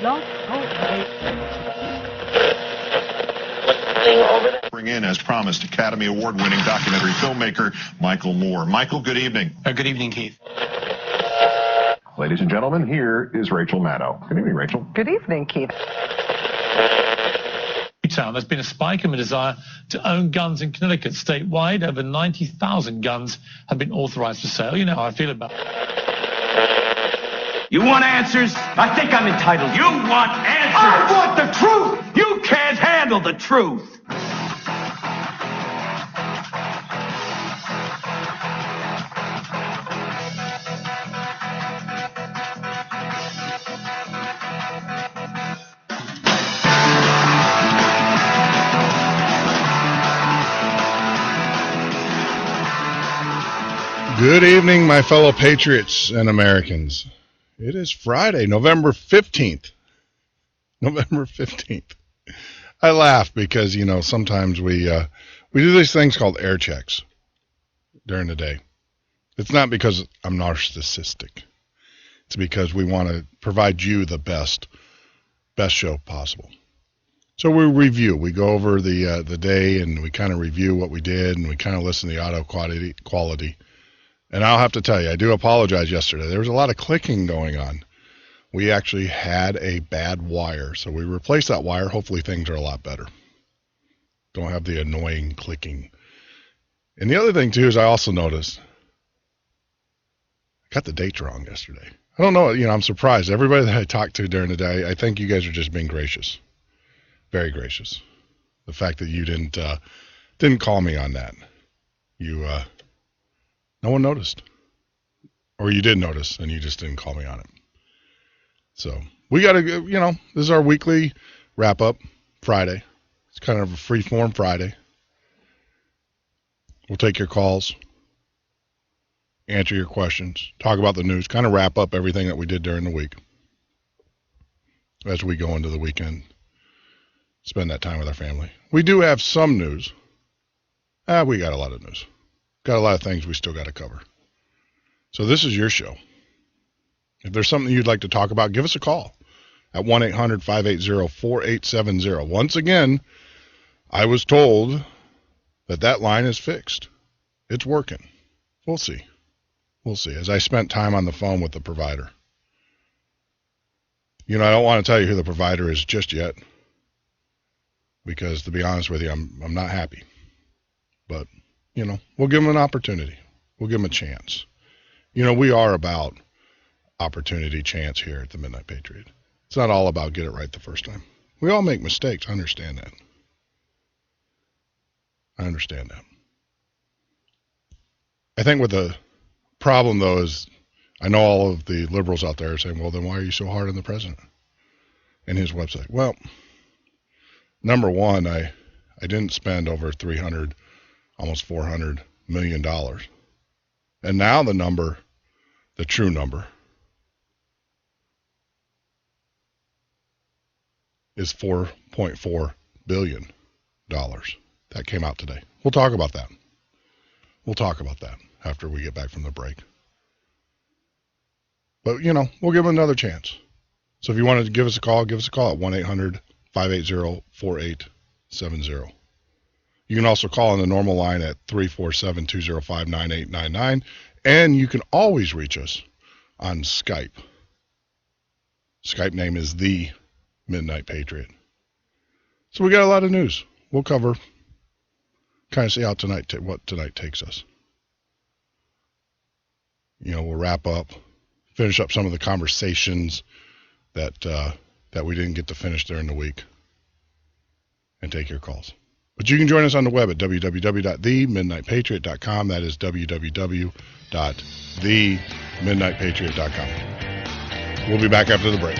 Blog Talk Radio. Bring in, as promised, Academy Award-winning documentary filmmaker Michael Moore. Michael, good evening. Good evening, Keith. Ladies and gentlemen, here is Rachel Maddow. Good evening, Rachel. Good evening, Keith. There's been a spike in the desire to own guns in Connecticut. Statewide, over 90,000 guns have been authorized for sale. You know how I feel about it. You want answers? I think I'm entitled. You want answers? I want the truth! You can't handle the truth! Good evening, my fellow patriots and Americans. It is Friday, November 15th. November 15th. I laugh because, you know, sometimes we do these things called air checks during the day. It's not because I'm narcissistic. It's because we want to provide you the best show possible. So we review. We go over the day and we kind of review what we did and we kind of listen to the audio quality. And I'll have to tell you, I do apologize yesterday. There was a lot of clicking going on. We actually had a bad wire, so we replaced that wire. Hopefully things are a lot better. Don't have the annoying clicking. And the other thing, too, is I also noticed I got the dates wrong yesterday. I don't know. You know, I'm surprised. Everybody that I talked to during the day, I think you guys are just being gracious. Very gracious. The fact that you didn't call me on that. No one noticed. Or you did notice, and you just didn't call me on it. So, we got to, you know, this is our weekly wrap-up Friday. It's kind of a free-form Friday. We'll take your calls, answer your questions, talk about the news, kind of wrap up everything that we did during the week as we go into the weekend, spend that time with our family. We do have some news. We got a lot of news. Got a lot of things we still got to cover. So this is your show. If there's something you'd like to talk about, give us a call at 1-800-580-4870. Once again, I was told that line is fixed. It's working. We'll see. We'll see. As I spent time on the phone with the provider. You know, I don't want to tell you who the provider is just yet. Because to be honest with you, I'm not happy. But you know, we'll give them an opportunity. We'll give them a chance. You know, we are about opportunity, chance here at the Midnight Patriot. It's not all about get it right the first time. We all make mistakes. I understand that. I think what the problem, though, is I know all of the liberals out there are saying, well, then why are you so hard on the president and his website? Well, number one, I didn't spend over almost $400 million. And now the true number, is $4.4 billion. That came out today. We'll talk about that. After we get back from the break. But, you know, we'll give them another chance. So if you want to give us a call at 1-800-580-4870. You can also call on the normal line at 347-205-9899. And you can always reach us on Skype. Skype name is The Midnight Patriot. So we got a lot of news. We'll cover, kind of see how what tonight takes us. You know, we'll wrap up, finish up some of the conversations that we didn't get to finish during the week, and take your calls. But you can join us on the web at www.themidnightpatriot.com. That is www.themidnightpatriot.com. We'll be back after the break.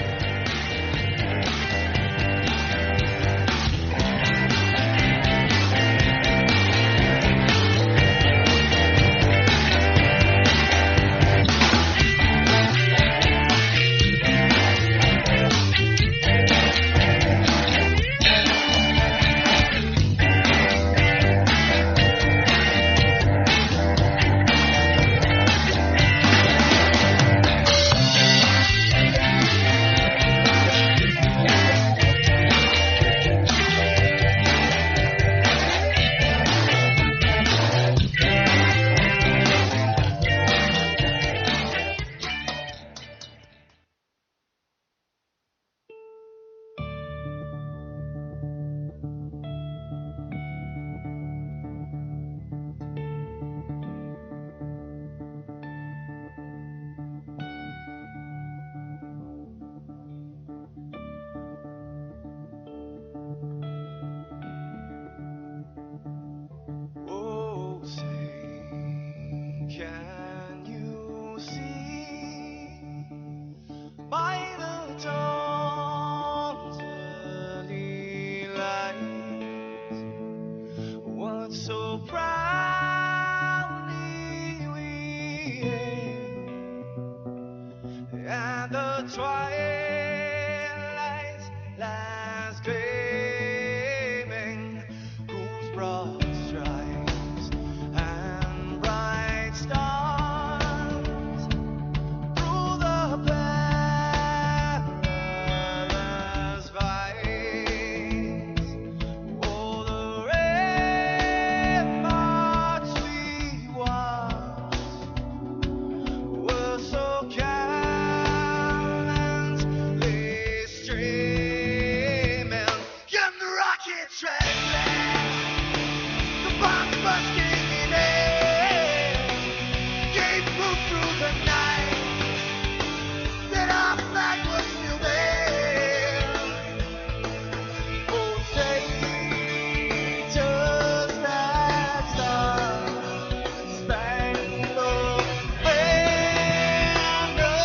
and the twilight lies gleaming, whose broad stripes and bright stars through the perilous fight. Oh, the ramparts we watched were so gallantly streaming, and the rockets trembling, the bombs bursting in air, gave proof through the night that our flag was still there. Oh, Satan's that star-spangled banner,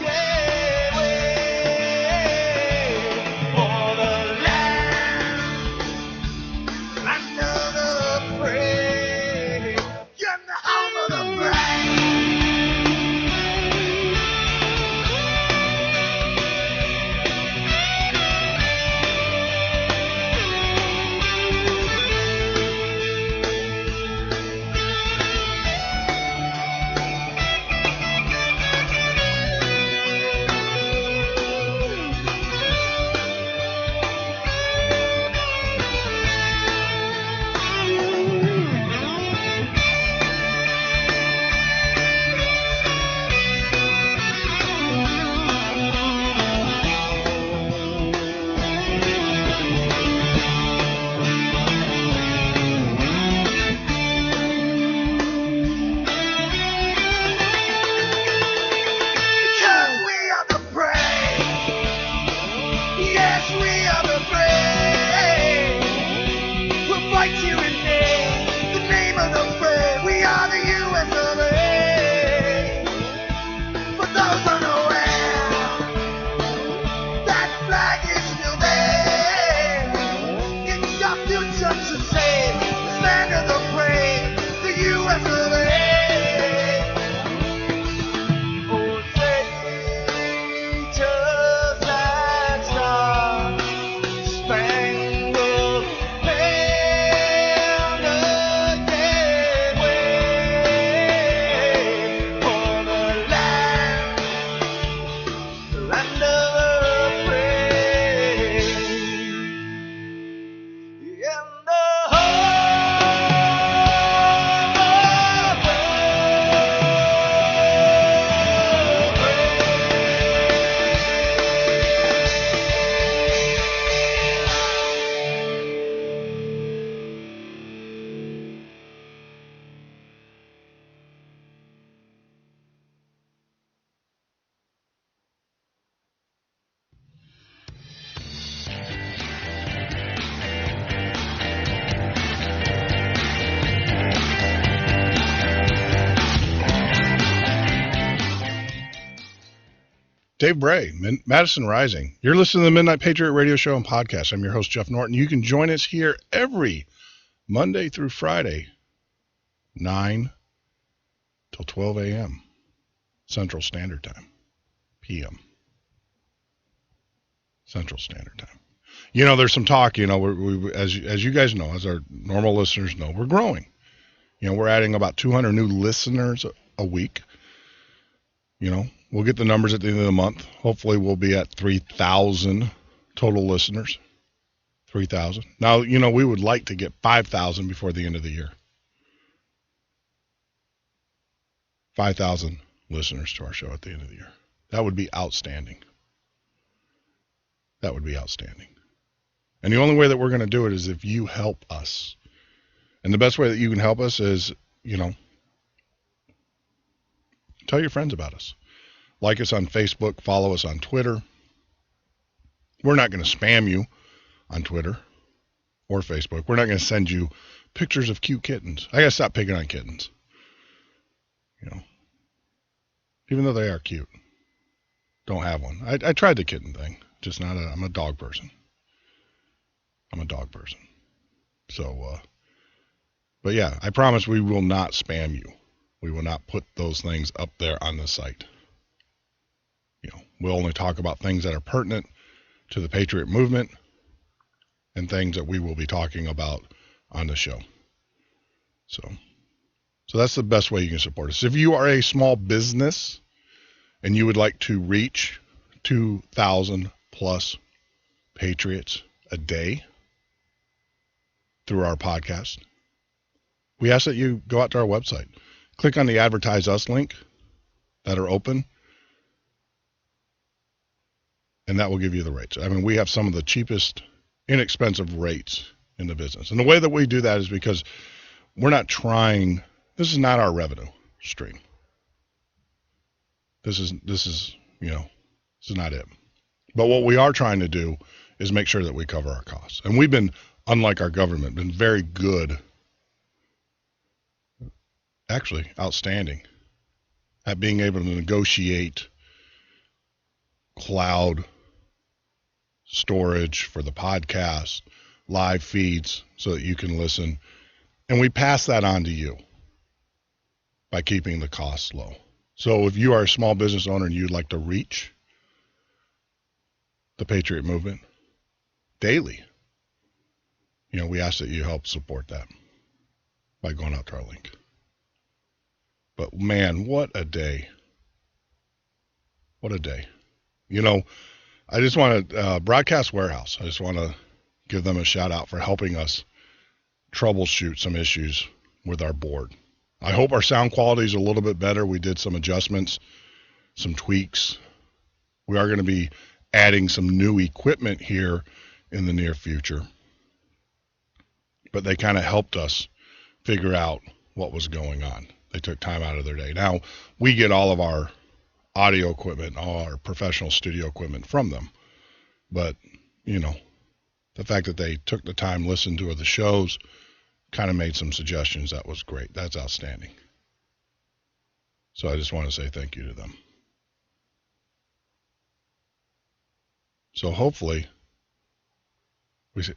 yeah, wave for the land under the brave, in the home of the brave. Because we are the brave. Yes, we are the brave. We'll fight you in the name of the brave. We are the U.S. of A. For those unaware, that flag is still there. It's your future to save. Stand of the brave, the U.S. of A. Oh, Satan's that star-spangled banner, yeah, wave for the land of the brave, in the home of the Dave Bray, Madison Rising. You're listening to the Midnight Patriot radio show and podcast. I'm your host, Jeff Norton. You can join us here every Monday through Friday, 9 till 12 a.m. Central Standard Time, p.m. Central Standard Time. You know, there's some talk, we as you guys know, as our normal listeners know, we're growing. We're adding about 200 new listeners a week. We'll get the numbers at the end of the month. Hopefully we'll be at 3,000 total listeners. 3,000. Now, we would like to get 5,000 before the end of the year. 5,000 listeners to our show at the end of the year. That would be outstanding. That would be outstanding. And the only way that we're going to do it is if you help us. And the best way that you can help us is, tell your friends about us. Like us on Facebook, follow us on Twitter. We're not going to spam you on Twitter or Facebook. We're not going to send you pictures of cute kittens. I got to stop picking on kittens. Even though they are cute. Don't have one. I tried the kitten thing. Just not I'm a dog person. I'm a dog person. So, but yeah, I promise we will not spam you. We will not put those things up there on the site. We'll only talk about things that are pertinent to the Patriot movement and things that we will be talking about on the show. So that's the best way you can support us. If you are a small business and you would like to reach 2,000 plus Patriots a day through our podcast, we ask that you go out to our website, click on the Advertise Us link that are open, and that will give you the rates. I mean, we have some of the cheapest, inexpensive rates in the business. And the way that we do that is because we're not trying, this is not our revenue stream. This is not it. But what we are trying to do is make sure that we cover our costs. And we've been, unlike our government, been very good, actually outstanding, at being able to negotiate cloud storage for the podcast, live feeds so that you can listen. And we pass that on to you by keeping the costs low. So if you are a small business owner and you'd like to reach the Patriot movement daily, we ask that you help support that by going out to our link. But man, what a day. What a day. I just want to, Broadcast Warehouse, I just want to give them a shout out for helping us troubleshoot some issues with our board. I hope our sound quality is a little bit better. We did some adjustments, some tweaks. We are going to be adding some new equipment here in the near future. But they kind of helped us figure out what was going on. They took time out of their day. Now, we get all of our audio equipment, all our professional studio equipment from them. But, the fact that they took the time, listened to the shows, kind of made some suggestions. That was great. That's outstanding. So I just want to say thank you to them. So hopefully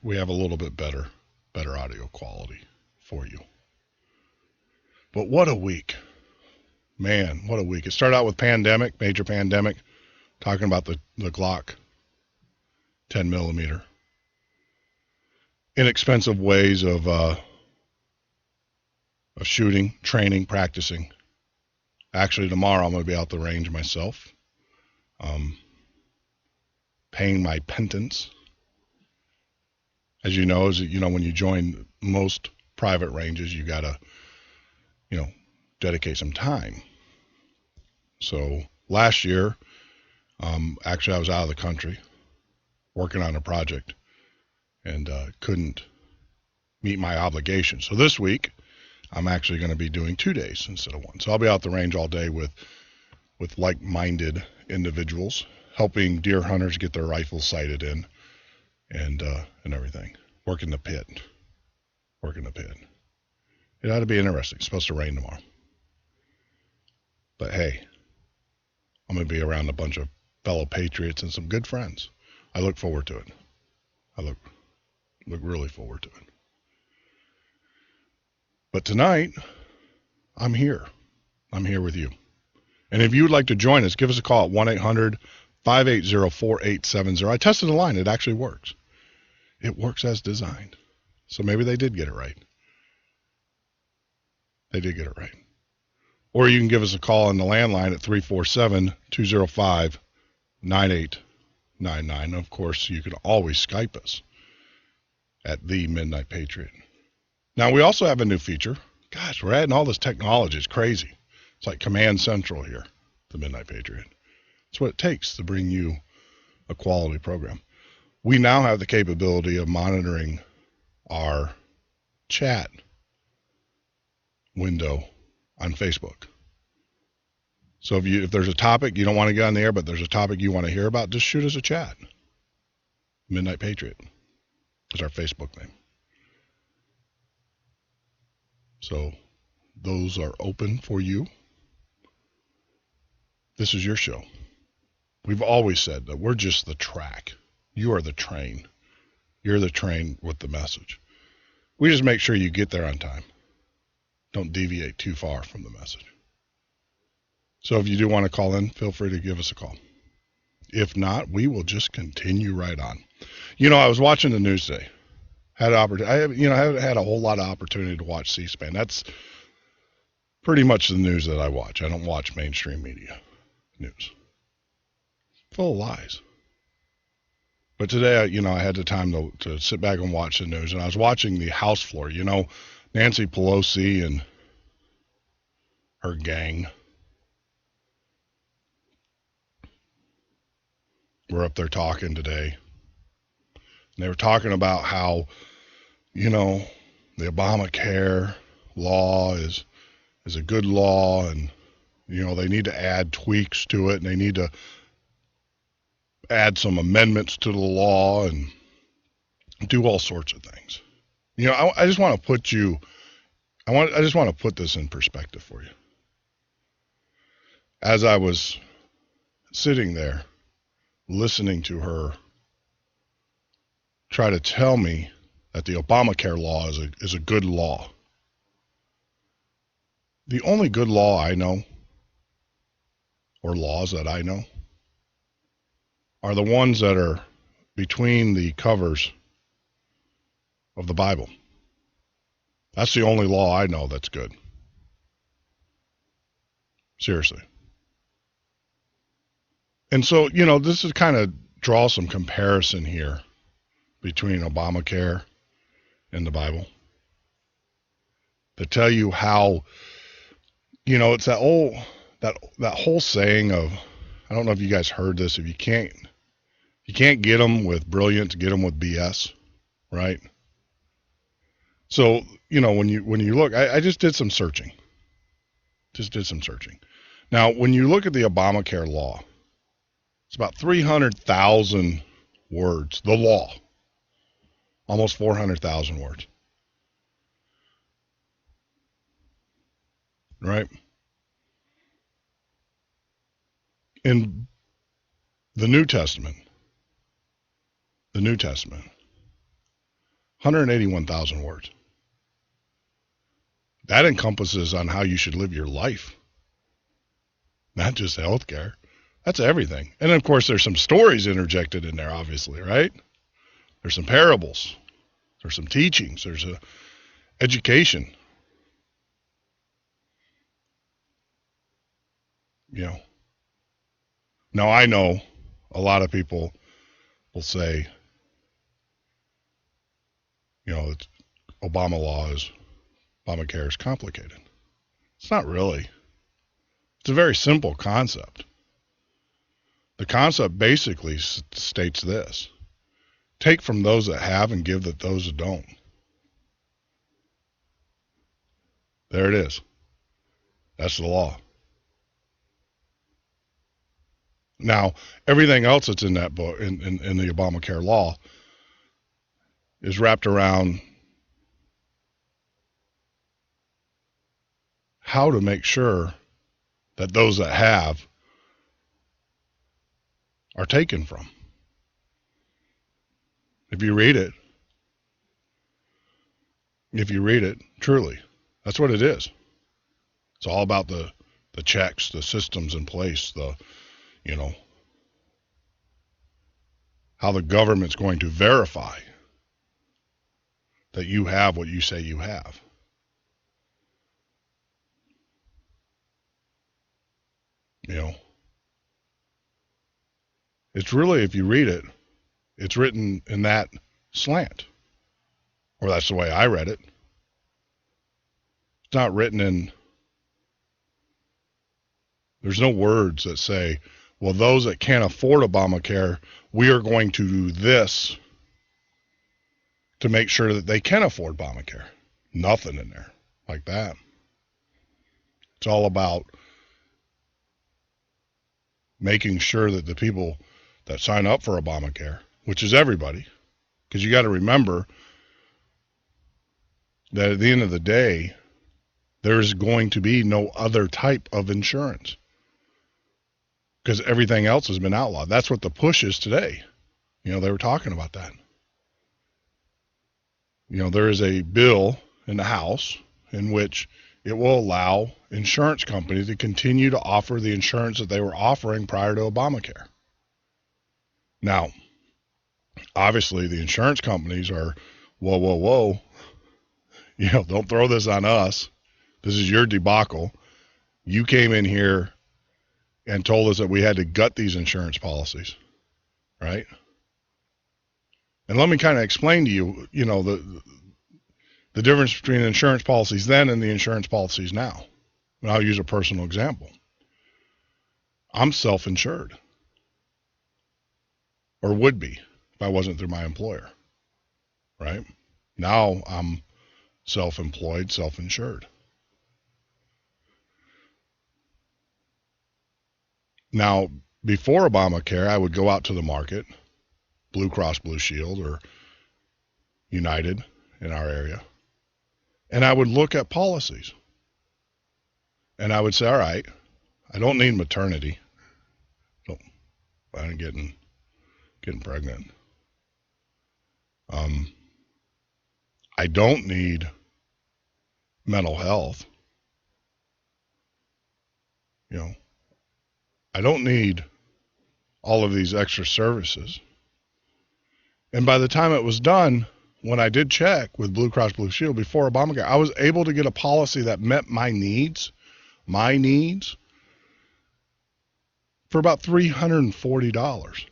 we have a little bit better audio quality for you. But what a week. Man, what a week. It started out with major pandemic, talking about the Glock 10 millimeter. Inexpensive ways of shooting, training, practicing. Actually, tomorrow I'm going to be out the range myself, paying my penance. As you know, when you join most private ranges, you got to, dedicate some time. So last year, actually I was out of the country working on a project and couldn't meet my obligation. So this week, I'm actually going to be doing 2 days instead of one. So I'll be out the range all day with like-minded individuals, helping deer hunters get their rifles sighted in and everything. Working the pit. It ought to be interesting. It's supposed to rain tomorrow. But hey, I'm going to be around a bunch of fellow patriots and some good friends. I look forward to it. I look really forward to it. But tonight, I'm here. I'm here with you. And if you would like to join us, give us a call at 1-800-580-4870. I tested the line. It actually works. It works as designed. So maybe they did get it right. They did get it right. Or you can give us a call on the landline at 347-205-9899. Of course, you can always Skype us at the Midnight Patriot. Now, we also have a new feature. Gosh, we're adding all this technology. It's crazy. It's like Command Central here, the Midnight Patriot. It's what it takes to bring you a quality program. We now have the capability of monitoring our chat window on Facebook. So if there's a topic you don't want to get on the air, but there's a topic you want to hear about, just shoot us a chat. Midnight Patriot is our Facebook name. So those are open for you. This is your show. We've always said that we're just the track. You are the train. You're the train with the message. We just make sure you get there on time. Don't deviate too far from the message. So if you do want to call in, feel free to give us a call. If not, we will just continue right on. I was watching the news today. I haven't had a whole lot of opportunity to watch C-SPAN. That's pretty much the news that I watch. I don't watch mainstream media news. Full of lies. But today, I had the time to sit back and watch the news, and I was watching the House floor. Nancy Pelosi and her gang were up there talking today. And they were talking about how, the Obamacare law is a good law, and, they need to add tweaks to it, and they need to add some amendments to the law and do all sorts of things. I just want to put this in perspective for you. As I was sitting there listening to her try to tell me that the Obamacare law is a good law. The only good law I know, or laws that I know, are the ones that are between the covers of the Bible. That's the only law I know that's good. Seriously. And so, this is kind of draw some comparison here between Obamacare and the Bible. To tell you how, it's that whole saying of, I don't know if you guys heard this, if you can't get them with brilliance, get them with BS, right? So, when you look, I just did some searching. Now, when you look at the Obamacare law, it's about 300,000 words. The law, almost 400,000 words, right? In the New Testament, 181,000 words. That encompasses on how you should live your life, not just healthcare. That's everything. And of course, there's some stories interjected in there, obviously, right? There's some parables. There's some teachings. There's a education. Now, I know a lot of people will say, Obamacare is complicated. It's not really. It's a very simple concept. The concept basically states this: take from those that have and give to those that don't. There it is. That's the law. Now, everything else that's in that book, in the Obamacare law, is wrapped around how to make sure that those that have are taken from. If you read it, truly, that's what it is. It's all about the checks, the systems in place, how the government's going to verify that you have what you say you have. It's really, if you read it, it's written in that slant. Or that's the way I read it. It's not written in, there's no words that say, well, those that can't afford Obamacare, we are going to do this to make sure that they can afford Obamacare. Nothing in there like that. It's all about making sure that the people that sign up for Obamacare, which is everybody, because you got to remember that at the end of the day, there's going to be no other type of insurance because everything else has been outlawed. That's what the push is today. They were talking about that. There is a bill in the House in which it will allow insurance companies to continue to offer the insurance that they were offering prior to Obamacare. Now, obviously, the insurance companies are, whoa. Don't throw this on us. This is your debacle. You came in here and told us that we had to gut these insurance policies, right? And let me kind of explain to you, the difference between insurance policies then and the insurance policies now. And I'll use a personal example. I'm self-insured, or would be if I wasn't through my employer, right? Now I'm self-employed, self-insured. Now, before Obamacare, I would go out to the market, Blue Cross Blue Shield or United in our area, and I would look at policies. And I would say, all right, I don't need maternity. I'm getting pregnant. I don't need mental health. I don't need all of these extra services. And by the time it was done, when I did check with Blue Cross Blue Shield before Obamacare, I was able to get a policy that met my needs for about $340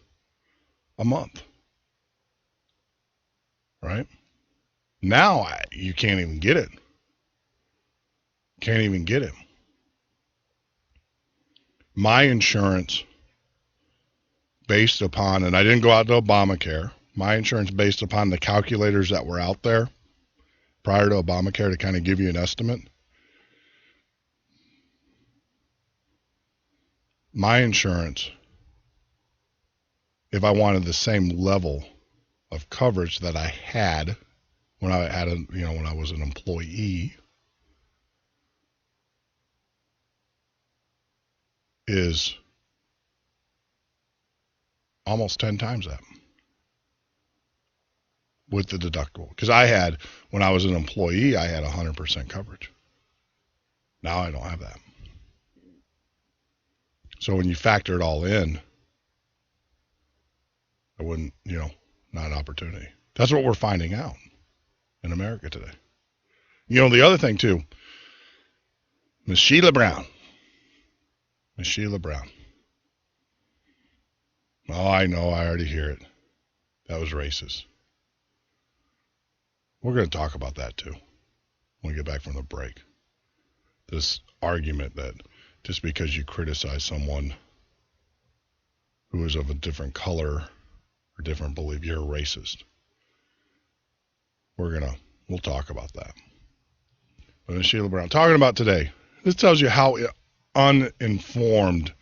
a month. Right? Now you can't even get it. Can't even get it. My insurance based upon, and I didn't go out to Obamacare, my insurance based upon the calculators that were out there prior to Obamacare to kind of give you an estimate. My insurance, if I wanted the same level of coverage that I had when I had when I was an employee, is almost 10 times that with the deductible. Because when I was an employee, I had 100% coverage. Now I don't have that. So when you factor it all in, I wouldn't, not an opportunity. That's what we're finding out in America today. The other thing too, Miss Sheila Brown. Oh, I know, I already hear it. That was racist. We're going to talk about that too when we get back from the break. This argument that just because you criticize someone who is of a different color or different belief, you're a racist. We'll talk about that. But Ms. Sheila Brown, talking about today, this tells you how uninformed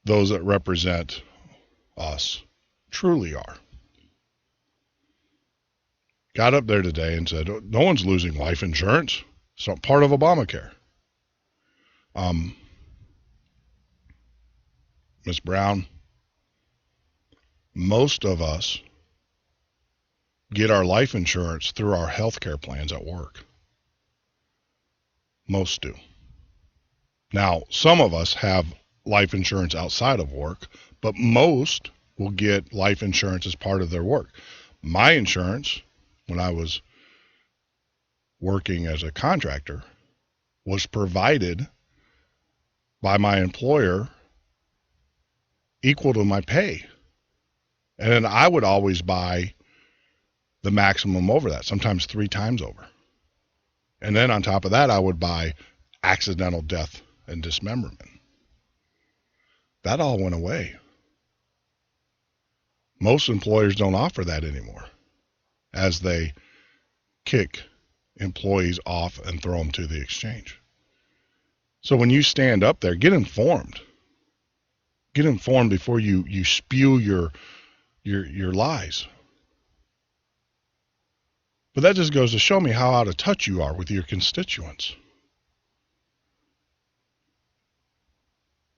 those that represent us truly are. Got up there today and said, no one's losing life insurance. It's not part of Obamacare. Ms. Brown, most of us get our life insurance through our health care plans at work. Most do. Now, some of us have life insurance outside of work, but most will get life insurance as part of their work. My insurance, when I was working as a contractor, was provided by my employer equal to my pay. And then I would always buy the maximum over that, sometimes 3 times over. And then on top of that, I would buy accidental death and dismemberment. That all went away. Most employers don't offer that anymore, as they kick employees off and throw them to the exchange. So when you stand up there, get informed. Get informed before you spew your lies. But that just goes to show me how out of touch you are with your constituents.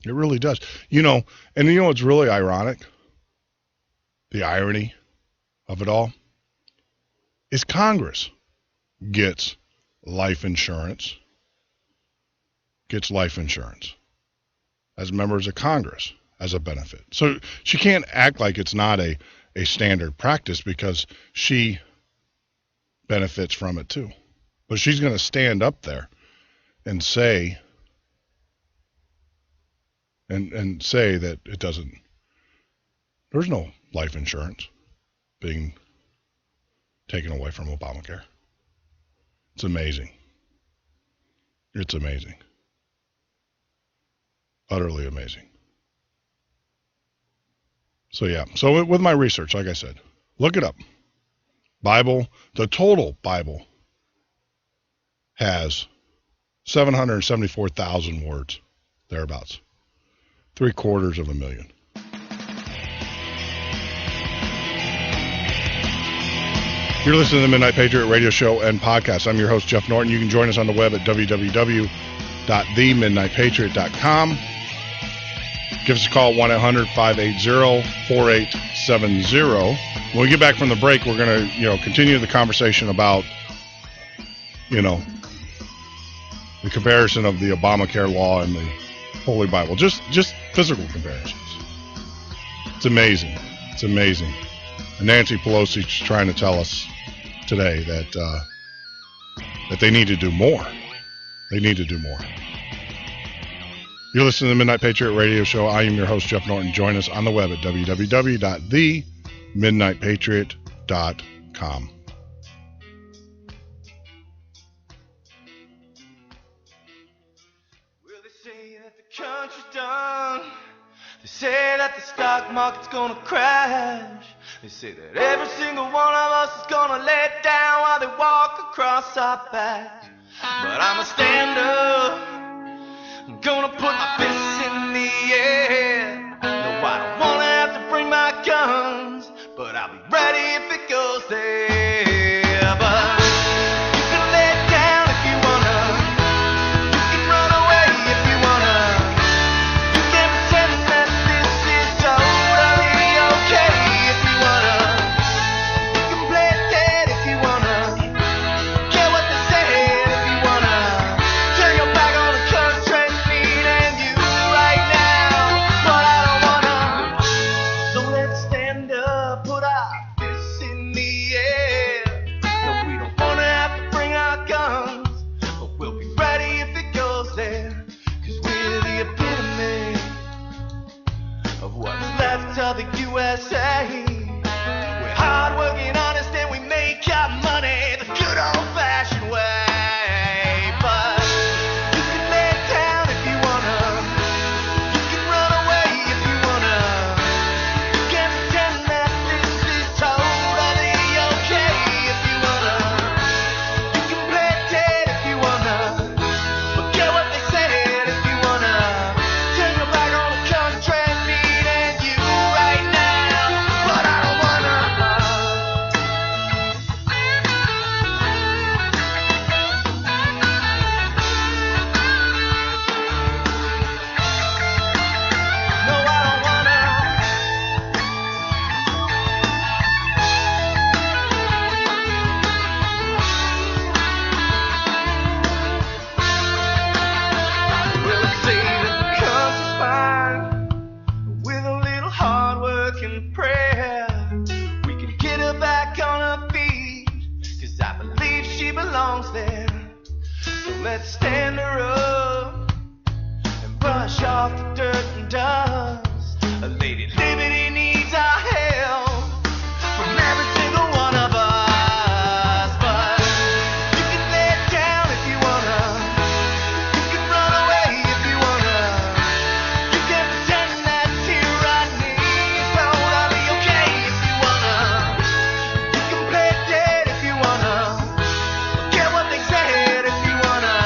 It really does. And you know what's really ironic? The irony of it all is Congress gets life insurance. As members of Congress, as a benefit. So she can't act like it's not a standard practice because she benefits from it too. But she's going to stand up there and say say that it doesn't, there's no life insurance being taken away from Obamacare. It's amazing. It's amazing. Utterly amazing. So yeah, so with my research, like I said, look it up. Bible, the total Bible has 774,000 words, thereabouts. 750,000. You're listening to the Midnight Patriot radio show and podcast. I'm your host, Jeff Norton. You can join us on the web at www.themidnightpatriot.com. Give us a call, 1-800-580-4870. When we get back from the break, we're going to, continue the conversation about, the comparison of the Obamacare law and the Holy Bible. Just physical comparisons. It's amazing. It's amazing. And Nancy Pelosi's trying to tell us today that they need to do more. They need to do more. You're listening to the Midnight Patriot radio show. I am your host, Jeff Norton. Join us on the web at www.themidnightpatriot.com. Well, they say that the country's done. They say that the stock market's gonna crash. They say that every single one of us is gonna let down while they walk across our backs. But I'ma stand up. I'm gonna put my fists in the air. No, I don't wanna have to bring my guns, but I'll be ready if it goes there. But you can let down if you wanna. You can run away if you wanna. You can pretend that this is totally okay if you wanna. You can play dead if you wanna. Get what they said if you wanna. Turn your back on the country and you right now. But I don't wanna. So let's stand up, put our fists in the air. No, we don't wanna have to bring our guns, but we'll be ready if it goes there. 'Cause we're the epitome of what's left of the USA. We're hardworking, honest, and we make our money the good old-fashioned way. But you can lay it down if you wanna. You can run away if you wanna. You can pretend that this is totally okay if you wanna. You can play it dead if you wanna. Forget what they said if you wanna. Turn your back on the country and you right now. But I don't wanna. No, I don't wanna. Well, they say that the country's fine. With a little hard work and prayer, we can get her back on her feet. 'Cause I believe she belongs there. So let's stand her up and brush off the dirt and dust. A Lady Liberty needs our help from every single one of us. But you can lay it down if you wanna. You can run away if you wanna. You can pretend that tyranny is totally okay if you wanna. You can play it dead if you wanna. Get what they said if you wanna.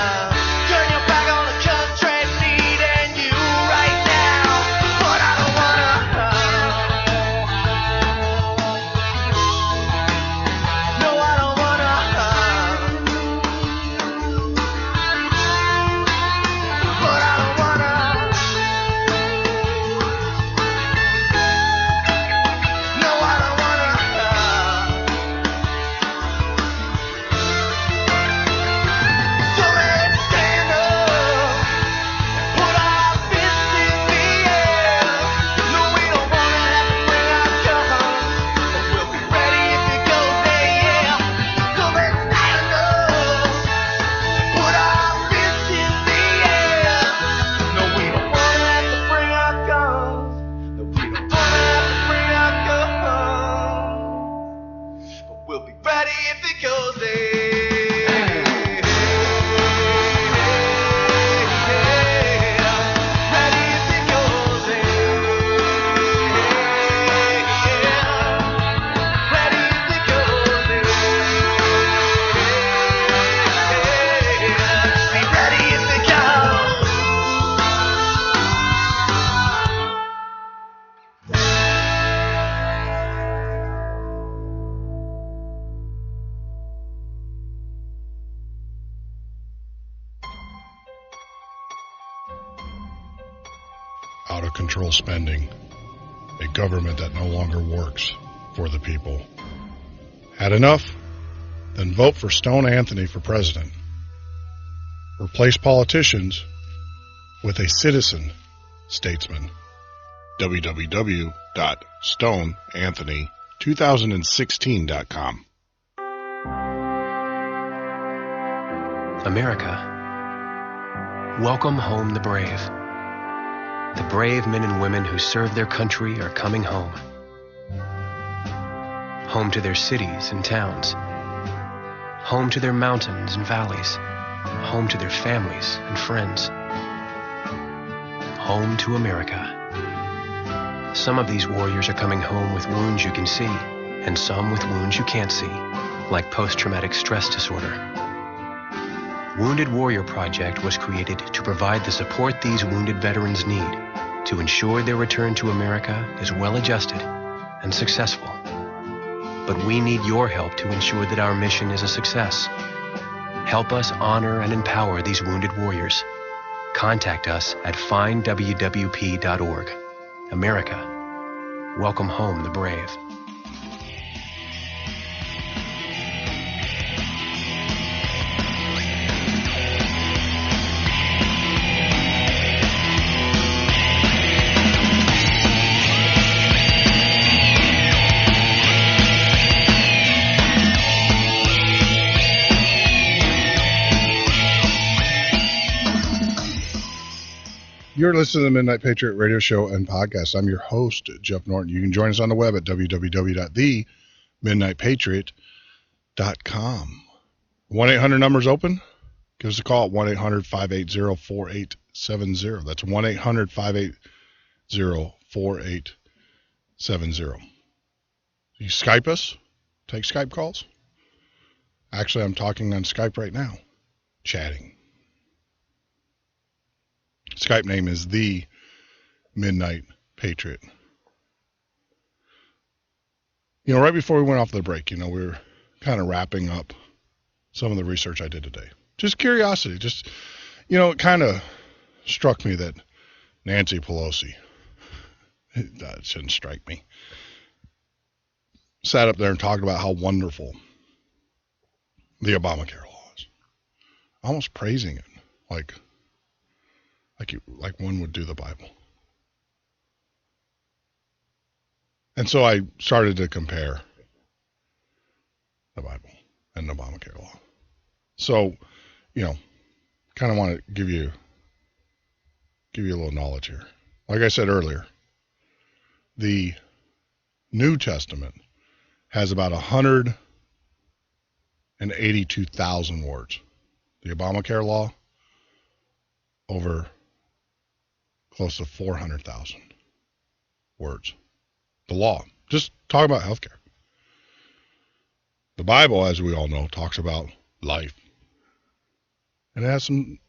Turn your back on the country and you right now. But I don't wanna. but controls spending. A government that no longer works for the people. Had enough? Then vote for Stone Anthony for president. Replace politicians with a citizen statesman. www.stoneanthony2016.com. America, welcome home the brave. The brave men and women who serve their country are coming home. Home to their cities and towns. Home to their mountains and valleys. Home to their families and friends. Home to America. Some of these warriors are coming home with wounds you can see, and some with wounds you can't see, like post-traumatic stress disorder. Wounded Warrior Project was created to provide the support these wounded veterans need to ensure their return to America is well-adjusted and successful. But we need your help to ensure that our mission is a success. Help us honor and empower these wounded warriors. Contact us at findwwp.org. America, welcome home the brave. You're listening to the Midnight Patriot radio show and podcast. I'm your host, Jeff Norton. You can join us on the web at www.themidnightpatriot.com. 1-800 number's open. Give us a call at 1-800-580-4870. That's 1-800-580-4870. You Skype us. Take Skype calls. Actually, I'm talking on Skype right now. Chatting. Skype name is The Midnight Patriot. You know, right before we went off the break, we were kind of wrapping up some of the research I did today. Just curiosity. Just, it kind of struck me that Nancy Pelosi, that shouldn't strike me, sat up there and talked about how wonderful the Obamacare law is. Almost praising it, like one would do the Bible. And so I started to compare the Bible and the Obamacare law. So, kind of want to give you a little knowledge here. Like I said earlier, the New Testament has about 182,000 words. The Obamacare law, over close to 400,000 words. The law. Just talk about healthcare. The Bible, as we all know, talks about life. And it has some,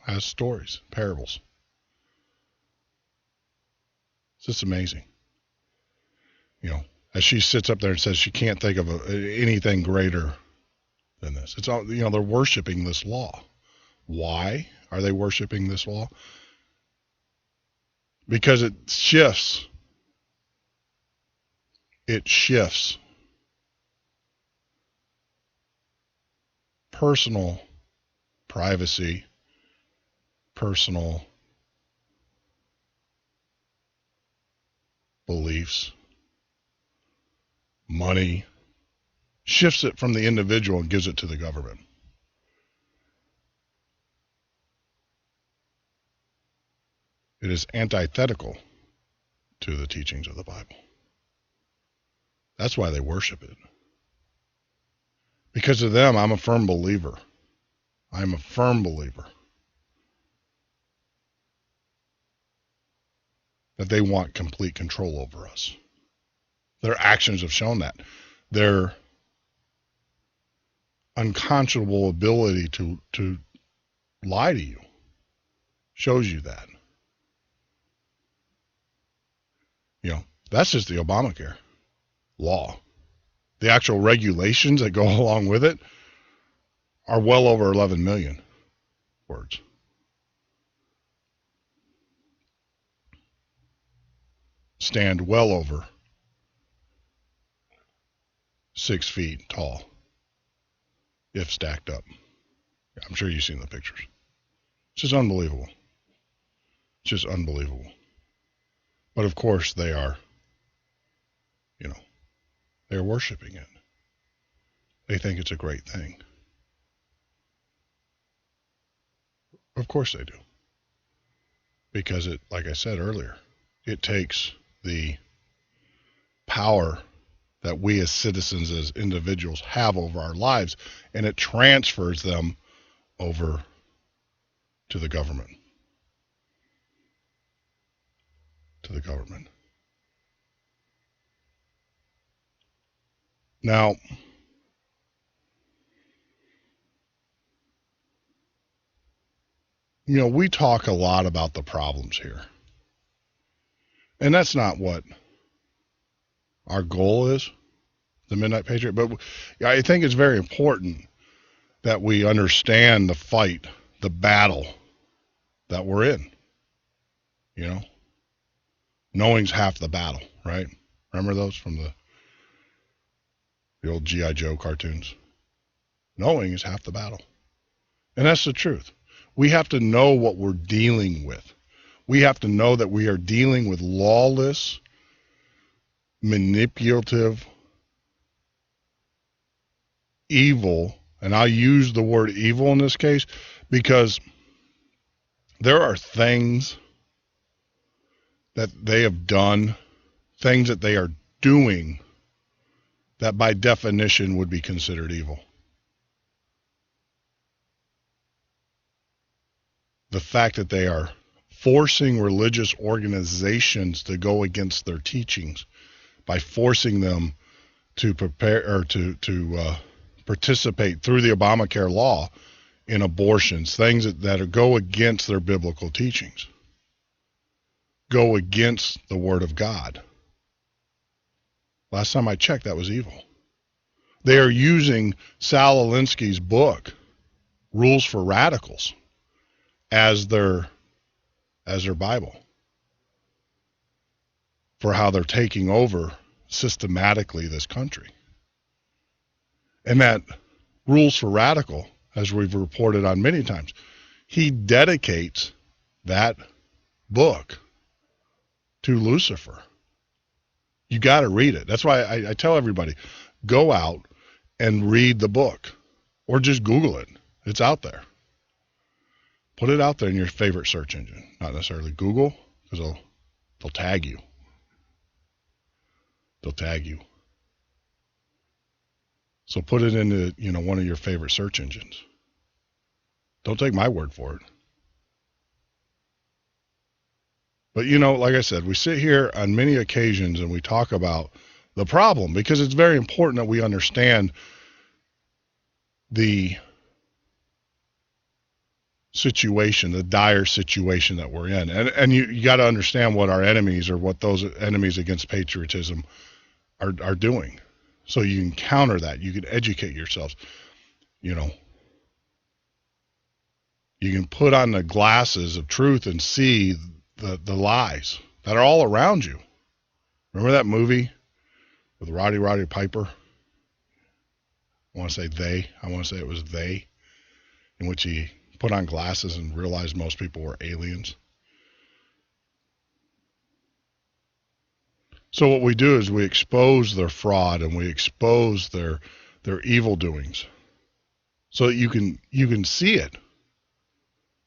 has stories, parables. It's just amazing. As she sits up there and says she can't think of anything greater than this. It's all, they're worshiping this law. Why are they worshiping this law? Because it shifts. It shifts personal privacy, personal beliefs, money, shifts it from the individual and gives it to the government. It is antithetical to the teachings of the Bible. That's why they worship it. Because of them, I'm a firm believer. I'm a firm believer that they want complete control over us. Their actions have shown that. Their unconscionable ability to lie to you shows you that. That's just the Obamacare law. The actual regulations that go along with it are well over 11 million words. stand well over 6 feet tall, if stacked up. I'm sure you've seen the pictures. It's just unbelievable. It's just unbelievable. But of course they are, they're worshiping it. They think it's a great thing. Of course they do. Because it, like I said earlier, it takes the power that we as citizens, as individuals, have over our lives, and it transfers them over to the government. To the government. Now, we talk a lot about the problems here. And that's not what our goal is, the Midnight Patriot. But I think it's very important that we understand the fight, the battle that we're in. Knowing's half the battle, right? Remember those from the old G.I. Joe cartoons? Knowing is half the battle. And that's the truth. We have to know what we're dealing with. We have to know that we are dealing with lawless, manipulative, evil, and I use the word evil in this case because there are things that they have done, things that they are doing that by definition would be considered evil. The fact that they are forcing religious organizations to go against their teachings by forcing them to prepare or to participate through the Obamacare law in abortions, things that go against their biblical teachings, go against the Word of God. Last time I checked, that was evil. They are using Sal Alinsky's book, Rules for Radicals, as their Bible for how they're taking over systematically this country. And that Rules for Radical, as we've reported on many times, he dedicates that book to Lucifer. You got to read it. That's why I tell everybody, go out and read the book or just Google it. It's out there. Put it out there in your favorite search engine, not necessarily Google, because they'll tag you. They'll tag you. So put it into, one of your favorite search engines. Don't take my word for it. But, like I said, we sit here on many occasions and we talk about the problem because it's very important that we understand the situation, the dire situation that we're in. And you got to understand what our enemies or what those enemies against patriotism are doing. So you can counter that. You can educate yourselves. You can put on the glasses of truth and see the lies that are all around you. Remember that movie with Roddy Piper? I want to say it was they, in which he put on glasses and realized most people were aliens. So what we do is we expose their fraud and we expose their evil doings so that you can see it.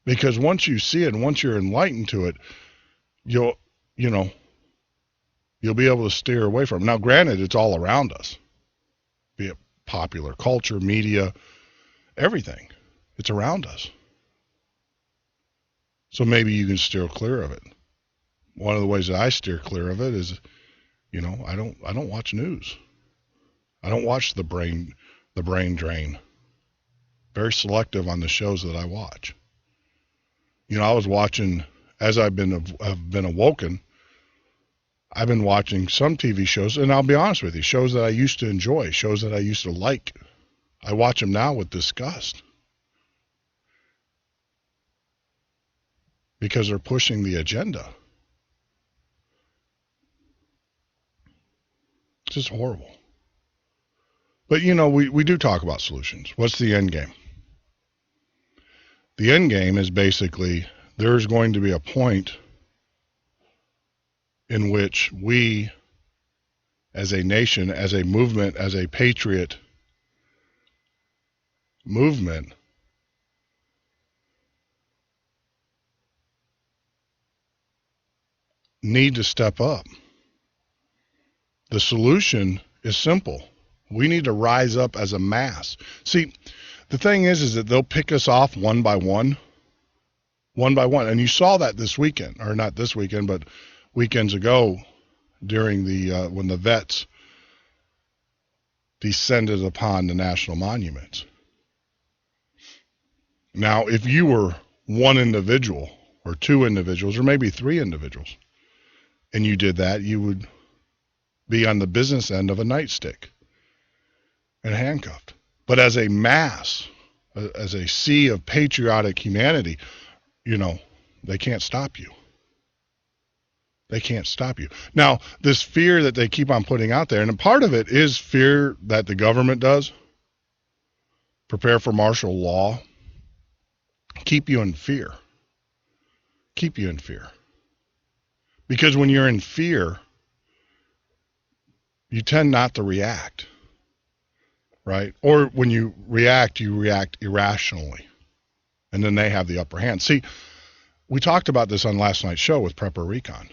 Because once you see it and once you're enlightened to it, you'll be able to steer away from it. Now, granted, it's all around us, be it popular culture, media, everything. It's around us. So maybe you can steer clear of it. One of the ways that I steer clear of it is, I don't watch news. I don't watch the brain drain. Very selective on the shows that I watch. I was watching, as I've been awoken, I've been watching some TV shows, and I'll be honest with you, shows that I used to enjoy, shows that I used to like. I watch them now with disgust. Because they're pushing the agenda. Just horrible. But, you know, we do talk about solutions. What's the end game? The end game is basically there's going to be a point in which we, as a nation, as a movement, as a patriot movement, need to step up. The solution is simple. We need to rise up as a mass. See, the thing is that they'll pick us off one by one. And you saw that this weekend, or not this weekend, but weekends ago during the when the vets descended upon the national monuments. Now, if you were one individual or two individuals or maybe three individuals and you did that, you would be on the business end of a nightstick and handcuffed. But as a mass, as a sea of patriotic humanity, you know, they can't stop you. They can't stop you. Now, this fear that they keep on putting out there, and a part of it is fear that the government does, prepare for martial law, keep you in fear. Keep you in fear. Because when you're in fear, you tend not to react, right? Or when you react irrationally, and then they have the upper hand. See, we talked about this on last night's show with Prepper Recon.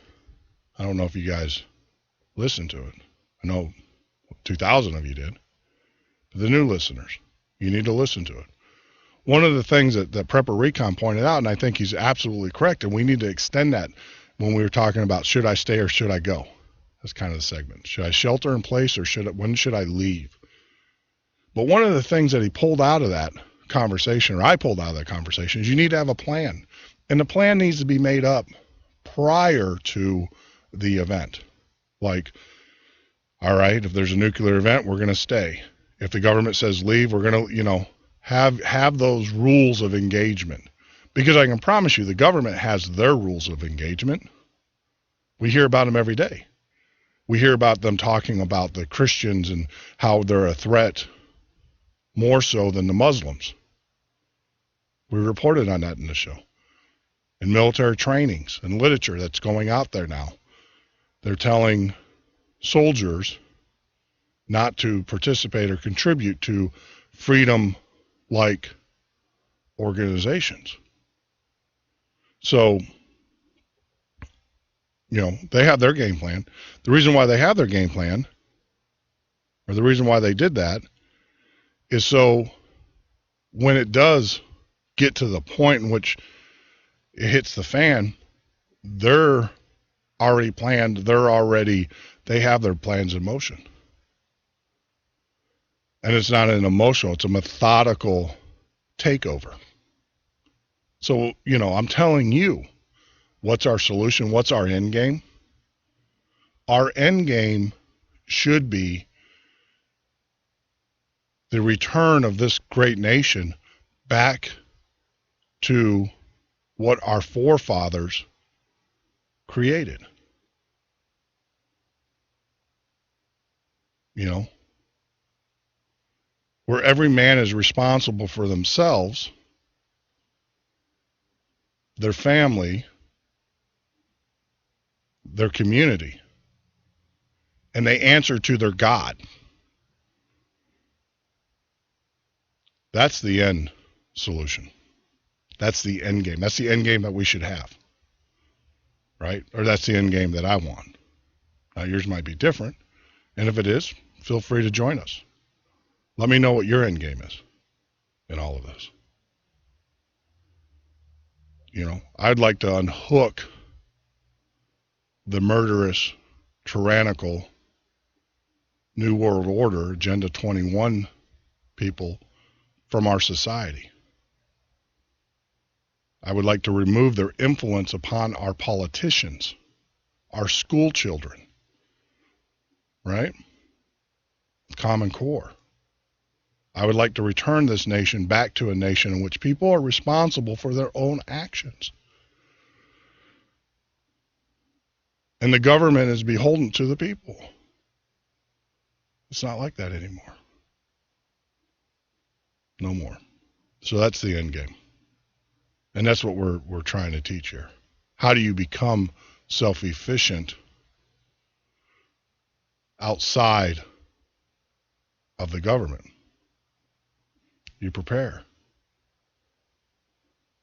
I don't know if you guys listened to it. I know 2,000 of you did. But the new listeners, you need to listen to it. One of the things that Prepper Recon pointed out, and I think he's absolutely correct, and we need to extend that when we were talking about should I stay or should I go? That's kind of the segment. Should I shelter in place or when should I leave? But one of the things that he pulled out of that conversation, or I pulled out of that conversation, is you need to have a plan. And the plan needs to be made up prior to the event. Like, all right, if there's a nuclear event, we're going to stay. If the government says leave, we're going to, you know, have those rules of engagement. Because I can promise you the government has their rules of engagement. We hear about them every day. We hear about them talking about the Christians and how they're a threat more so than the Muslims. We reported on that in the show. In military trainings and literature that's going out there now, they're telling soldiers not to participate or contribute to freedom-like organizations. So, you know, they have their game plan. The reason why they have their game plan, or the reason why they did that, is so when it does get to the point in which it hits the fan, they're already planned, they have their plans in motion. And it's not an emotional, it's a methodical takeover. So, you know, I'm telling you, what's our solution? What's our end game? Our end game should be the return of this great nation back to what our forefathers created. You know, where every man is responsible for themselves, their family, their community, and they answer to their God. That's the end solution. That's the end game. That's the end game that we should have, right? Or that's the end game that I want. Now, yours might be different, and if it is, feel free to join us. Let me know what your end game is in all of this. You know, I'd like to unhook the murderous, tyrannical New World Order, Agenda 21 people from our society. I would like to remove their influence upon our politicians, our school children, right? Common Core. I would like to return this nation back to a nation in which people are responsible for their own actions. And the government is beholden to the people. It's not like that anymore. No more. So that's the end game. And that's what we're trying to teach here. How do you become self-efficient outside of the government? You prepare.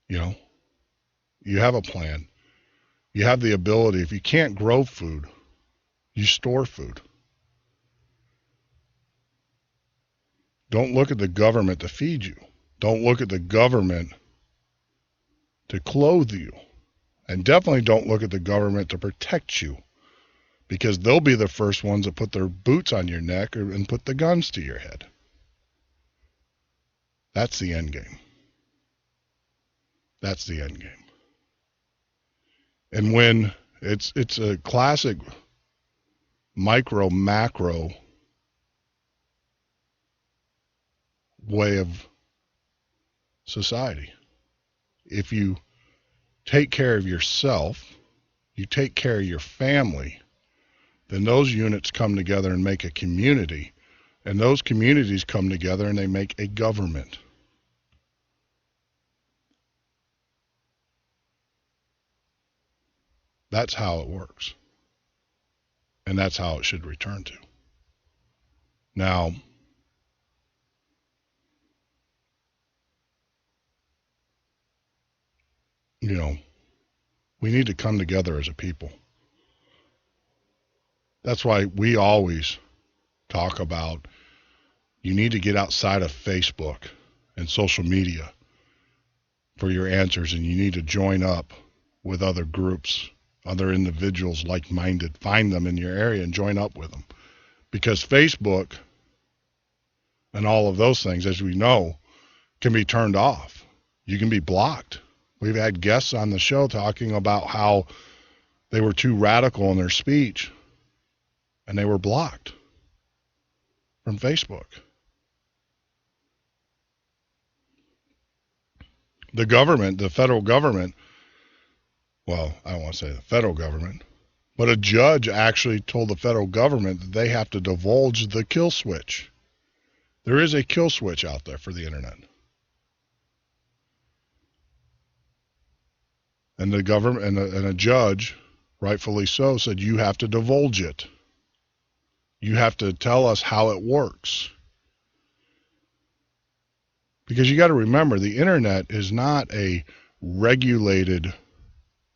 You know, you have a plan. You have the ability. If you can't grow food, you store food. Don't look at the government to feed you. Don't look at the government to clothe you. And definitely don't look at the government to protect you, because they'll be the first ones that put their boots on your neck and put the guns to your head. That's the end game. That's the end game. And when it's a classic micro macro way of society. If you take care of yourself, you take care of your family, then those units come together and make a community, and those communities come together and they make a government. That's how it works. And that's how it should return to. Now, you know, we need to come together as a people. That's why we always talk about you need to get outside of Facebook and social media for your answers, and you need to join up with other groups, other individuals like-minded. Find them in your area and join up with them. Because Facebook and all of those things, as we know, can be turned off. You can be blocked. We've had guests on the show talking about how they were too radical in their speech and they were blocked from Facebook. The government, the federal government, well, I don't want to say the federal government, but a judge actually told the federal government that they have to divulge the kill switch. There is a kill switch out there for the internet. And the government and a judge, rightfully so, said you have to divulge it. You have to tell us how it works. Because you got to remember, the internet is not a regulated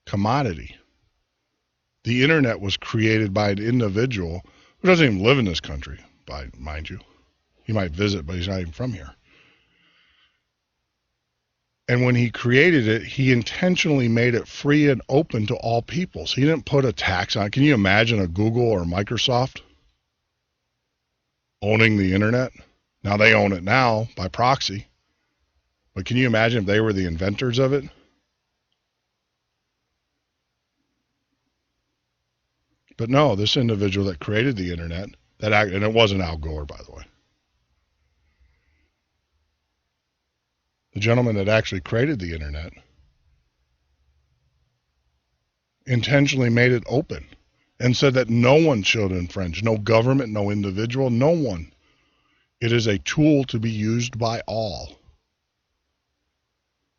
commodity. The internet was created by an individual who doesn't even live in this country, mind you. He might visit, but he's not even from here. And when he created it, he intentionally made it free and open to all peoples. He didn't put a tax on it. Can you imagine a Google or Microsoft owning the internet? Now they own it now by proxy. But can you imagine if they were the inventors of it? But no, this individual that created the internet, and it wasn't Al Gore, by the way. The gentleman that actually created the internet intentionally made it open and said that no one should infringe, no government, no individual, no one. It is a tool to be used by all.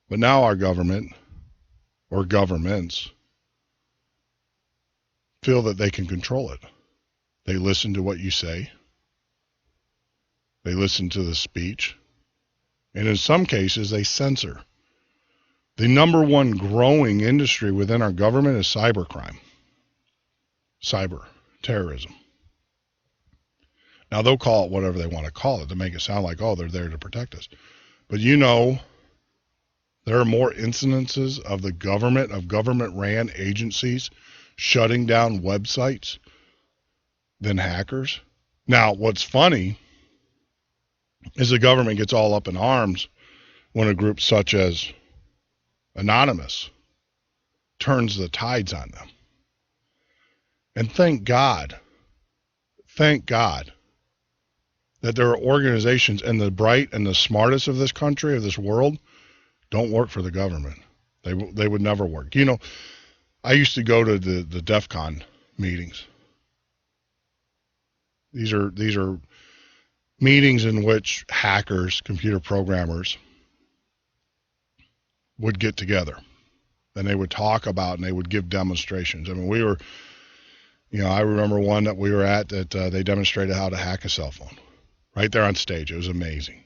But now our government, or governments, feel that they can control it. They listen to what you say. They listen to the speech. And in some cases, they censor. The number one growing industry within our government is cybercrime. Cyber terrorism. Now, they'll call it whatever they want to call it to make it sound like, oh, they're there to protect us. But you know, there are more incidences of the government, of government-ran agencies shutting down websites than hackers. Now, what's funny is the government gets all up in arms when a group such as Anonymous turns the tides on them. And thank God that there are organizations, and the bright and the smartest of this country, of this world, don't work for the government. They would never work. You know, I used to go to the DEF CON meetings. These are meetings in which hackers, computer programmers, would get together, and they would talk about, and they would give demonstrations. I mean, I remember one that we were at that they demonstrated how to hack a cell phone right there on stage. It was amazing.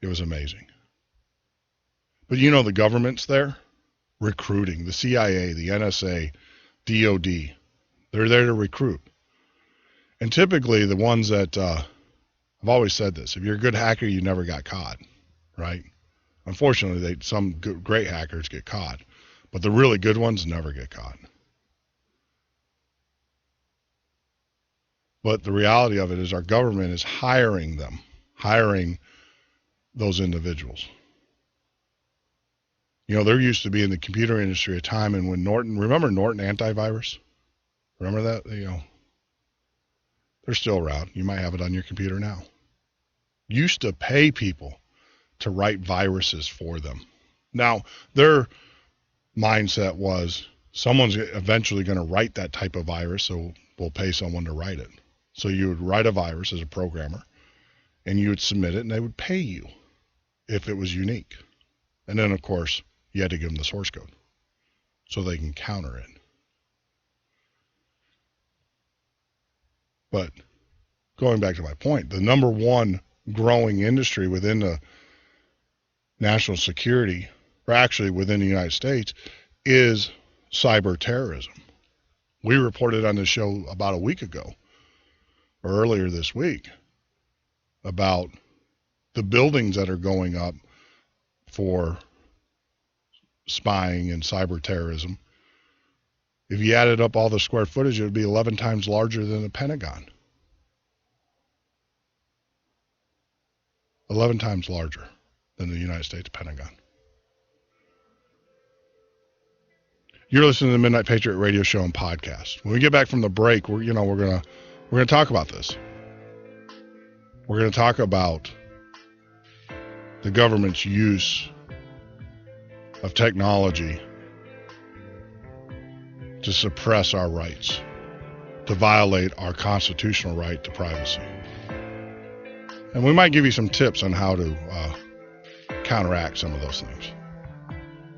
It was amazing. But the government's there recruiting, the CIA, the NSA, DOD. They're there to recruit. And typically the ones that, I've always said this, if you're a good hacker, you never got caught, right? Unfortunately, some great hackers get caught, but the really good ones never get caught. But the reality of it is our government is hiring those individuals. There used to be in the computer industry a time and when remember Norton antivirus? Remember that? They're still around. You might have it on your computer now. Used to pay people to write viruses for them. Now, their mindset was someone's eventually going to write that type of virus, so we'll pay someone to write it. So you would write a virus as a programmer, and you would submit it, and they would pay you if it was unique. And then, of course, you had to give them the source code so they can counter it. But going back to my point, the number one growing industry within the national security, or actually within the United States, is cyber terrorism. We reported on this show about a week ago, or earlier this week, about the buildings that are going up for spying and cyber terrorism. If you added up all the square footage, it would be 11 times larger than the Pentagon. 11 times larger than the United States Pentagon. You're listening to the Midnight Patriot radio show and podcast. When we get back from the break, we're gonna talk about this. We're gonna talk about the government's use of technology to suppress our rights, to violate our constitutional right to privacy. And we might give you some tips on how to counteract some of those things.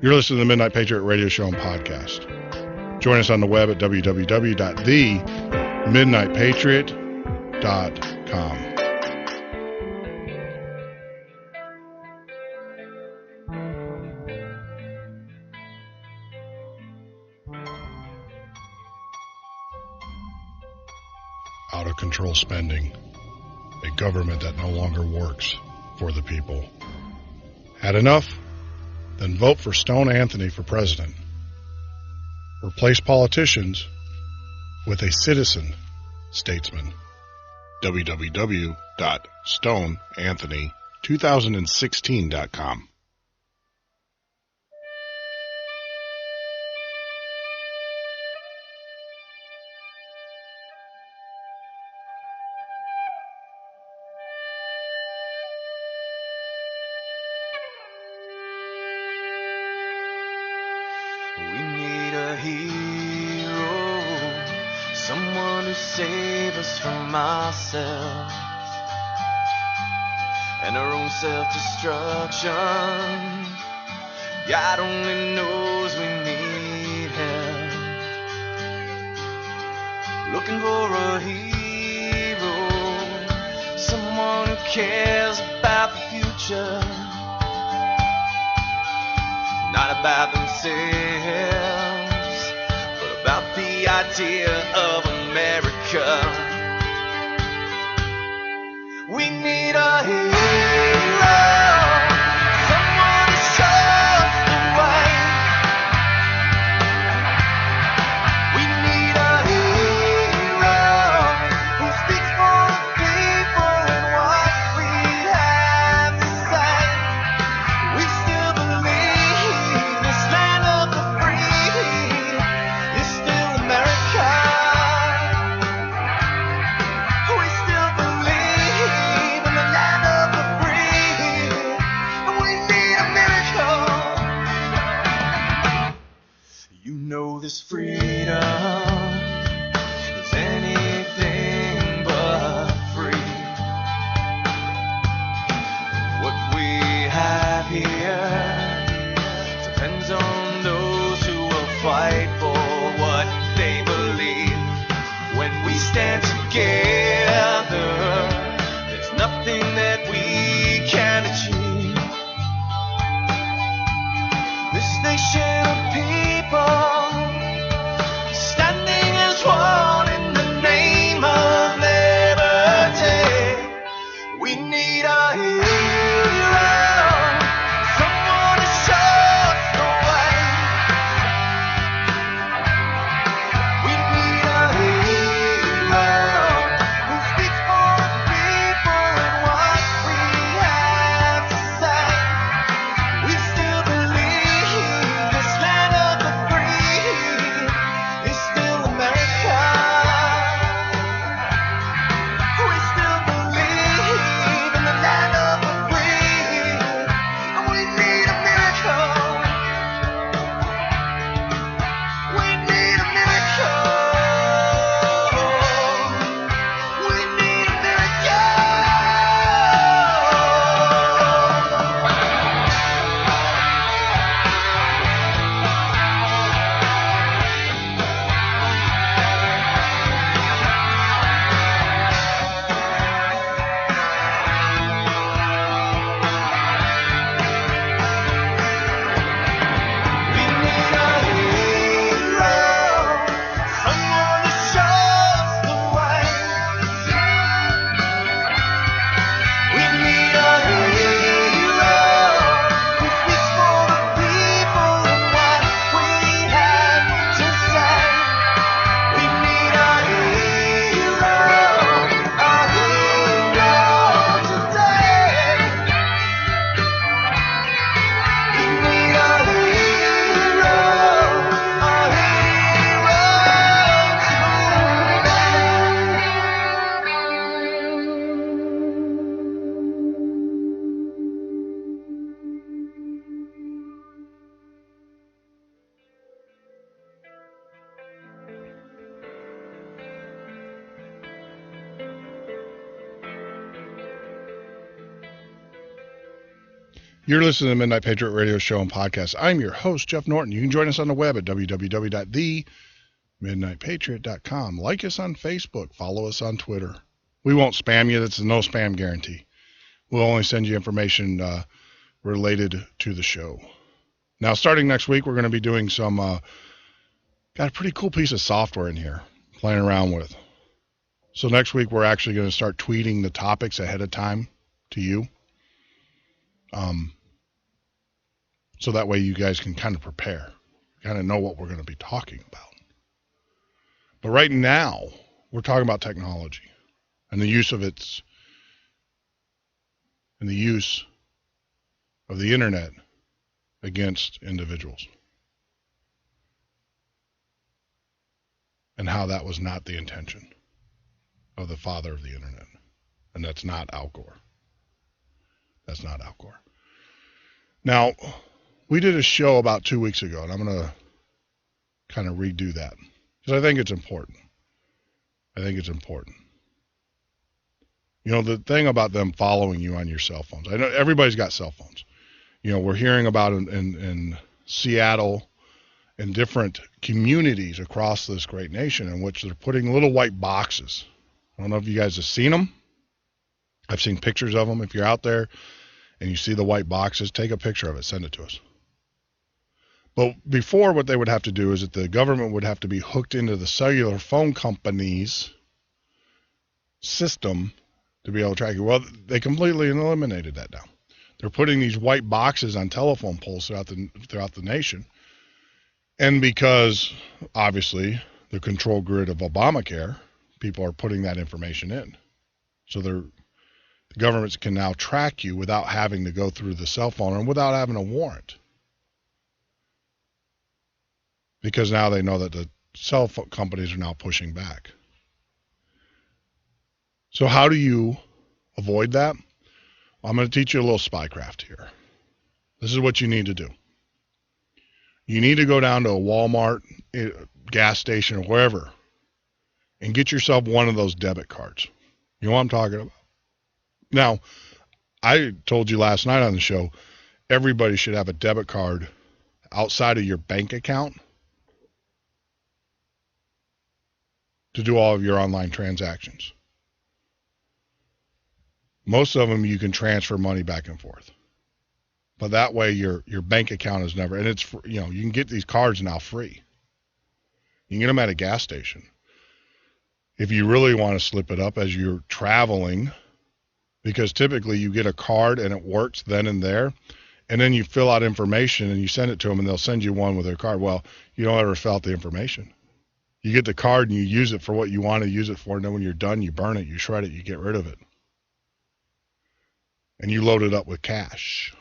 You're listening to the Midnight Patriot radio show and podcast. Join us on the web at www.themidnightpatriot.com. Out of control spending, a government that no longer works for the people. Had enough? Then vote for Stone Anthony for president. Replace politicians with a citizen statesman. www.stoneanthony2016.com. Ourselves and our own self-destruction. God only knows we need help. Looking for a hero, someone who cares about the future, not about themselves, but about the idea of America. We need a hero, someone who shows the way. We need a hero who speaks for the people and what we have to say. We still believe this land of the free is still America. stand together. There's nothing that we can achieve. This nation of people standing as one in the name of liberty. We need a hero, someone to show us the way. We need a hero who speaks for the people and what we have to say. We still believe this land of the free is still America. We still believe in the land of the free, and we need a miracle. We need a miracle. We need a miracle. We need a hero, someone to show us the way. We need a hero who speaks for the people and what we have to say. We need a hero today. We need a hero You're listening to the Midnight Patriot Radio Show and Podcast. I'm your host, Jeff Norton. You can join us on the web at www.themidnightpatriot.com. Like us on Facebook. Follow us on Twitter. We won't spam you. That's a no spam guarantee. We'll only send you information related to the show. Now, starting next week, we're going to be doing some, got a pretty cool piece of software in here, playing around with. So next week, we're actually going to start tweeting the topics ahead of time to you. So that way you guys can kind of prepare, kind of know what we're going to be talking about. But right now, we're talking about technology and the use of its, and the use of the internet against individuals. And how that was not the intention of the father of the internet. And that's not Al Gore. That's not Al Gore. Now, we did a show about 2 weeks ago, and I'm going to kind of redo that because I think it's important. I think it's important. You know, the thing about them following you on your cell phones, I know everybody's got cell phones. You know, we're hearing about in Seattle and different communities across this great nation in which they're putting little white boxes. I don't know if you guys have seen them. I've seen pictures of them. If you're out there and you see the white boxes, take a picture of it, send it to us. But before, what they would have to do is that the government would have to be hooked into the cellular phone company's system to be able to track you. Well, they completely eliminated that now. They're putting these white boxes on telephone poles throughout the nation. And because, obviously, the control grid of Obamacare, people are putting that information in. So the governments can now track you without having to go through the cell phone and without having a warrant. Because now they know that the cell phone companies are now pushing back. So how do you avoid that? I'm going to teach you a little spycraft here. This is what you need to do. You need to go down to a Walmart, gas station, or wherever, and get yourself one of those debit cards. You know what I'm talking about? Now, I told you last night on the show, everybody should have a debit card outside of your bank account. to do all of your online transactions. Most of them you can transfer money back and forth. But that way your bank account is never, and it's, you can get these cards now free. You can get them at a gas station. If you really want to slip it up as you're traveling, because typically you get a card and it works then and there, and then you fill out information and you send it to them and they'll send you one with their card. Well, you don't ever fill out the information. You get the card and you use it for what you want to use it for, and then when you're done, you burn it, you shred it, you get rid of it. And you load it up with cash.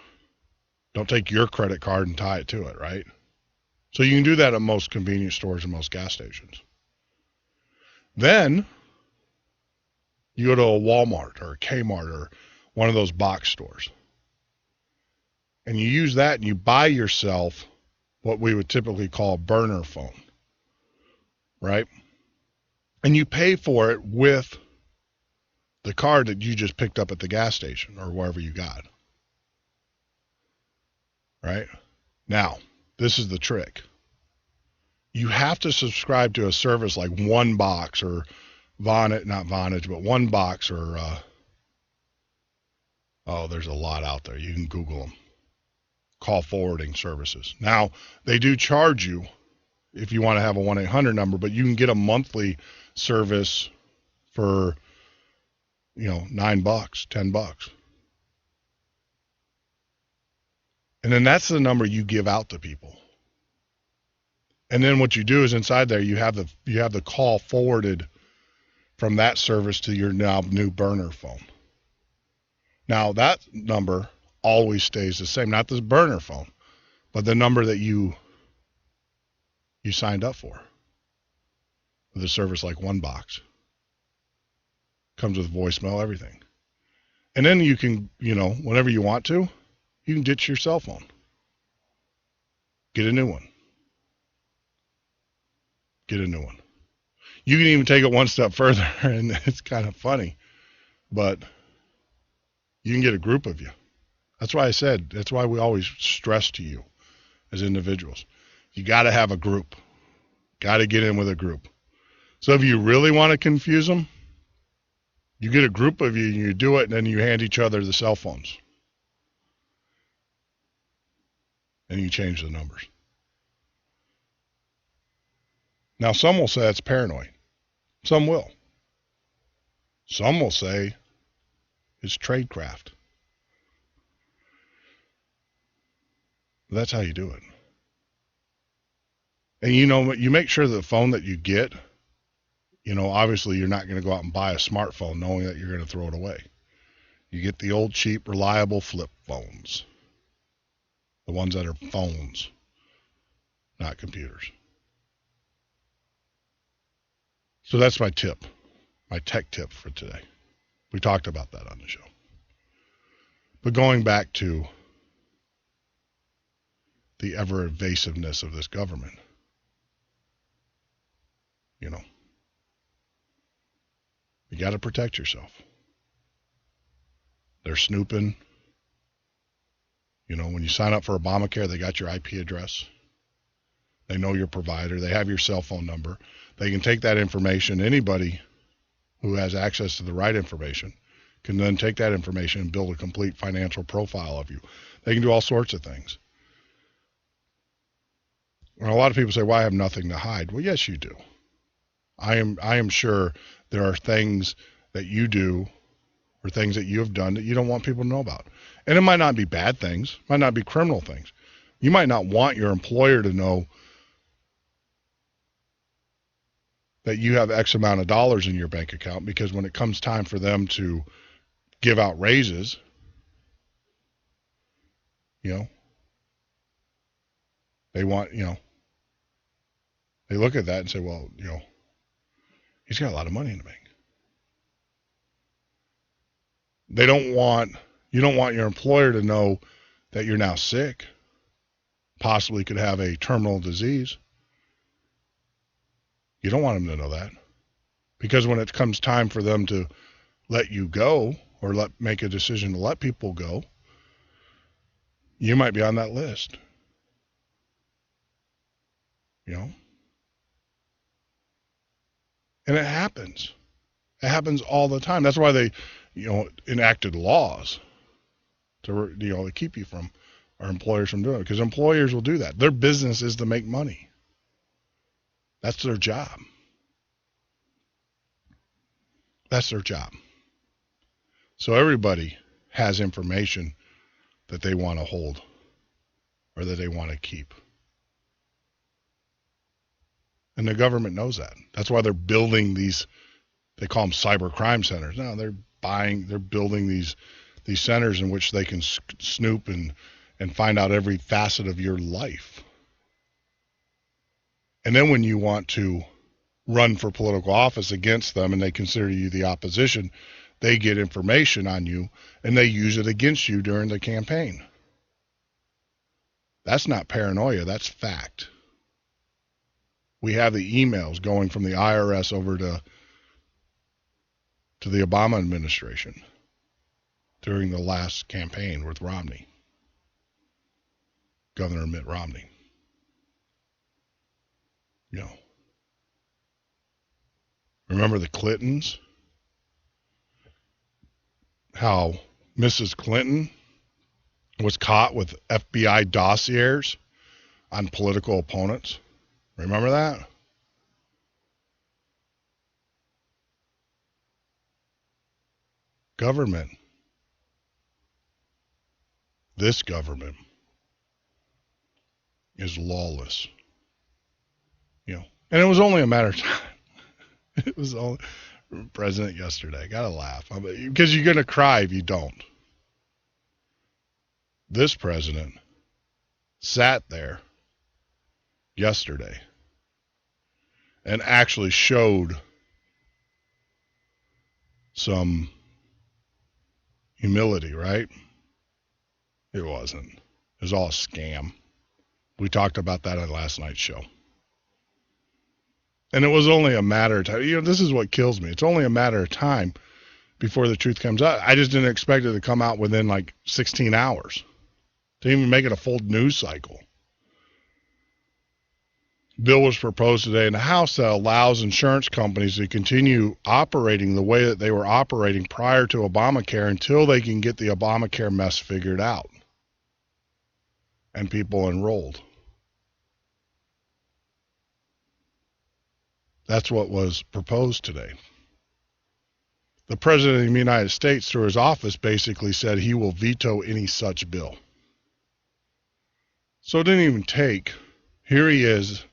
Don't take your credit card and tie it to it, right? So you can do that at most convenience stores and most gas stations. Then you go to a Walmart or a Kmart or one of those box stores. And you use that and you buy yourself what we would typically call a burner phone, right? And you pay for it with the card that you just picked up at the gas station or wherever you got. Right? Now, this is the trick. You have to subscribe to a service like One Box or not Vonage, but One Box or, there's a lot out there. You can Google them. Call forwarding services. Now, they do charge you if you want to have a 1-800 number, but you can get a monthly service for, $9, $10. And then that's the number you give out to people. And then what you do is inside there you have the call forwarded from that service to your now new burner phone. Now that number always stays the same, not this burner phone, but the number that you signed up for. With a service like One Box. Comes with voicemail, everything. And then you can, whenever you want to, you can ditch your cell phone. Get a new one. Get a new one. You can even take it one step further, and it's kind of funny, but you can get a group of you. That's why we always stress to you as individuals. You got to have a group. Got to get in with a group. So if you really want to confuse them, you get a group of you and you do it, and then you hand each other the cell phones. And you change the numbers. Now, some will say it's paranoid. Some will. Some will say it's tradecraft. That's how you do it. And you make sure the phone that you get, obviously you're not going to go out and buy a smartphone knowing that you're going to throw it away. You get the old, cheap, reliable flip phones. The ones that are phones, not computers. So that's my tip, my tech tip for today. We talked about that on the show. But going back to the ever-evasiveness of this government, you got to protect yourself. They're snooping. When you sign up for Obamacare, they got your IP address. They know your provider. They have your cell phone number. They can take that information. Anybody who has access to the right information can then take that information and build a complete financial profile of you. They can do all sorts of things. And a lot of people say, well, I have nothing to hide. Well, yes, you do. I am sure there are things that you do or things that you have done that you don't want people to know about. And it might not be bad things, might not be criminal things. You might not want your employer to know that you have X amount of dollars in your bank account, because when it comes time for them to give out raises, they want, they look at that and say, well, he's got a lot of money in the bank. You don't want your employer to know that you're now sick, possibly could have a terminal disease. You don't want them to know that, because when it comes time for them to let you go or make a decision to let people go, you might be on that list. And it happens. It happens all the time. That's why they, enacted laws to, to keep you from, or employers from doing it. Because employers will do that. Their business is to make money. That's their job. That's their job. So everybody has information that they want to hold or that they want to keep. And the government knows that. That's why they're building these, they call them cyber crime centers. No, they're building these centers in which they can snoop and find out every facet of your life. And then when you want to run for political office against them and they consider you the opposition, they get information on you and they use it against you during the campaign. That's not paranoia, that's fact. We have the emails going from the IRS over to the Obama administration during the last campaign with Romney, Governor Mitt Romney. Remember the Clintons? How Mrs. Clinton was caught with FBI dossiers on political opponents. Remember that? Government. This government is lawless. And it was only a matter of time. It was only President yesterday. Gotta laugh. Because you're going to cry if you don't. This president sat there yesterday and actually showed some humility, right? It wasn't. It was all a scam. We talked about that on last night's show. And it was only a matter of time. This is what kills me. It's only a matter of time before the truth comes out. I just didn't expect it to come out within like 16 hours. Didn't even make it a full news cycle. Bill was proposed today in the House that allows insurance companies to continue operating the way that they were operating prior to Obamacare until they can get the Obamacare mess figured out and people enrolled. That's what was proposed today. The President of the United States, through his office, basically said he will veto any such bill. So it didn't even take. Here he is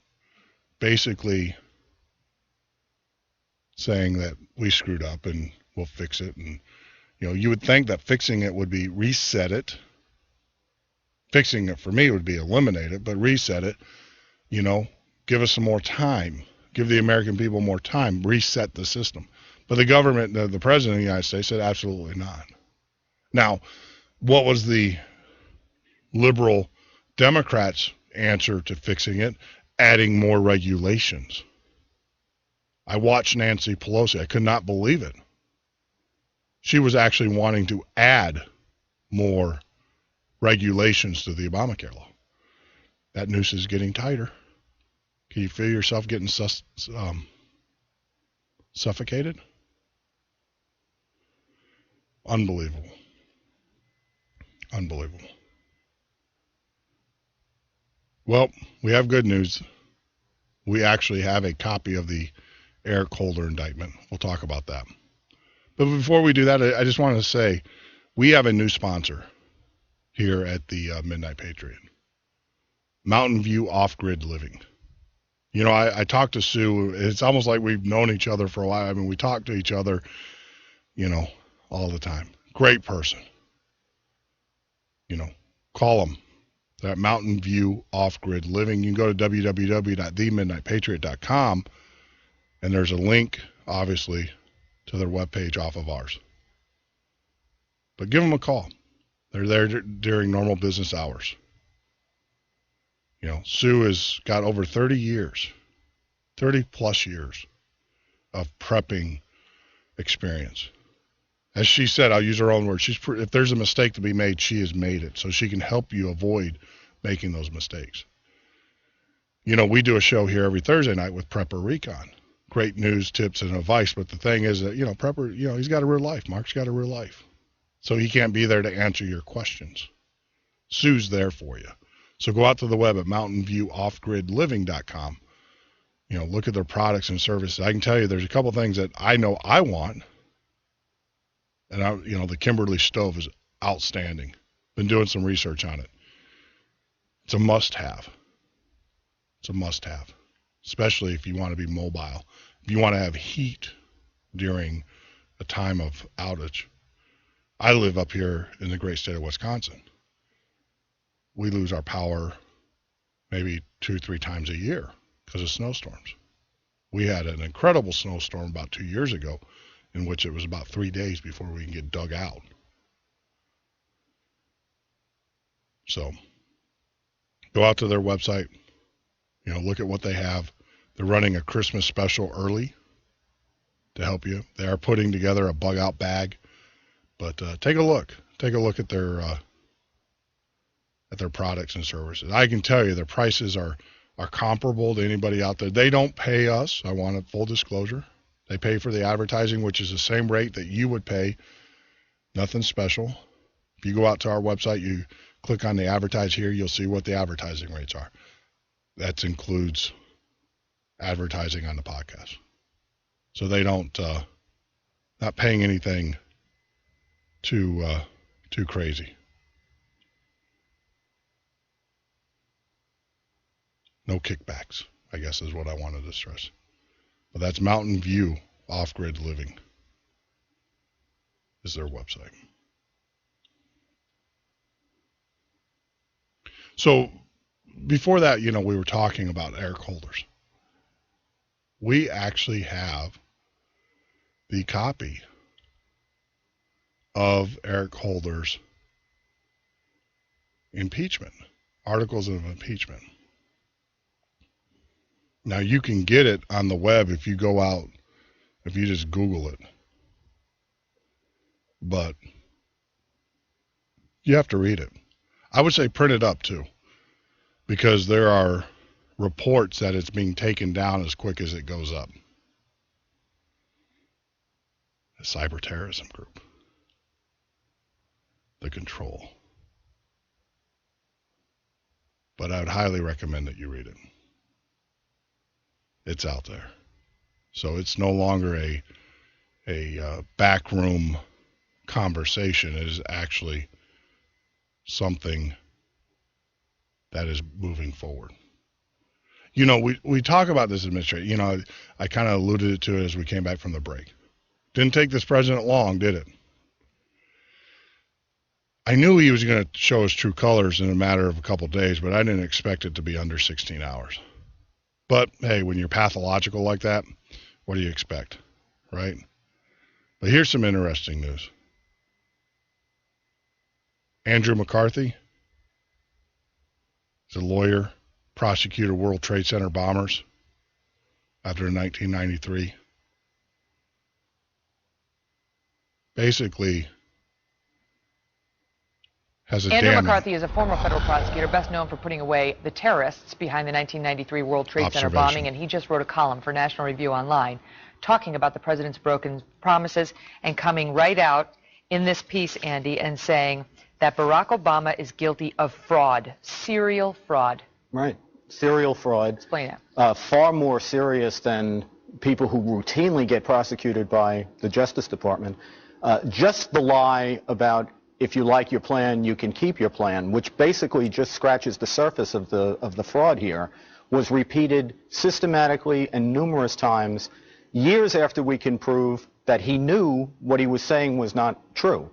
basically saying that we screwed up and we'll fix it. And, you would think that fixing it would be reset it. Fixing it for me would be eliminate it, but reset it, give us some more time. Give the American people more time, reset the system. But the government, the President of the United States said absolutely not. Now, what was the liberal Democrats' answer to fixing it? Adding more regulations. I watched Nancy Pelosi. I could not believe it. She was actually wanting to add more regulations to the Obamacare law. That noose is getting tighter. Can you feel yourself getting suffocated? Unbelievable. Unbelievable. Well, we have good news. We actually have a copy of the Eric Holder indictment. We'll talk about that. But before we do that, I just wanted to say we have a new sponsor here at the Midnight Patriot. Mountain View Off-Grid Living. I talked to Sue. It's almost like we've known each other for a while. I mean, we talk to each other, all the time. Great person. Call them. They're at Mountain View Off-Grid Living. You can go to www.themidnightpatriot.com, and there's a link, obviously, to their webpage off of ours. But give them a call. They're there during normal business hours. Sue has got over 30 plus years of prepping experience. As she said, I'll use her own words. If there's a mistake to be made, she has made it. So she can help you avoid making those mistakes. We do a show here every Thursday night with Prepper Recon. great news, tips, and advice. But the thing is that, Prepper, he's got a real life. Mark's got a real life. So he can't be there to answer your questions. Sue's there for you. So go out to the web at mountainviewoffgridliving.com. Look at their products and services. I can tell you there's a couple things that I know I want. And, the Kimberly stove is outstanding. Been doing some research on it. It's a must-have. It's a must-have, especially if you want to be mobile. If you want to have heat during a time of outage. I live up here in the great state of Wisconsin. We lose our power maybe 2-3 times a year because of snowstorms. We had an incredible snowstorm about 2 years ago in which it was about 3 days before we can get dug out. So go out to their website, look at what they have. They're running a Christmas special early to help you. They are putting together a bug out bag, but take a look. Take a look at their products and services. I can tell you their prices are comparable to anybody out there. They don't pay us. I want a full disclosure. They pay for the advertising, which is the same rate that you would pay. Nothing special. If you go out to our website, you click on the advertise here, you'll see what the advertising rates are. That includes advertising on the podcast. So they don't, not paying anything too crazy. No kickbacks, I guess is what I wanted to stress. But that's Mountain View Off-Grid Living is their website. So before that, we were talking about Eric Holder's. We actually have the copy of Eric Holder's impeachment, articles of impeachment. Now you can get it on the web if you go out, if you just Google it. But you have to read it. I would say print it up too, because there are reports that it's being taken down as quick as it goes up. The cyber terrorism group. The Control. But I would highly recommend that you read it. It's out there. So it's no longer a backroom conversation. It is actually something that is moving forward. We talk about this administration. I kind of alluded to it as we came back from the break. Didn't take this president long, did it? I knew he was going to show his true colors in a matter of a couple of days, but I didn't expect it to be under 16 hours. But, hey, when you're pathological like that, what do you expect, right? But here's some interesting news. Andrew McCarthy is a lawyer, prosecuted World Trade Center bombers after 1993. Basically, Andrew McCarthy is a former federal prosecutor, best known for putting away the terrorists behind the 1993 World Trade Center bombing, and he just wrote a column for National Review Online talking about the president's broken promises and coming right out in this piece, Andy, and saying that Barack Obama is guilty of fraud, serial fraud. Right, serial fraud. Explain it. Far more serious than people who routinely get prosecuted by the Justice Department. Just the lie about if you like your plan, you can keep your plan, which basically just scratches the surface of the fraud here, was repeated systematically and numerous times, years after we can prove that he knew what he was saying was not true.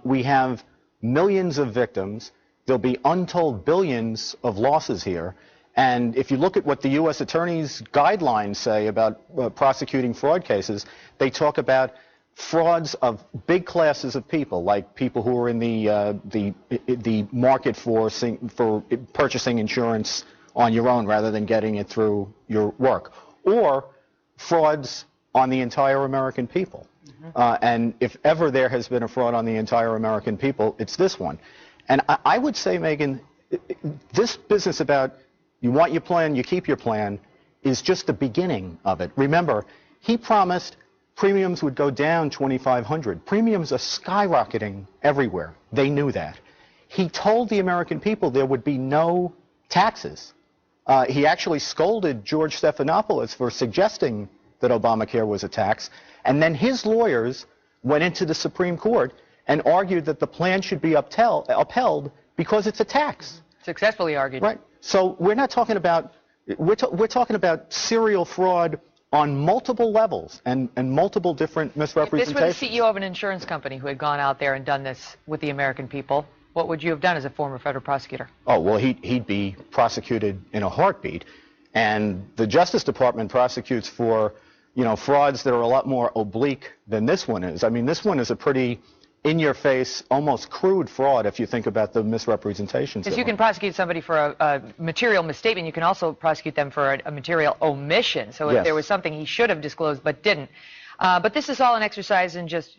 We have millions of victims. There'll be untold billions of losses here. And if you look at what the U.S. Attorney's guidelines say about prosecuting fraud cases, they talk about frauds of big classes of people, like people who are in the market for purchasing insurance on your own rather than getting it through your work, or frauds on the entire American people. And if ever there has been a fraud on the entire American people, it's this one. And I would say, Megan, this business about you want your plan, you keep your plan, is just the beginning of it. Remember, he promised premiums would go down $2,500. Premiums are skyrocketing everywhere. They knew that. He told the American people there would be no taxes. He actually scolded George Stephanopoulos for suggesting that Obamacare was a tax. And then his lawyers went into the Supreme Court and argued that the plan should be upheld because it's a tax. Successfully argued. Right. So we're not talking about, we're talking about serial fraud on multiple levels and multiple different misrepresentations. If this were the CEO of an insurance company who had gone out there and done this with the American people, what would you have done as a former federal prosecutor? Oh, well, he'd be prosecuted in a heartbeat. And the Justice Department prosecutes for, frauds that are a lot more oblique than this one is. I mean, this one is a pretty in-your-face, almost crude fraud if you think about the misrepresentations. Because you can prosecute somebody for a material misstatement. You can also prosecute them for a material omission. So if there was something he should have disclosed but didn't. But this is all an exercise in just,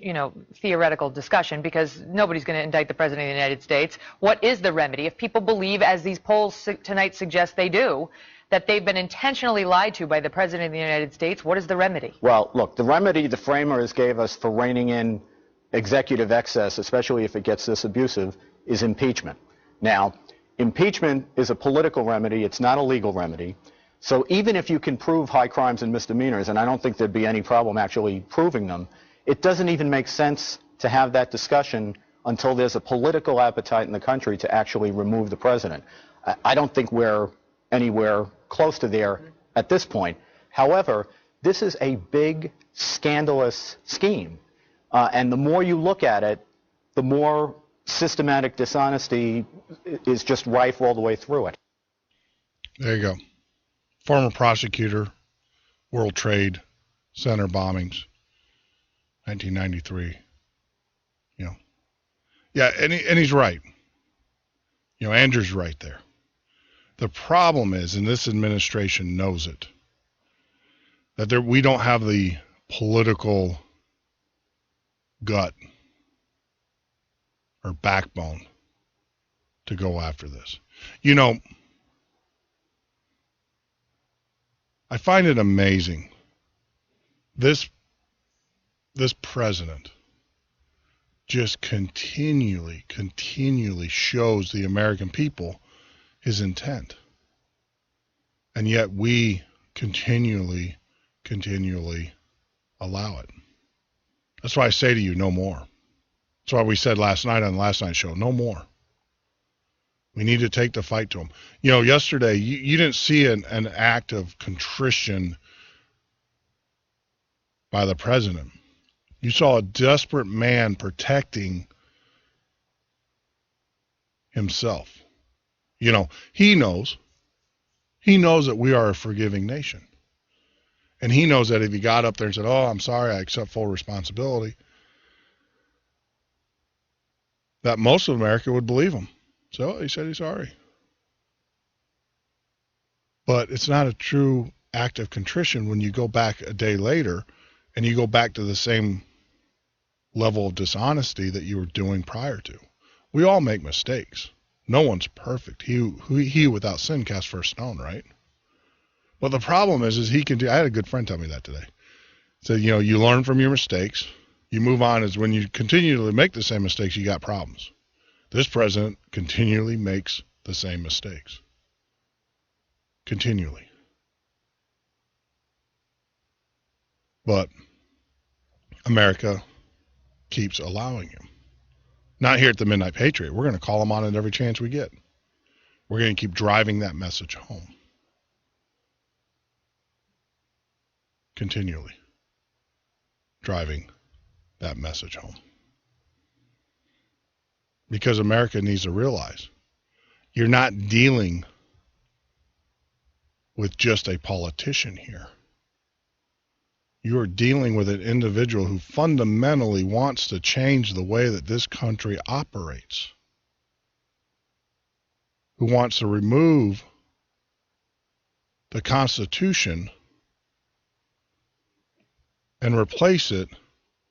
theoretical discussion, because nobody's going to indict the President of the United States. What is the remedy? If people believe, as these polls tonight suggest they do, that they've been intentionally lied to by the President of the United States, what is the remedy? Well, look, the remedy the framers gave us for reining in executive excess, especially if it gets this abusive, is impeachment. Now, impeachment is a political remedy. It's not a legal remedy. So even if you can prove high crimes and misdemeanors, and I don't think there'd be any problem actually proving them, it doesn't even make sense to have that discussion until there's a political appetite in the country to actually remove the president. I don't think we're anywhere close to there at this point. However, this is a big, scandalous scheme. And the more you look at it, the more systematic dishonesty is just rife all the way through it. There you go. Former prosecutor, World Trade Center bombings, 1993. Yeah, and he's right. Andrew's right there. The problem is, and this administration knows it, that we don't have the political gut or backbone to go after this. I find it amazing. This president just continually shows the American people his intent. And yet we continually allow it. That's why I say to you, no more. That's why we said last night on the last night's show, no more. We need to take the fight to them. Yesterday, you didn't see an act of contrition by the president. You saw a desperate man protecting himself. He knows that we are a forgiving nation. And he knows that if he got up there and said, "Oh, I'm sorry, I accept full responsibility," that most of America would believe him. So he said he's sorry. But it's not a true act of contrition when you go back a day later and you go back to the same level of dishonesty that you were doing prior to. We all make mistakes. No one's perfect. He without sin cast first stone, right? But the problem is he can do. I had a good friend tell me that today. So, you learn from your mistakes. You move on. Is when you continually make the same mistakes, you got problems. This president continually makes the same mistakes. Continually. But America keeps allowing him. Not here at the Midnight Patriot. We're going to call him on it every chance we get. We're going to keep driving that message home. Continually driving that message home. Because America needs to realize you're not dealing with just a politician here. You are dealing with an individual who fundamentally wants to change the way that this country operates, who wants to remove the Constitution and replace it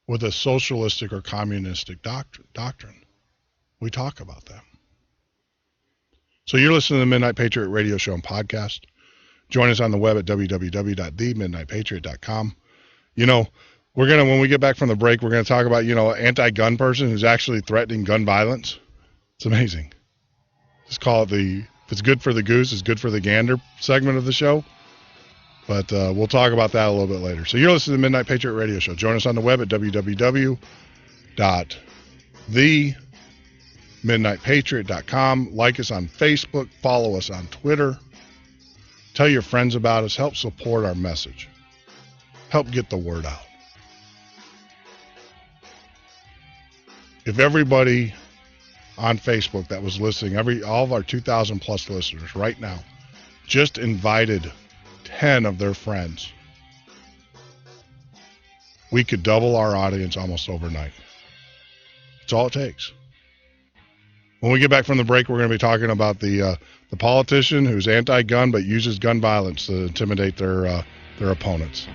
with a socialistic or communistic doctrine. We talk about that. So you're listening to the Midnight Patriot radio show and podcast. Join us on the web at www.themidnightpatriot.com. You know, we're going to, when we get back from the break, we're going to talk about, you know, an anti-gun person who's actually threatening gun violence. It's amazing. Just call it if it's good for the goose, it's good for the gander segment of the show. But we'll talk about that a little bit later. So you're listening to the Midnight Patriot Radio Show. Join us on the web at www.themidnightpatriot.com. Like us on Facebook. Follow us on Twitter. Tell your friends about us. Help support our message. Help get the word out. If everybody on Facebook that was listening, all of our 2,000 plus listeners right now, just invited 10 of their friends, we could double our audience almost overnight. That's all it takes. When we get back from the break, we're going to be talking about the politician who's anti-gun but uses gun violence to intimidate their opponents.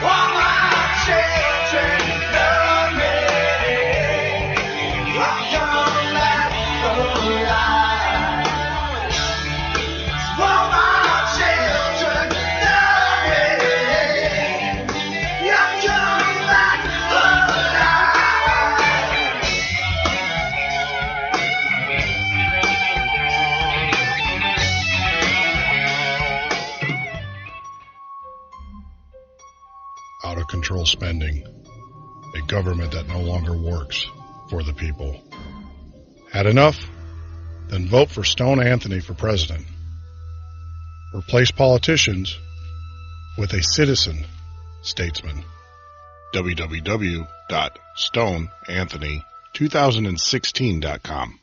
One more chance. out-of-control spending, a government that no longer works for the people. Had enough? Then vote for Stone Anthony for president. Replace politicians with a citizen statesman. www.stoneanthony2016.com.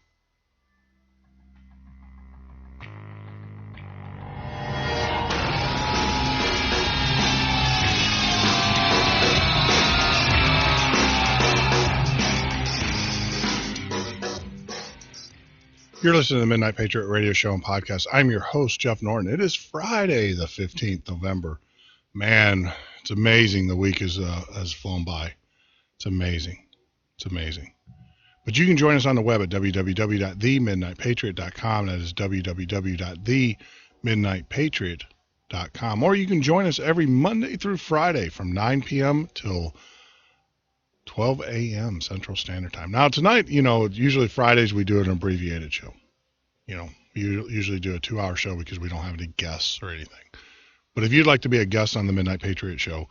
You're listening to the Midnight Patriot radio show and podcast. I'm your host, Jeff Norton. It is Friday, the 15th November. Man, it's amazing the week has flown by. It's amazing. It's amazing. But you can join us on the web at www.themidnightpatriot.com. That is www.themidnightpatriot.com. Or you can join us every Monday through Friday from 9 p.m. till 12 a.m. Central Standard Time. Now, tonight, usually Fridays we do an abbreviated show. We usually do a 2-hour show because we don't have any guests or anything. But if you'd like to be a guest on the Midnight Patriot show,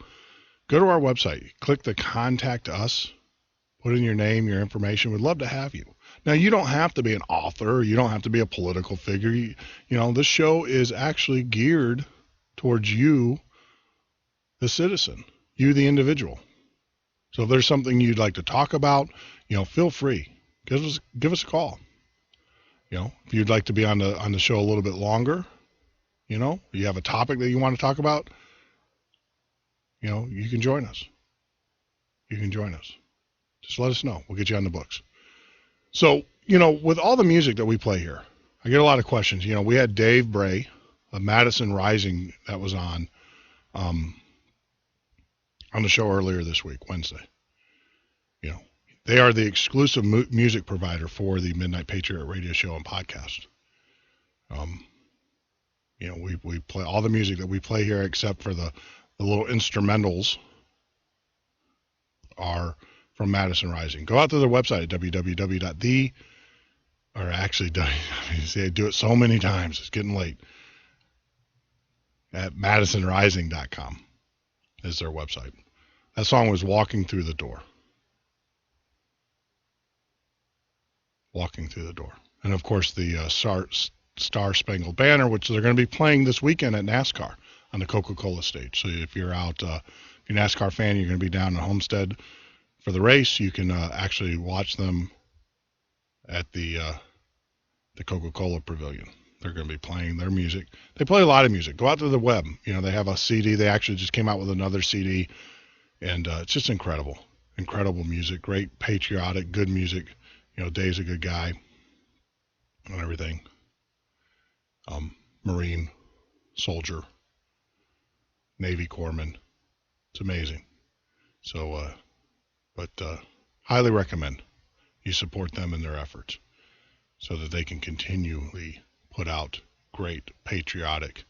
go to our website, click the Contact Us, put in your name, your information. We'd love to have you. Now, you don't have to be an author. You don't have to be a political figure. This show is actually geared towards you, the citizen, you, the individual. So if there's something you'd like to talk about, feel free. Give us a call. If you'd like to be on the show a little bit longer, you have a topic that you want to talk about, you can join us. You can join us. Just let us know. We'll get you on the books. So, with all the music that we play here, I get a lot of questions. We had Dave Bray of Madison Rising that was on the show earlier this week, Wednesday. They are the exclusive music provider for the Midnight Patriot radio show and podcast. We play all the music that we play here except for the little instrumentals are from Madison Rising. Go out to their website at I do it so many times, it's getting late. At madisonrising.com is their website. That song was Walking Through the Door. Walking Through the Door. And of course the Star Spangled Banner, which they're going to be playing this weekend at NASCAR on the Coca-Cola stage. So if you're out, if you're a NASCAR fan, you're going to be down in Homestead for the race. You can actually watch them at the Coca-Cola Pavilion. They're going to be playing their music. They play a lot of music. Go out to the web. They have a CD. They actually just came out with another CD. And it's just incredible. Incredible music. Great patriotic, good music. Dave's a good guy and everything. Marine, soldier, Navy corpsman. It's amazing. So, highly recommend you support them in their efforts so that they can continually put out great patriotic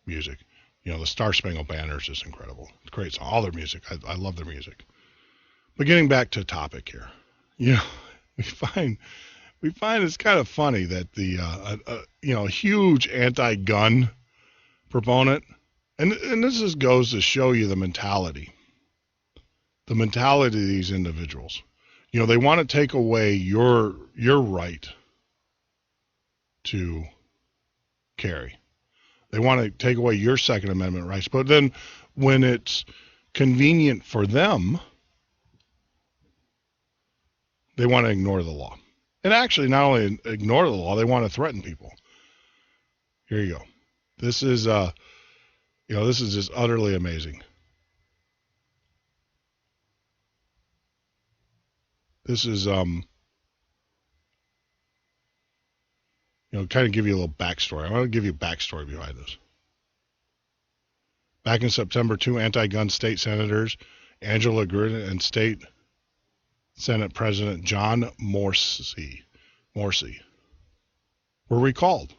music. The Star Spangled Banner is just incredible. It's great song. All their music. I love their music. But getting back to topic here, we find it's kind of funny that the huge anti-gun proponent, and this just goes to show you the mentality of these individuals. They want to take away your right to carry. They want to take away your Second Amendment rights, but then when it's convenient for them, they want to ignore the law. And actually, not only ignore the law, they want to threaten people. Here you go. This is just utterly amazing. This is, kind of give you a little backstory. I want to give you a backstory behind this. Back in September, 2 anti-gun state senators, Angela Gruden and State Senate President John Morsi, were recalled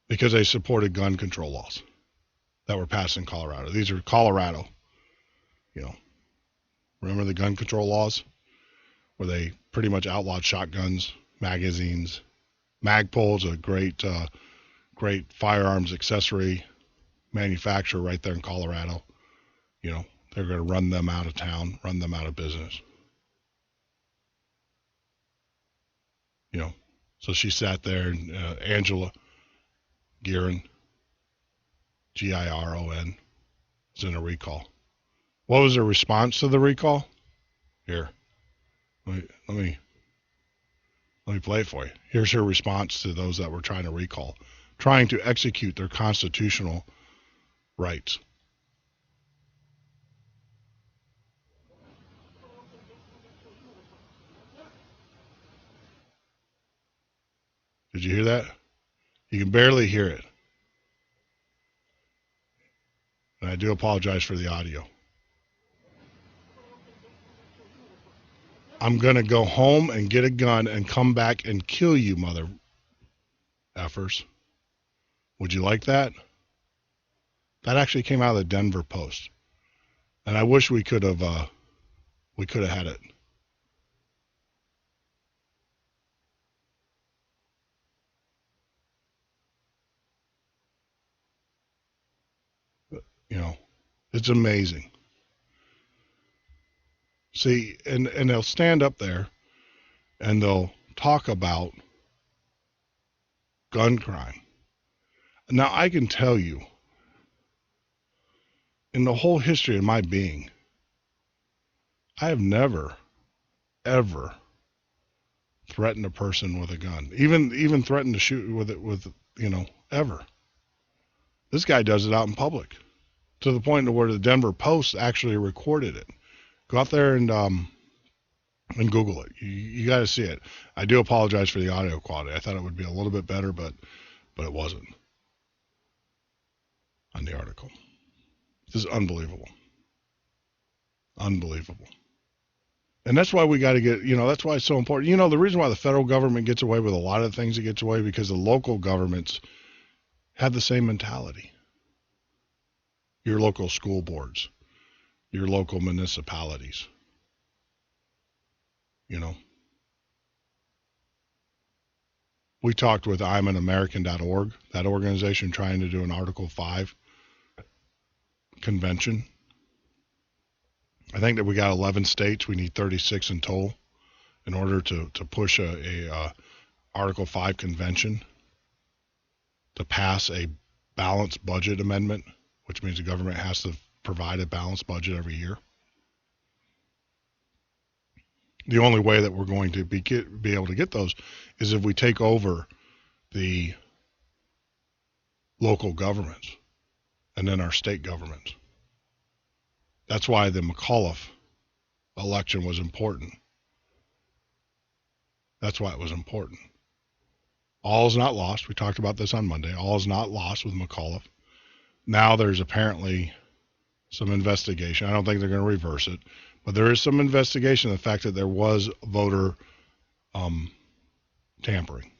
because they supported gun control laws that were passed in Colorado. These are Colorado, remember the gun control laws where they pretty much outlawed shotguns, magazines, Magpul's a great firearms accessory manufacturer right there in Colorado. they're going to run them out of town, run them out of business. You know, so she sat there, and Angela Giron, Giron, is in a recall. What was her response to the recall? Here, let me play it for you. Here's her response to those that were trying to recall, trying to execute their constitutional rights. Did you hear that? You can barely hear it. And I do apologize for the audio. I'm going to go home and get a gun and come back and kill you, mother effers. Would you like that? That actually came out of the Denver Post. And I wish we could have had it. You know, it's amazing. See, and they'll stand up there and they'll talk about gun crime. Now, I can tell you, in the whole history of my being, I have never, ever threatened a person with a gun. Even threatened to shoot with it, ever. This guy does it out in public, to the point where the Denver Post actually recorded it. Go out there and Google it. You got to see it. I do apologize for the audio quality. I thought it would be a little bit better, but it wasn't on the article. This is unbelievable. Unbelievable. And that's why we got to get, that's why it's so important. The reason why the federal government gets away with a lot of things it gets away, because the local governments have the same mentality. Your local school boards, your local municipalities, We talked with I'mAnAmerican.org, that organization trying to do an Article 5 convention. I think that we got 11 states. We need 36 in total in order to push a Article 5 convention to pass a balanced budget amendment, which means the government has to provide a balanced budget every year. The only way that we're going to be able to get those is if we take over the local governments and then our state governments. That's why the McAuliffe election was important. That's why it was important. All is not lost. We talked about this on Monday. All is not lost with McAuliffe. Now there's apparently some investigation. I don't think they're going to reverse it, but there is some investigation of the fact that there was voter tampering.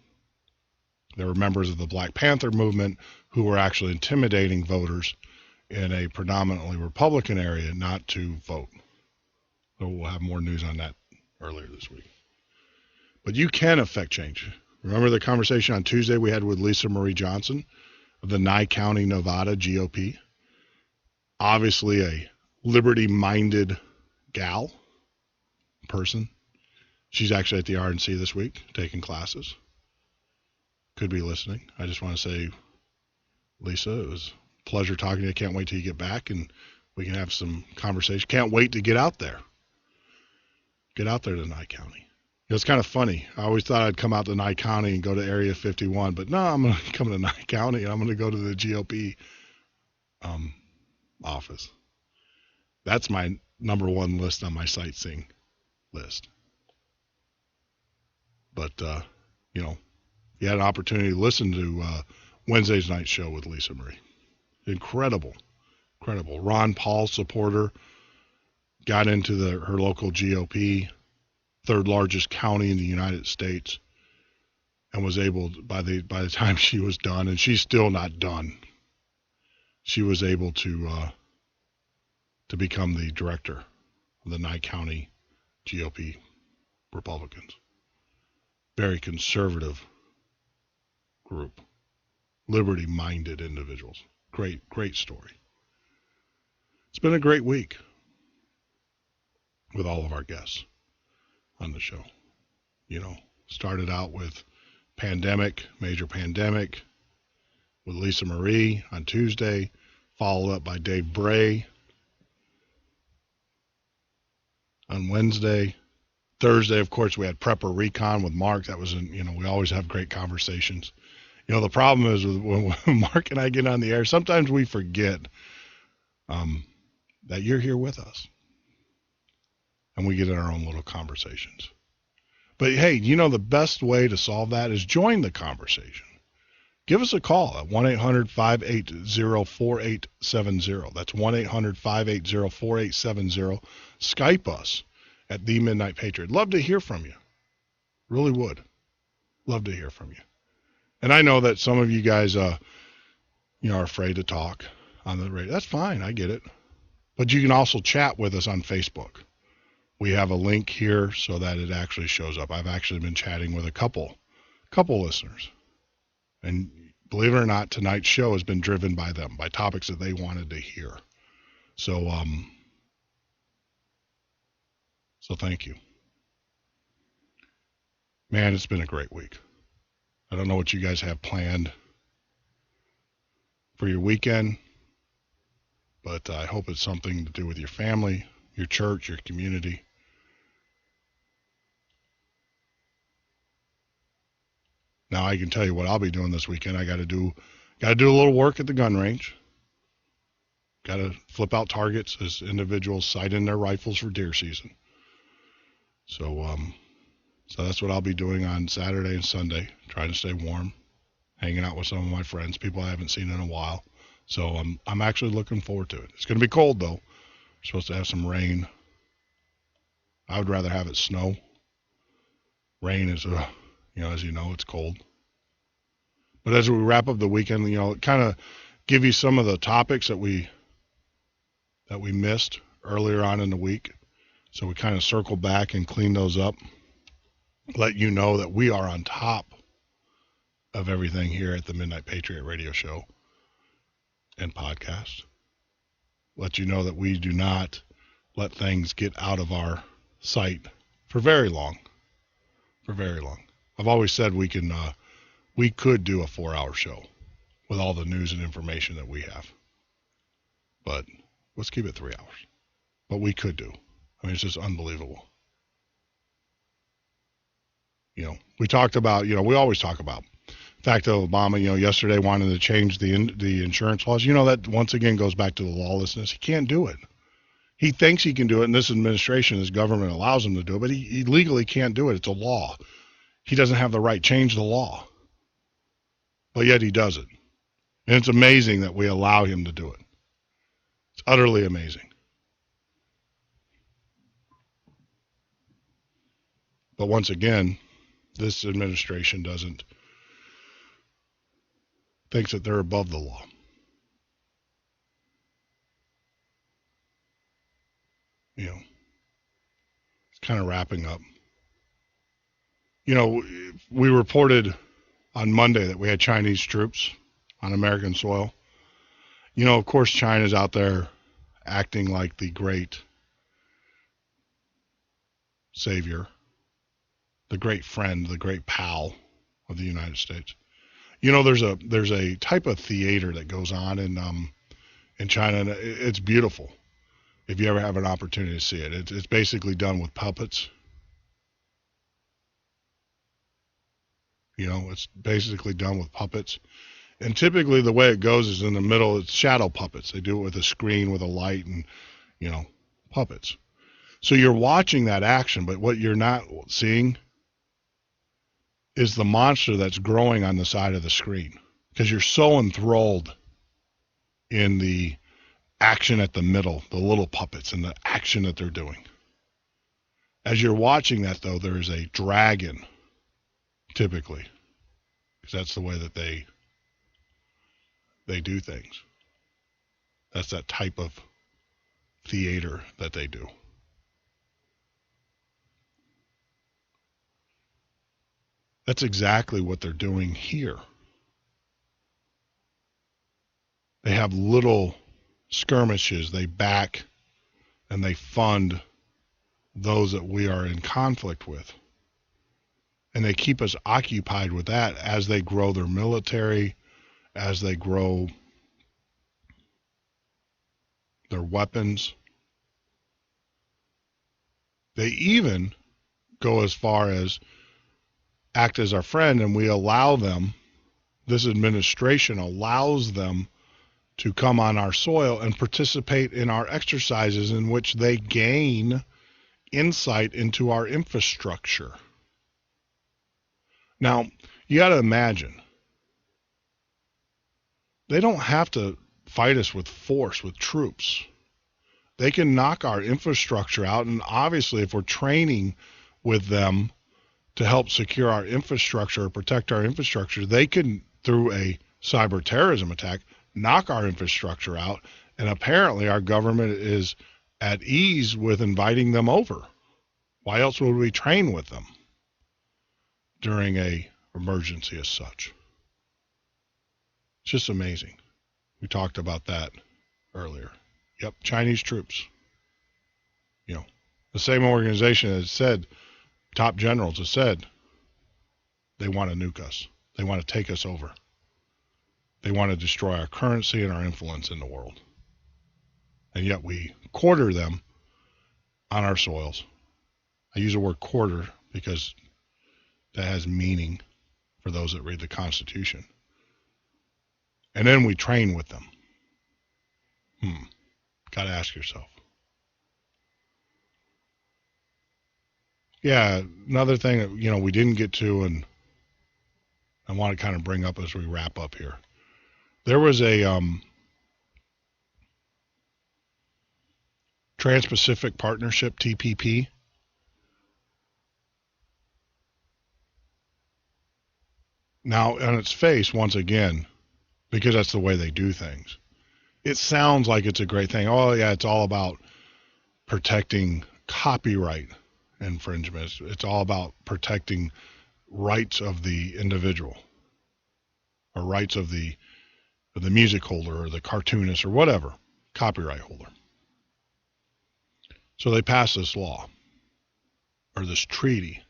There were members of the Black Panther movement who were actually intimidating voters in a predominantly Republican area not to vote. So we'll have more news on that earlier this week. But you can affect change. Remember the conversation on Tuesday we had with Lisa Marie Johnson of the Nye County, Nevada GOP? Obviously a liberty-minded person. She's actually at the RNC this week taking classes. Could be listening. I just want to say, Lisa, it was a pleasure talking to you. Can't wait till you get back and we can have some conversation. Can't wait to get out there. Get out there to Nye County. It's kind of funny. I always thought I'd come out to Nye County and go to Area 51, but no, I'm going to come to Nye County and I'm going to go to the GOP office. That's my number one list on my sightseeing list. But, you had an opportunity to listen to Wednesday's night show with Lisa Marie. Incredible. Ron Paul supporter, got into her local GOP, third largest county in the United States, and was able, by the time she was done, and she's still not done, she was able to become the director of the Nye County GOP Republicans. Very conservative group, liberty-minded individuals. Great story. It's been a great week. with all of our guests on the show. You know, started out with major pandemic, with Lisa Marie on Tuesday, followed up by Dave Bray on Wednesday. Thursday, of course, we had Prepper Recon with Mark. That was, we always have great conversations. You know, the problem is when Mark and I get on the air, sometimes we forget that you're here with us. And we get in our own little conversations. But hey, you know, the best way to solve that is join the conversation. Give us a call at 1-800-580-4870. That's 1-800-580-4870. Skype us at The Midnight Patriot. Love to hear from you. Really would. Love to hear from you. And I know that some of you guys, are afraid to talk on the radio. That's fine. I get it. But you can also chat with us on Facebook. We have a link here so that it actually shows up. I've actually been chatting with a couple listeners. And believe it or not, tonight's show has been driven by them, by topics that they wanted to hear. So thank you. Man, it's been a great week. I don't know what you guys have planned for your weekend, but I hope it's something to do with your family, your church, your community. Now I can tell you what I'll be doing this weekend. I got to do a little work at the gun range. Got to flip out targets as individuals sight in their rifles for deer season. So that's what I'll be doing on Saturday and Sunday, trying to stay warm, hanging out with some of my friends, people I haven't seen in a while. So I'm actually looking forward to it. It's going to be cold though. We're supposed to have some rain. I would rather have it snow. Rain is as you know, it's cold. But as we wrap up the weekend, kind of give you some of the topics that we missed earlier on in the week. So we kind of circle back and clean those up. Let you know that we are on top of everything here at the Midnight Patriot radio show and podcast. Let you know that we do not let things get out of our sight for very long. I've always said we could do a 4-hour show with all the news and information that we have. But let's keep it 3 hours. But we could do. I mean, it's just unbelievable. We talked about, we always talk about the fact that Obama, yesterday wanted to change the insurance laws. That once again goes back to the lawlessness. He can't do it. He thinks he can do it, and this administration, this government allows him to do it, but he legally can't do it. It's a law. He doesn't have the right. Change the law. But yet he does it. And it's amazing that we allow him to do it. It's utterly amazing. But once again, this administration thinks that they're above the law. It's kind of wrapping up. We reported on Monday that we had Chinese troops on American soil. Of course, China's out there acting like the great savior, the great friend, the great pal of the United States. There's a type of theater that goes on in China, and it's beautiful. If you ever have an opportunity to see it, it's basically done with puppets. It's basically done with puppets. And typically the way it goes is in the middle, it's shadow puppets. They do it with a screen, with a light, and, puppets. So you're watching that action, but what you're not seeing is the monster that's growing on the side of the screen, because you're so enthralled in the action at the middle, the little puppets and the action that they're doing. As you're watching that, though, there is a dragon, typically, because that's the way that they do things. That's that type of theater that they do. That's exactly what they're doing here. They have little skirmishes. They back and they fund those that we are in conflict with. And they keep us occupied with that as they grow their military, as they grow their weapons. They even go as far as act as our friend, and we allow them, this administration allows them to come on our soil and participate in our exercises in which they gain insight into our infrastructure. Now, you got to imagine, they don't have to fight us with force, with troops. They can knock our infrastructure out, and obviously if we're training with them to help secure our infrastructure or protect our infrastructure, they can, through a cyber terrorism attack, knock our infrastructure out, and apparently our government is at ease with inviting them over. Why else would we train with them during a emergency as such? It's just amazing. We talked about that earlier. Yep, Chinese troops. You know, the same organization has said, top generals have said, they want to nuke us. They want to take us over. They want to destroy our currency and our influence in the world. And yet we quarter them on our soils. I use the word quarter because that has meaning for those that read the Constitution. And then we train with them. Got to ask yourself. Yeah, another thing that, you know, we didn't get to, and I want to kind of bring up as we wrap up here. There was a Trans-Pacific Partnership, TPP. Now, on its face, once again, because that's the way they do things, it sounds like it's a great thing. Oh, yeah, it's all about protecting copyright infringements. It's all about protecting rights of the individual, or rights of the music holder or the cartoonist or whatever, copyright holder. So they passed this law, or this treaty.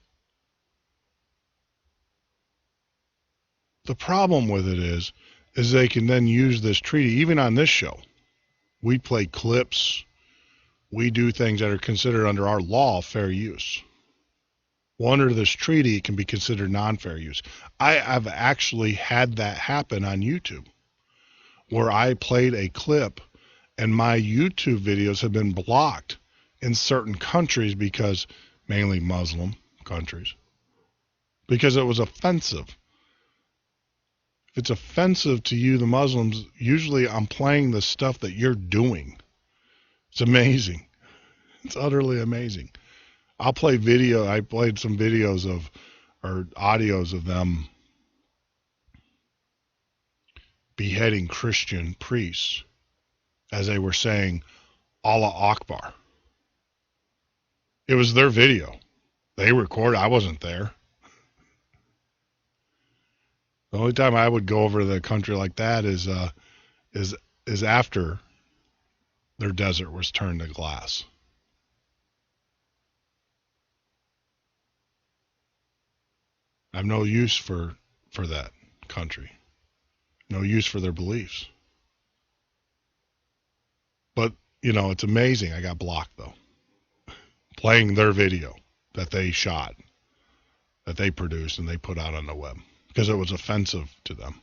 The problem with it is they can then use this treaty, even on this show. We play clips. We do things that are considered under our law fair use. Well, under this treaty, it can be considered non-fair use. I've actually had that happen on YouTube, where I played a clip and my YouTube videos have been blocked in certain countries, because mainly Muslim countries, because it was offensive. If it's offensive to you, the Muslims, usually I'm playing the stuff that you're doing. It's amazing. It's utterly amazing. I'll play video. I played some videos or audios of them beheading Christian priests as they were saying Allah Akbar. It was their video. They recorded. I wasn't there. The only time I would go over to a country like that is after their desert was turned to glass. I have no use for that country. No use for their beliefs. But, you know, it's amazing. I got blocked, though. Playing their video that they shot, that they produced and they put out on the web, because it was offensive to them.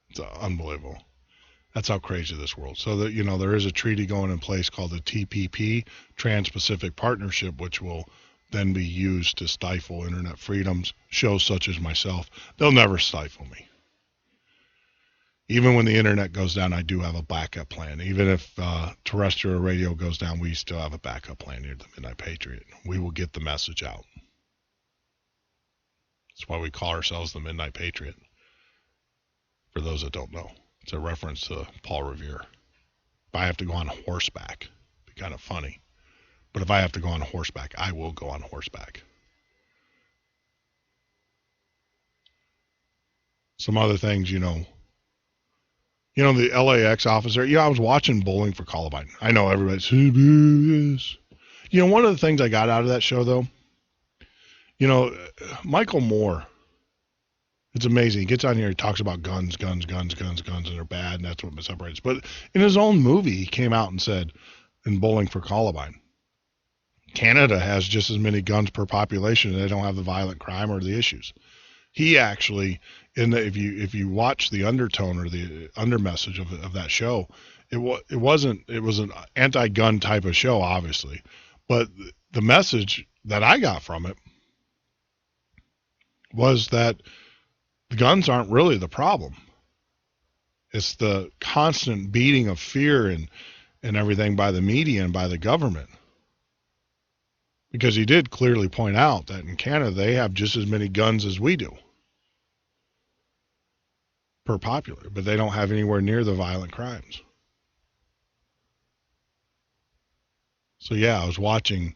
It's unbelievable. That's how crazy this world. So that, you know, there is a treaty going in place called the TPP, Trans-Pacific Partnership, which will then be used to stifle internet freedoms. Shows such as myself, they'll never stifle me. Even when the internet goes down, I do have a backup plan. Even if terrestrial radio goes down, we still have a backup plan here at the Midnight Patriot. We will get the message out. That's why we call ourselves the Midnight Patriot. For those that don't know, it's a reference to Paul Revere. If I have to go on horseback, it'd be kind of funny. But if I have to go on horseback, I will go on horseback. Some other things, you know, the LAX officer, I was watching Bowling for Columbine. I know everybody's, You know, one of the things I got out of that show, though, you know, Michael Moore, it's amazing. He gets on here, he talks about guns, and they're bad, and that's what separates. But in his own movie, he came out and said, in Bowling for Columbine, Canada has just as many guns per population, and they don't have the violent crime or the issues. He actually, if you watch the undertone or the under message of that show, it was an anti-gun type of show, obviously, but the message that I got from it was that the guns aren't really the problem. It's the constant beating of fear and everything by the media and by the government. Because he did clearly point out that in Canada, they have just as many guns as we do per popular, but they don't have anywhere near the violent crimes. So yeah, I was watching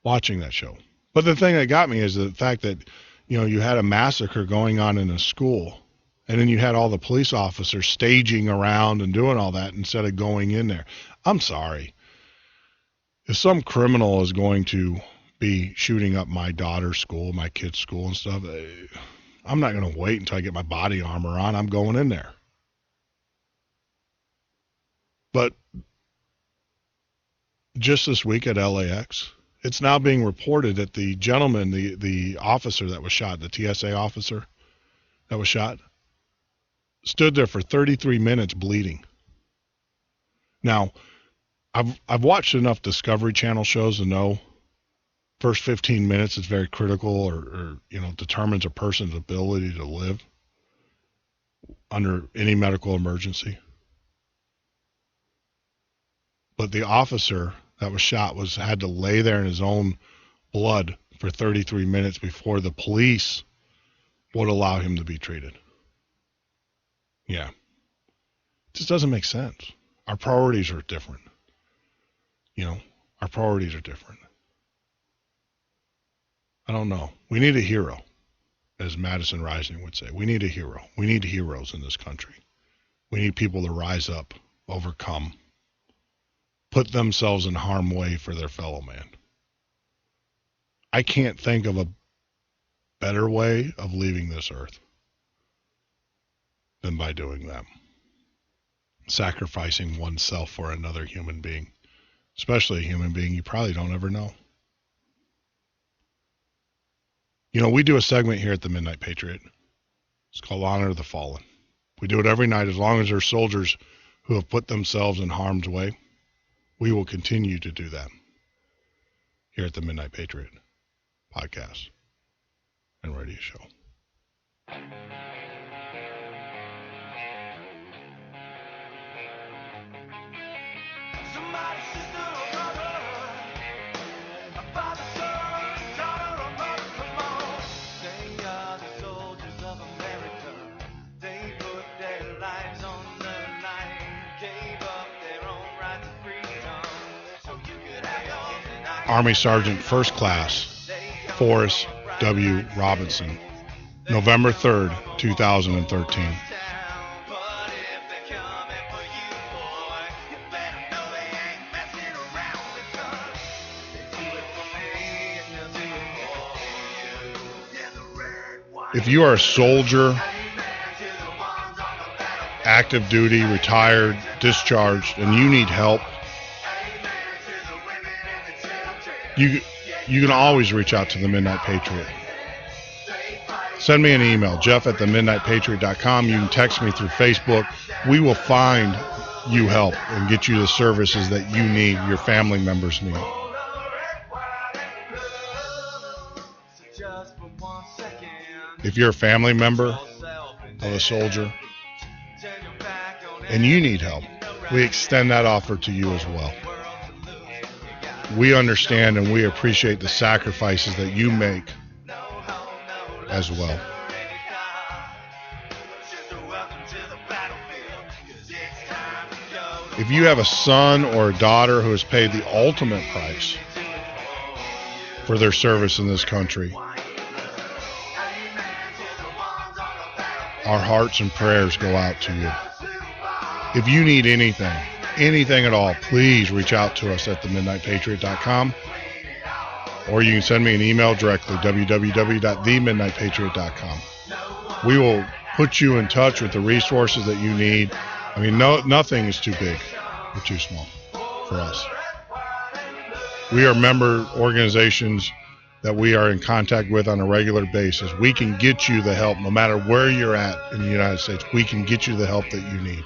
that show. But the thing that got me is the fact that, you know, you had a massacre going on in a school, and then you had all the police officers staging around and doing all that instead of going in there. I'm sorry. If some criminal is going to be shooting up my daughter's school, my kid's school and stuff, I'm not going to wait until I get my body armor on. I'm going in there. But just this week at LAX, it's now being reported that the gentleman, the officer that was shot, the TSA officer that was shot, stood there for 33 minutes bleeding. Now, I've watched enough Discovery Channel shows to know first 15 minutes is very critical or you know, determines a person's ability to live under any medical emergency. But the officer that was shot had to lay there in his own blood for 33 minutes before the police would allow him to be treated. Yeah. It just doesn't make sense. Our priorities are different. You know, our priorities are different. I don't know. We need a hero, as Madison Rising would say. We need a hero. We need heroes in this country. We need people to rise up, overcome, put themselves in harm's way for their fellow man. I can't think of a better way of leaving this earth than by doing that. Sacrificing oneself for another human being, especially a human being you probably don't ever know. You know, we do a segment here at the Midnight Patriot. It's called Honor the Fallen. We do it every night as long as there's soldiers who have put themselves in harm's way. We will continue to do that here at the Midnight Patriot podcast and radio show. Army Sergeant First Class Forrest W. Robinson, November 3rd, 2013. If you are a soldier, active duty, retired, discharged, and you need help, you can always reach out to the Midnight Patriot. Send me an email, jeff@themidnightpatriot.com. You can text me through Facebook. We will find you help and get you the services that you need, your family members need. If you're a family member of a soldier and you need help, we extend that offer to you as well. We understand and we appreciate the sacrifices that you make as well. If you have a son or a daughter who has paid the ultimate price for their service in this country, our hearts and prayers go out to you. If you need anything anything at all, please reach out to us at themidnightpatriot.com, or you can send me an email directly, www.themidnightpatriot.com. We will put you in touch with the resources that you need. I mean, nothing is too big or too small for us. We are member organizations that we are in contact with on a regular basis. We can get you the help no matter where you're at in the United States. We can get you the help that you need.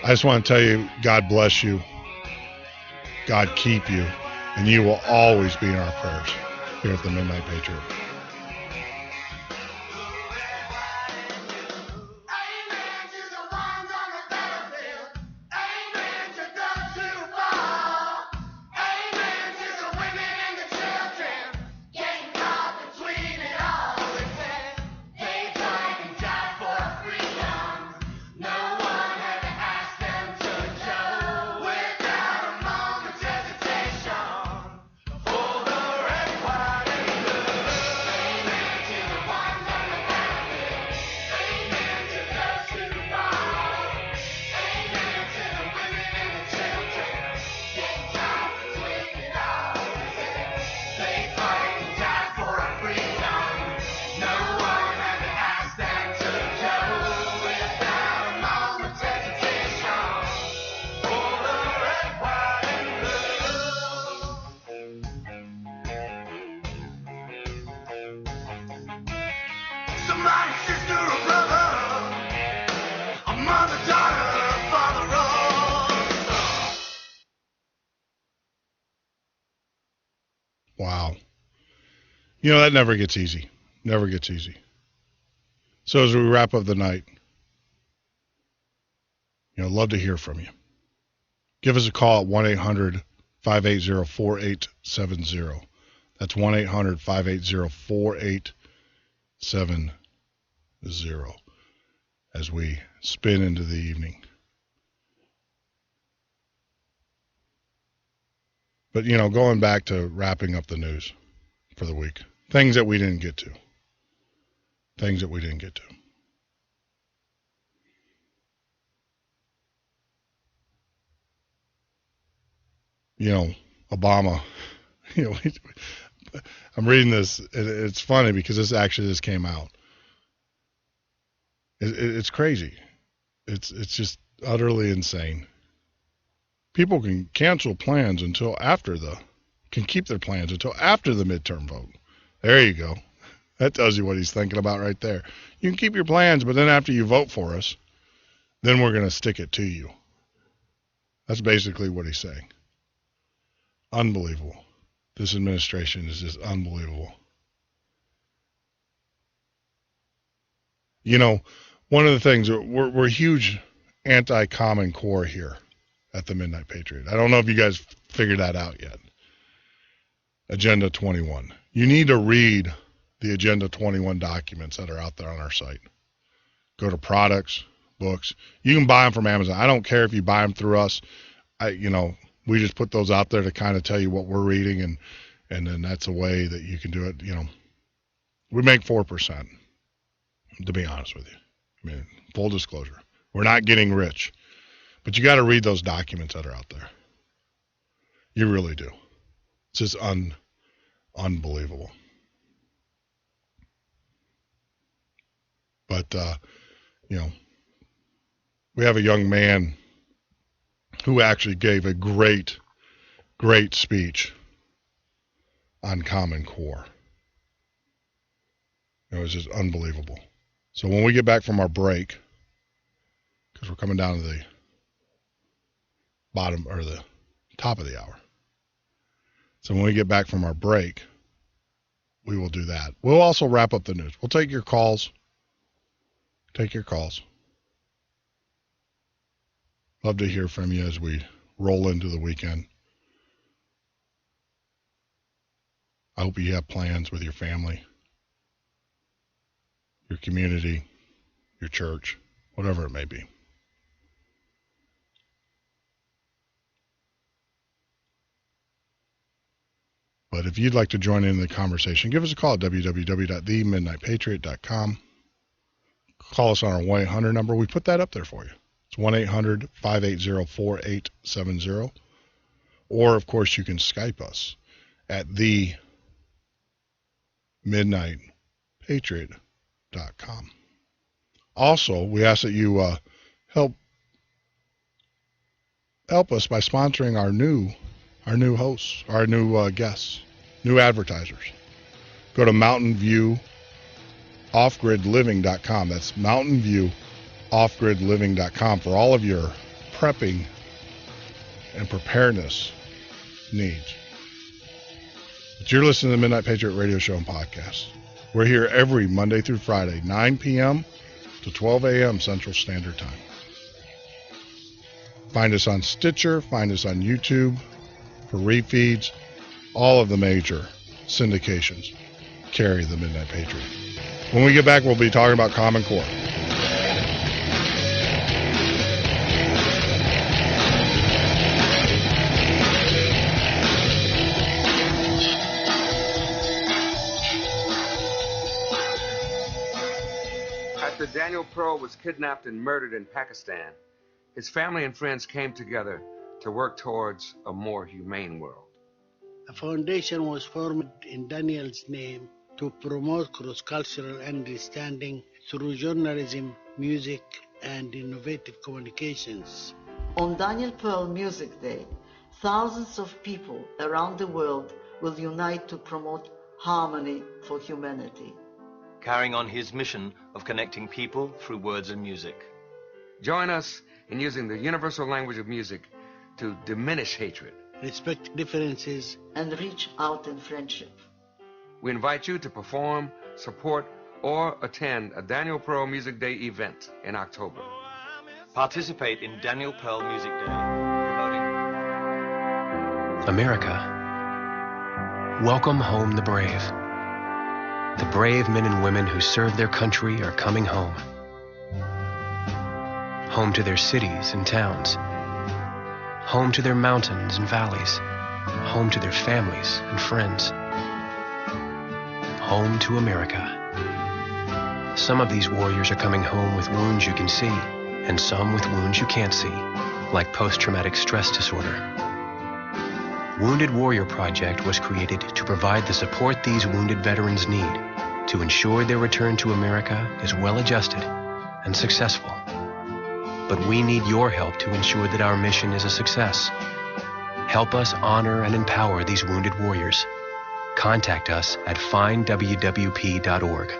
I just want to tell you, God bless you. God keep you. And you will always be in our prayers here at the Midnight Patriot. Wow. You know, that never gets easy. Never gets easy. So as we wrap up the night, love to hear from you. Give us a call at 1-800-580-4870. That's 1-800-580-4870 as we spin into the evening. But, going back to wrapping up the news for the week, things that we didn't get to. Obama, I'm reading this. It's funny because this just came out. It's crazy. It's just utterly insane. People can cancel plans can keep their plans until after the midterm vote. There you go. That tells you what he's thinking about right there. You can keep your plans, but then after you vote for us, then we're going to stick it to you. That's basically what he's saying. Unbelievable. This administration is just unbelievable. One of the things, we're huge anti-Common Core here at the Midnight Patriot. I don't know if you guys figured that out yet. Agenda 21. You need to read the Agenda 21 documents that are out there on our site. Go to products, books. You can buy them from Amazon. I don't care if you buy them through us. We just put those out there to kind of tell you what we're reading, and then that's a way that you can do it. We make 4%, to be honest with you. I mean, full disclosure. We're not getting rich. But you got to read those documents that are out there. You really do. It's just unbelievable. But, we have a young man who actually gave a great speech on Common Core. It was just unbelievable. So when we get back from our break, because we're coming down to the bottom or the top of the hour. So when we get back from our break, we will do that. We'll also wrap up the news. We'll take your calls. Love to hear from you as we roll into the weekend. I hope you have plans with your family, your community, your church, whatever it may be. But if you'd like to join in the conversation, give us a call at www.themidnightpatriot.com. call us on our 1-800 number. We put that up there for you. It's 1-800-580-4870. Or, of course, you can Skype us at the midnightpatriot.com. Also, we ask that you help us by sponsoring our new hosts, our new guests, new advertisers. Go to mountainviewoffgridliving.com. That's mountainviewoffgridliving.com for all of your prepping and preparedness needs. But you're listening to the Midnight Patriot Radio Show and Podcast. We're here every Monday through Friday, 9 p.m. to 12 a.m. Central Standard Time. Find us on Stitcher, find us on YouTube for refeeds. All of the major syndications carry the Midnight Patriot. When we get back, we'll be talking about Common Core. After Daniel Pearl was kidnapped and murdered in Pakistan, his family and friends came together to work towards a more humane world. A foundation was formed in Daniel's name to promote cross-cultural understanding through journalism, music, and innovative communications. On Daniel Pearl Music Day, thousands of people around the world will unite to promote harmony for humanity, carrying on his mission of connecting people through words and music. Join us in using the universal language of music to diminish hatred, respect differences, and reach out in friendship. We invite you to perform, support, or attend a Daniel Pearl Music Day event in October. Participate in Daniel Pearl Music Day, promoting America. Welcome home the brave. The brave men and women who serve their country are coming home. Home to their cities and towns. Home to their mountains and valleys. Home to their families and friends. Home to America. Some of these warriors are coming home with wounds you can see, and some with wounds you can't see, like post-traumatic stress disorder. Wounded Warrior Project was created to provide the support these wounded veterans need to ensure their return to America is well-adjusted and successful. But we need your help to ensure that our mission is a success. Help us honor and empower these wounded warriors. Contact us at findwwp.org.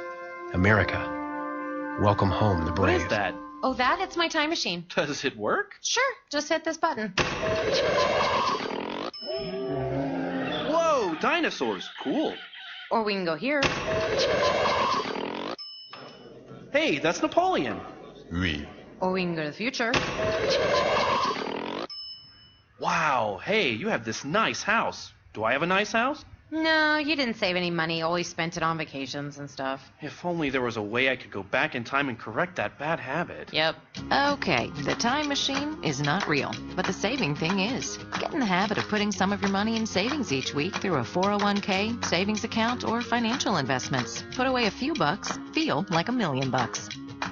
America, welcome home the brave. What is that? Oh, it's my time machine. Does it work? Sure, just hit this button. Whoa, dinosaurs, cool. Or we can go here. Hey, that's Napoleon. Oui. Or we can go to the future. Wow, hey, you have this nice house. Do I have a nice house? No, you didn't save any money, always spent it on vacations and stuff. If only there was a way I could go back in time and correct that bad habit. Yep. Okay, the time machine is not real, but the saving thing is. Get in the habit of putting some of your money in savings each week through a 401k, savings account, or financial investments. Put away a few bucks, feel like $1 million.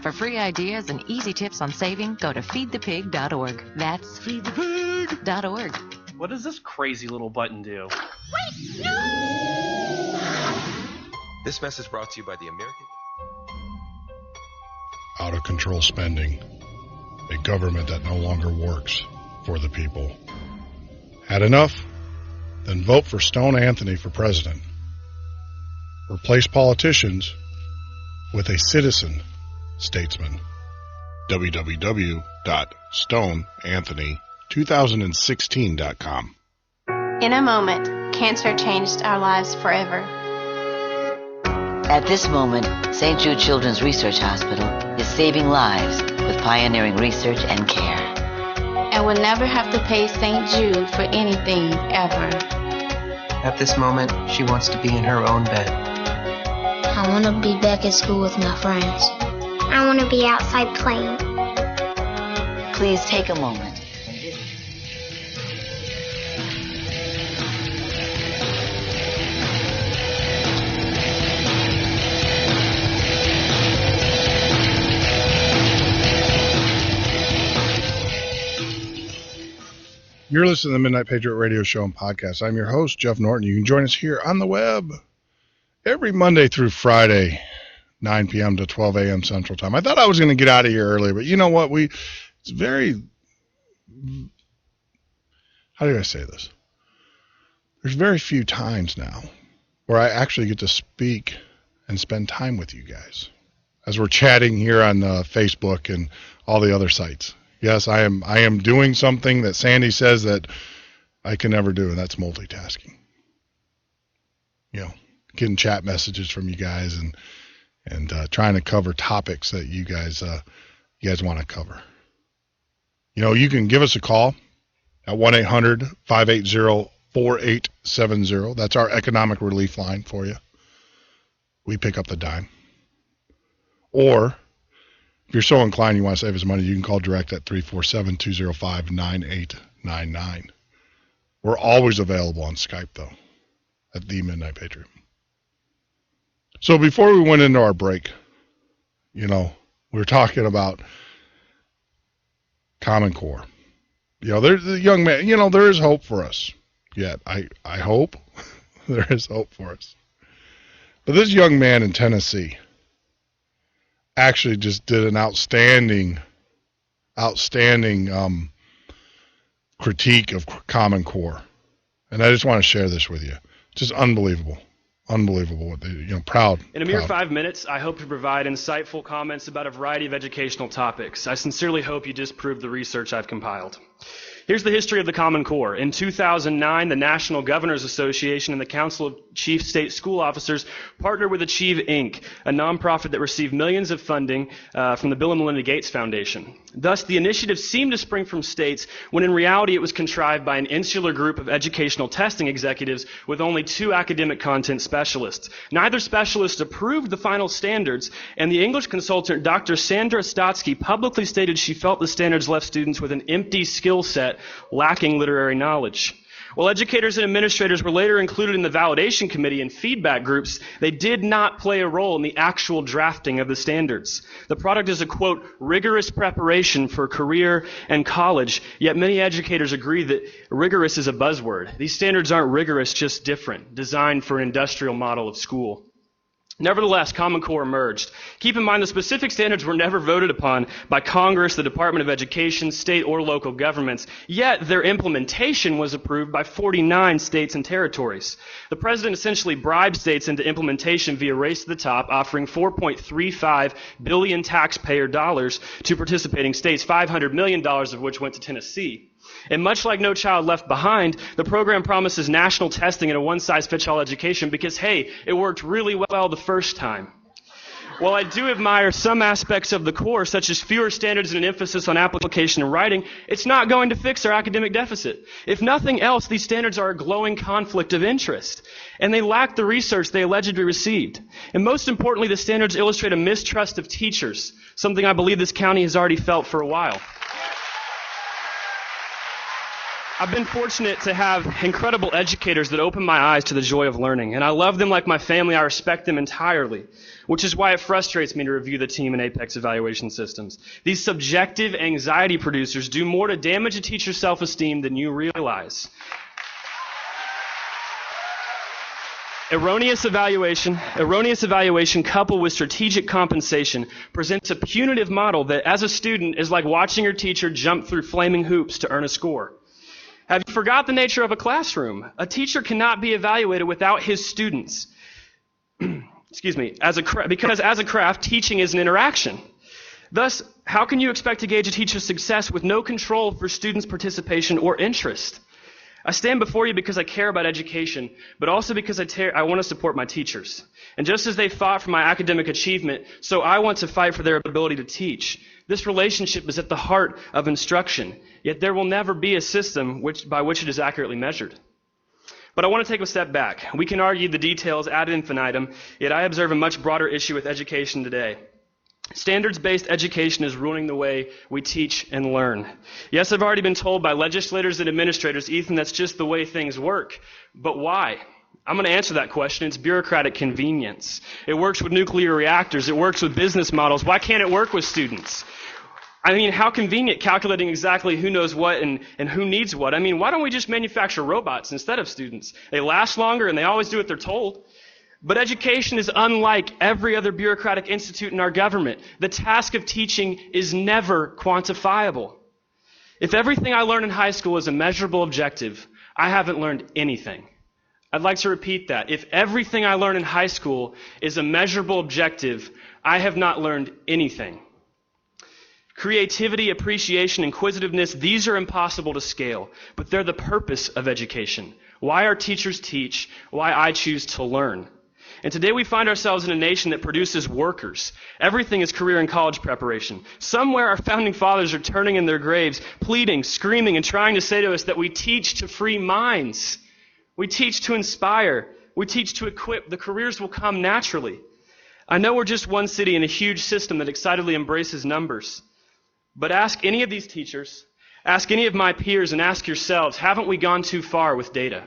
For free ideas and easy tips on saving, go to feedthepig.org. That's feedthepig.org. What does this crazy little button do? Wait, no! This message brought to you by the American... Out of control spending. A government that no longer works for the people. Had enough? Then vote for Stone Anthony for president. Replace politicians with a citizen statesman. www.stoneanthony2016.com. In a moment, cancer changed our lives forever. At this moment, St. Jude Children's Research Hospital is saving lives with pioneering research and care. And we'll never have to pay St. Jude for anything, ever. At this moment, she wants to be in her own bed. I want to be back at school with my friends. I want to be outside playing. Please take a moment. You're listening to the Midnight Patriot Radio Show and Podcast. I'm your host, Jeff Norton. You can join us here on the web every Monday through Friday, 9 p.m. to 12 a.m. Central Time. I thought I was going to get out of here earlier, but you know what? It's very, how do I say this? There's very few times now where I actually get to speak and spend time with you guys as we're chatting here on Facebook and all the other sites. Yes, I am doing something that Sandy says that I can never do, and that's multitasking. You know, getting chat messages from you guys and trying to cover topics that you guys want to cover. You know, you can give us a call at 1-800-580-4870. That's our economic relief line for you. We pick up the dime. Or if you're so inclined you want to save us money, you can call direct at 347-205-9899. We're always available on Skype, though, at the Midnight Patriot. So before we went into our break, you know, we were talking about Common Core. You know, there's a young man, you know, there is hope for us. Yet, I hope there is hope for us. But this young man in Tennessee actually just did an outstanding critique of Common Core. And I just want to share this with you. Just unbelievable. Unbelievable. Proud. In a mere 5 minutes, I hope to provide insightful comments about a variety of educational topics. I sincerely hope you disprove the research I've compiled. Here's the history of the Common Core. In 2009, the National Governors Association and the Council of Chief State School Officers partnered with Achieve, Inc., a nonprofit that received millions of funding from the Bill and Melinda Gates Foundation. Thus, the initiative seemed to spring from states when in reality it was contrived by an insular group of educational testing executives with only 2 academic content specialists. Neither specialist approved the final standards, and the English consultant Dr. Sandra Stotsky publicly stated she felt the standards left students with an empty skill set lacking literary knowledge. While educators and administrators were later included in the validation committee and feedback groups, they did not play a role in the actual drafting of the standards. The product is a, quote, rigorous preparation for career and college, yet many educators agree that rigorous is a buzzword. These standards aren't rigorous, just different, designed for an industrial model of school. Nevertheless, Common Core emerged. Keep in mind the specific standards were never voted upon by Congress, the Department of Education, state or local governments, yet their implementation was approved by 49 states and territories. The president essentially bribed states into implementation via Race to the Top, offering $4.35 billion taxpayer dollars to participating states, $500 million of which went to Tennessee. And much like No Child Left Behind, the program promises national testing and a one-size-fits-all education because, hey, it worked really well the first time. While I do admire some aspects of the core, such as fewer standards and an emphasis on application and writing, it's not going to fix our academic deficit. If nothing else, these standards are a glowing conflict of interest, and they lack the research they allegedly received. And most importantly, the standards illustrate a mistrust of teachers, something I believe this county has already felt for a while. I've been fortunate to have incredible educators that open my eyes to the joy of learning, and I love them like my family. I respect them entirely, which is why it frustrates me to review the team and Apex evaluation systems. These subjective anxiety producers do more to damage a teacher's self-esteem than you realize. Erroneous evaluation coupled with strategic compensation presents a punitive model that, as a student, is like watching your teacher jump through flaming hoops to earn a score. Have you forgot the nature of a classroom? A teacher cannot be evaluated without his students. Because as a craft, teaching is an interaction. Thus, how can you expect to gauge a teacher's success with no control for students' participation or interest? I stand before you because I care about education, but also because I want to support my teachers. And just as they fought for my academic achievement, so I want to fight for their ability to teach. This relationship is at the heart of instruction, yet there will never be a system by which it is accurately measured. But I want to take a step back. We can argue the details ad infinitum, yet I observe a much broader issue with education today. Standards-based education is ruining the way we teach and learn. Yes, I've already been told by legislators and administrators, Ethan, that's just the way things work. But why? I'm going to answer that question. It's bureaucratic convenience. It works with nuclear reactors. It works with business models. Why can't it work with students? I mean, how convenient calculating exactly who knows what and who needs what. I mean, why don't we just manufacture robots instead of students? They last longer and they always do what they're told. But education is unlike every other bureaucratic institute in our government. The task of teaching is never quantifiable. If everything I learn in high school is a measurable objective, I haven't learned anything. I'd like to repeat that. If everything I learn in high school is a measurable objective, I have not learned anything. Creativity, appreciation, inquisitiveness, these are impossible to scale, but they're the purpose of education. Why our teachers teach, why I choose to learn. And today we find ourselves in a nation that produces workers. Everything is career and college preparation. Somewhere our founding fathers are turning in their graves, pleading, screaming, and trying to say to us that we teach to free minds. We teach to inspire. We teach to equip. The careers will come naturally. I know we're just one city in a huge system that excitedly embraces numbers. But ask any of these teachers, ask any of my peers, and ask yourselves, haven't we gone too far with data?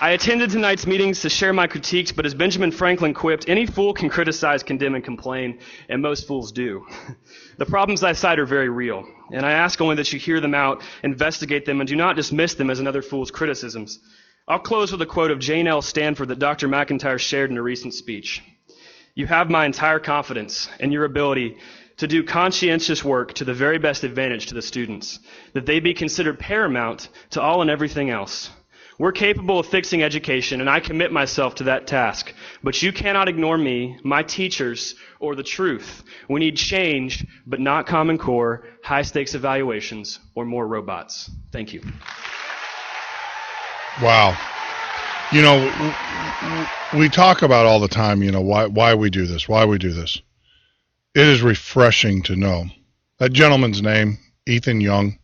I attended tonight's meetings to share my critiques, but as Benjamin Franklin quipped, any fool can criticize, condemn, and complain, and most fools do. The problems I cite are very real, and I ask only that you hear them out, investigate them, and do not dismiss them as another fool's criticisms. I'll close with a quote of Jane L. Stanford that Dr. McIntyre shared in a recent speech. You have my entire confidence in your ability to do conscientious work to the very best advantage to the students, that they be considered paramount to all and everything else. We're capable of fixing education, and I commit myself to that task. But you cannot ignore me, my teachers, or the truth. We need change, but not Common Core, high-stakes evaluations, or more robots. Thank you. Wow. You know, we talk about all the time, you know, why we do this, why we do this. It is refreshing to know. That gentleman's name, Ethan Young,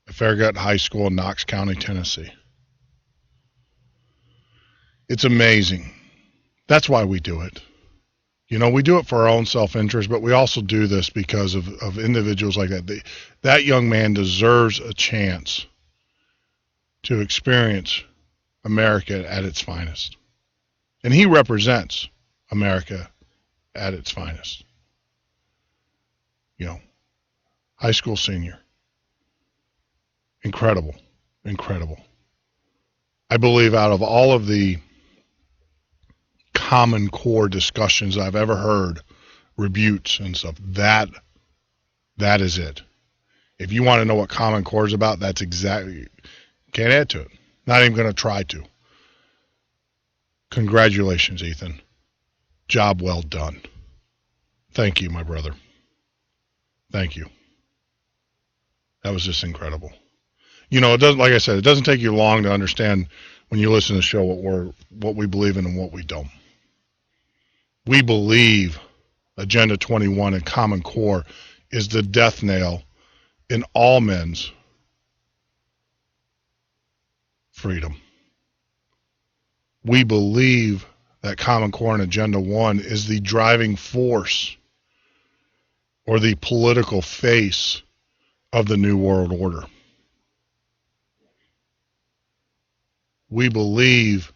at Farragut High School in Knox County, Tennessee. It's amazing. That's why we do it. You know, we do it for our own self-interest, but we also do this because of individuals like that. That young man deserves a chance to experience America at its finest. And he represents America at its finest. You know, high school senior. Incredible. Incredible. I believe out of all of the Common Core discussions I've ever heard, rebutes and stuff, that is it. If you want to know what Common Core is about, that's exactly, can't add to it. Not even going to try to. Congratulations, Ethan. Job well done. Thank you, my brother. Thank you. That was just incredible. You know, it doesn't, like I said, it doesn't take you long to understand when you listen to the show what we believe in and what we don't. We believe Agenda 21 and Common Core is the death nail in all men's freedom. We believe that Common Core and Agenda 1 is the driving force or the political face of the New World Order. We believe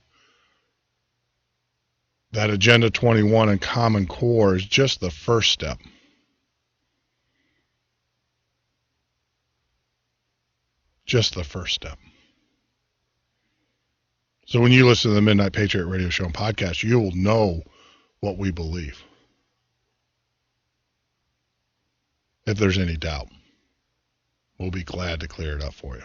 that Agenda 21 and Common Core is just the first step. Just the first step. So when you listen to the Midnight Patriot radio show and podcast, you will know what we believe. If there's any doubt, we'll be glad to clear it up for you.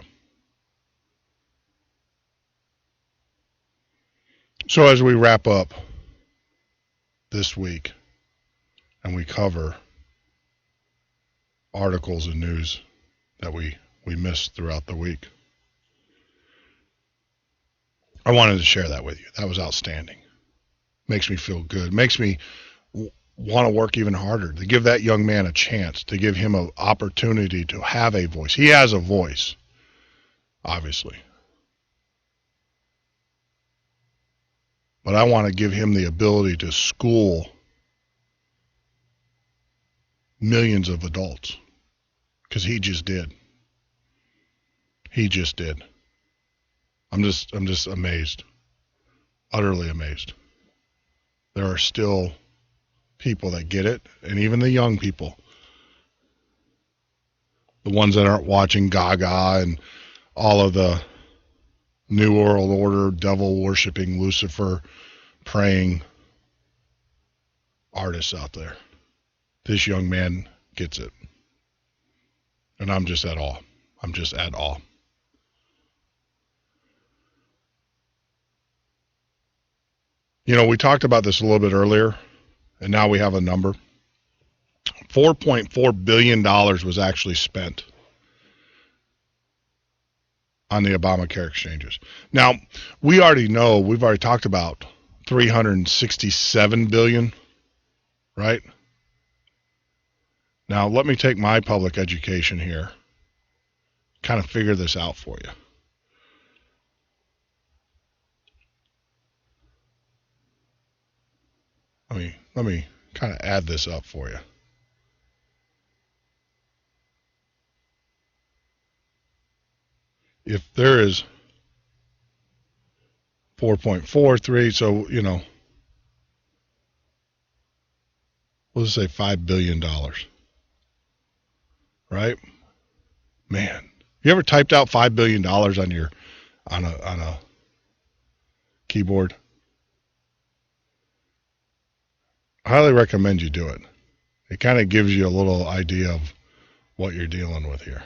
So as we wrap up this week and we cover articles and news that we missed throughout the week, I wanted to share that with you. That was outstanding. Makes me feel good. Makes me want to work even harder, to give that young man a chance, to give him an opportunity to have a voice. He has a voice, obviously. But I want to give him the ability to school millions of adults, because he just did. He just did. I'm just amazed, utterly amazed. there are still people that get it, and even the young people, the ones that aren't watching Gaga and all of the New World Order, devil-worshipping, Lucifer-praying artists out there. This young man gets it. And I'm just at awe. I'm just at awe. You know, we talked about this a little bit earlier, and now we have a number. $4.4 billion was actually spent on the Obamacare exchanges. Now, we already know, we've already talked about $367 billion, right? Now, let me take my public education here, kind of figure this out for you. Let me kind of add this up for you. If there is 4.43, so, you know, we'll just say $5 billion, right? Man, you ever typed out $5 billion on your, on a keyboard? I highly recommend you do it. It kind of gives you a little idea of what you're dealing with here.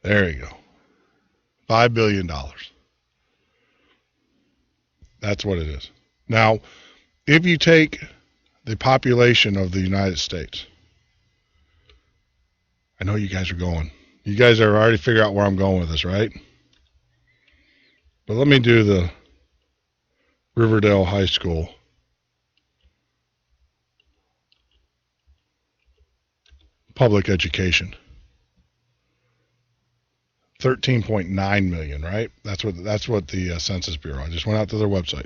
There you go. $5 billion. That's what it is. Now, if you take the population of the United States, I know you guys are going. You guys are already figuring out where I'm going with this, right? But let me do the Riverdale High School public education. 13.9 million, right? That's what the Census Bureau. I just went out to their website.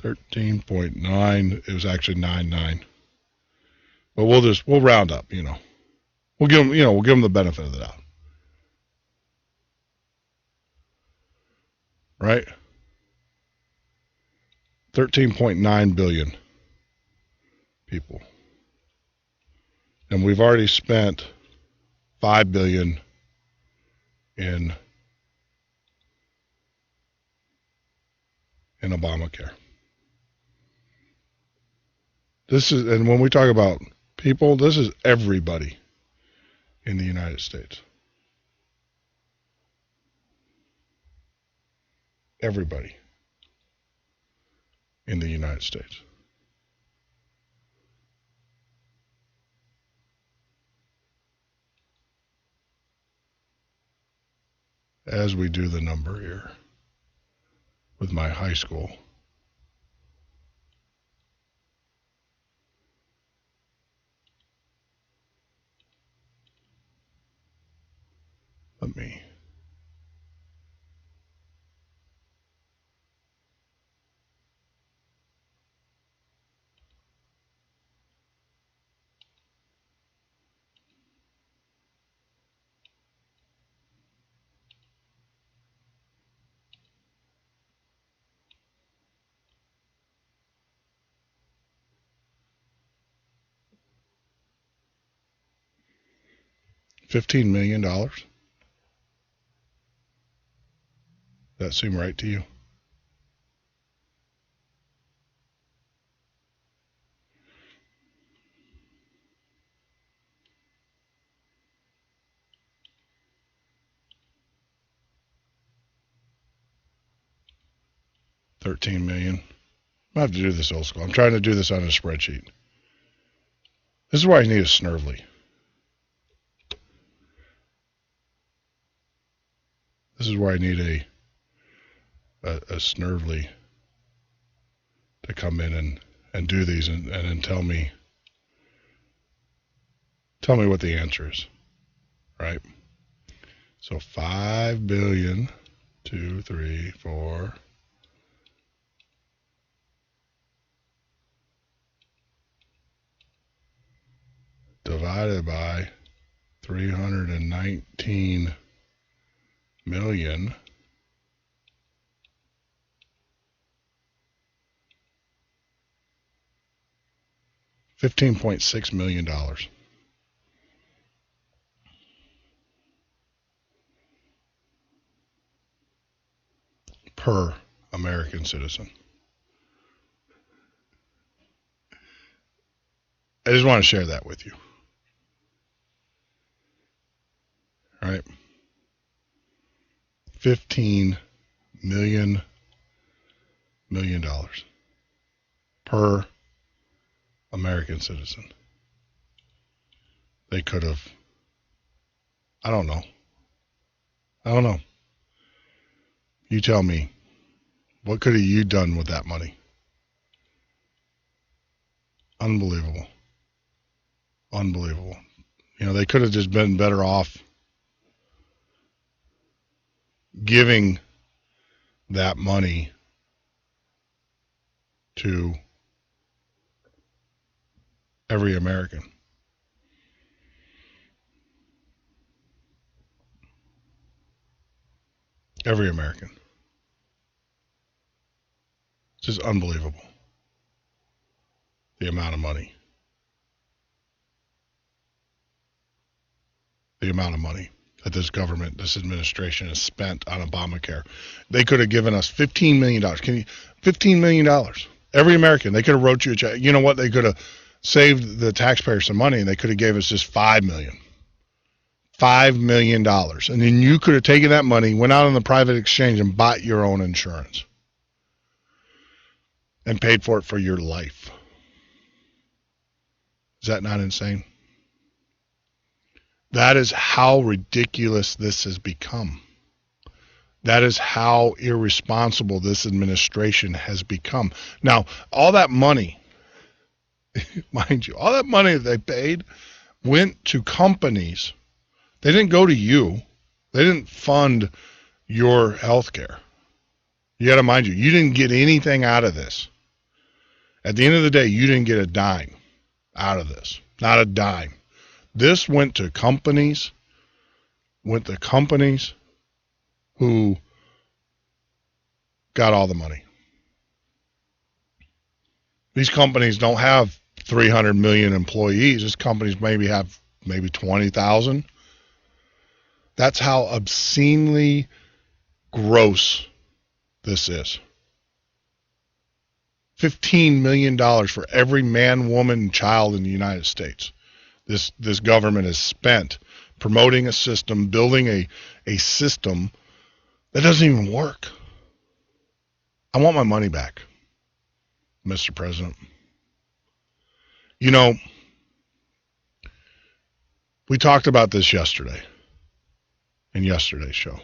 13.9. It was actually 9.9. But we'll round up, you know. We'll give them the benefit of the doubt. Right? 13.9 billion people. And we've already spent $5 billion in Obamacare. This is, and when we talk about people, this is everybody in the United States. Everybody in the United States. As we do the number here with my high school. Let me $15 million. That seem right to you? $13 million. I have to do this old school. I'm trying to do this on a spreadsheet. This is why I need a Snurvly. This is where I need a Snurvly to come in and do these and then tell me what the answer is, right? So 5 billion, 2, 3, 4, divided by 319 million $15.6 million. Per American citizen. I just want to share that with you. All right. $15 million per American citizen. They could have, I don't know. You tell me, what could have you done with that money? Unbelievable. You know, they could have just been better off giving that money to every American. Every American. It's just unbelievable. The amount of money. The amount of money that this government, this administration has spent on Obamacare. They could have given us $15 million. $15 million. Every American. They could have wrote you a check. You know what? They could have saved the taxpayer some money, and they could have gave us just $5 million. $5 million. And then you could have taken that money, went out on the private exchange, and bought your own insurance. And paid for it for your life. Is that not insane? That is how ridiculous this has become. That is how irresponsible this administration has become. Now, all that money, mind you, all that money that they paid went to companies. They didn't go to you. They didn't fund your health care. You got to mind you didn't get anything out of this. At the end of the day, you didn't get a dime out of this. Not a dime. This went to companies who got all the money. These companies don't have 300 million employees. These companies have 20,000. That's how obscenely gross this is. $15 million for every man, woman, and child in the United States. This government has spent promoting a system, building a system that doesn't even work. I want my money back, Mr. President. You know, we talked about this yesterday, in yesterday's show,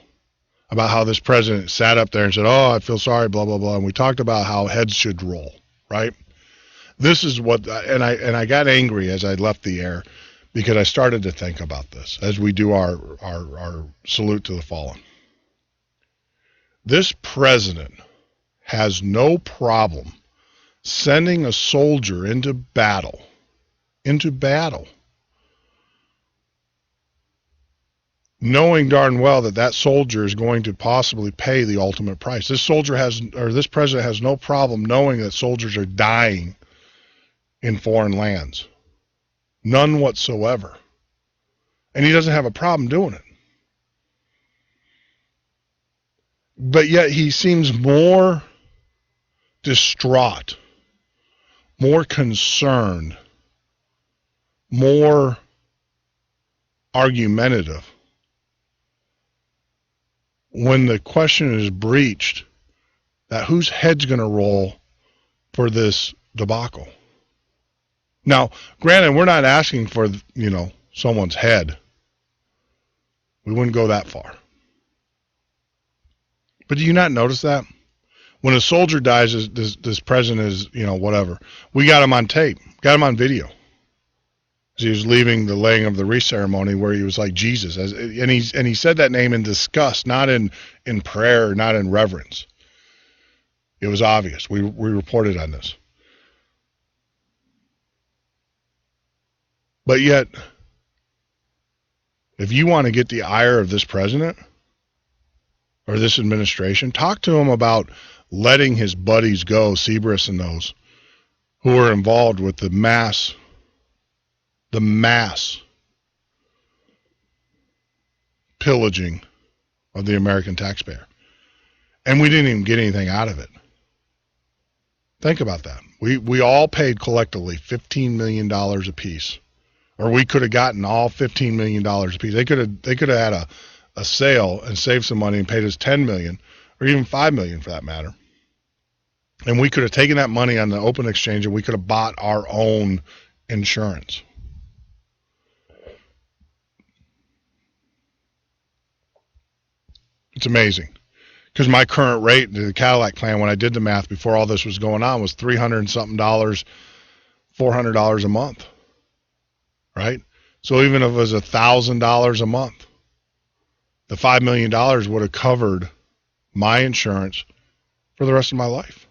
about how this president sat up there and said, oh, I feel sorry, blah, blah, blah. And we talked about how heads should roll, right? This is what, and I got angry as I left the air because I started to think about this as we do our salute to the fallen. This president has no problem sending a soldier into battle, knowing darn well that soldier is going to possibly pay the ultimate price. This president has no problem knowing that soldiers are dying in foreign lands. None whatsoever. And he doesn't have a problem doing it. But yet he seems more distraught, more concerned, more argumentative when the question is breached that whose head's going to roll for this debacle. Now, granted, we're not asking for, someone's head. We wouldn't go that far. But do you not notice that? When a soldier dies, this president is, whatever. We got him on tape, got him on video. As he was leaving the laying of the wreath ceremony where he was like Jesus. And he said that name in disgust, not in prayer, not in reverence. It was obvious. We reported on this. But yet, if you want to get the ire of this president or this administration, talk to him about letting his buddies go, Seabrist and those, who are involved with the mass the mass pillaging of the American taxpayer. And we didn't even get anything out of it. Think about that. We all paid collectively $15 million apiece. Or we could have gotten all $15 million apiece. They could have had a sale and saved some money and paid us $10 million or even $5 million for that matter. And we could have taken that money on the open exchange and we could have bought our own insurance. It's amazing. Because my current rate, the Cadillac plan, when I did the math before all this was going on, was $300 and something, $400 a month. Right? So even if it was $1,000 a month, the $5 million would have covered my insurance for the rest of my life.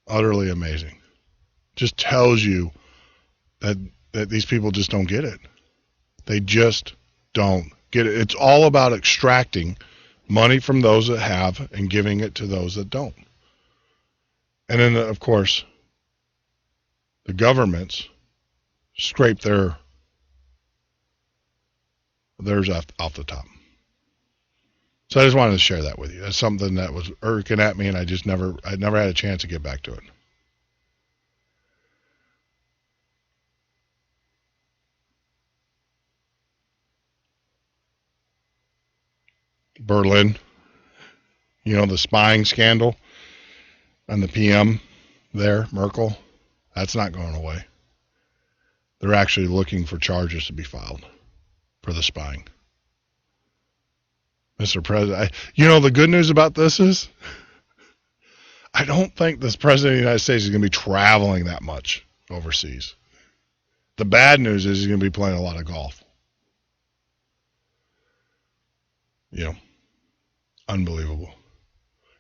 Utterly amazing. Just tells you that these people just don't get it. They just don't get it. It's all about extracting money from those that have and giving it to those that don't. And then, of course, the governments scrape theirs off the top. So I just wanted to share that with you. That's something that was irking at me, and I never had a chance to get back to it. Berlin, the spying scandal and the PM there, Merkel, that's not going away. They're actually looking for charges to be filed for the spying. Mr. President, the good news about this is I don't think this President of the United States is going to be traveling that much overseas. The bad news is he's going to be playing a lot of golf. Unbelievable.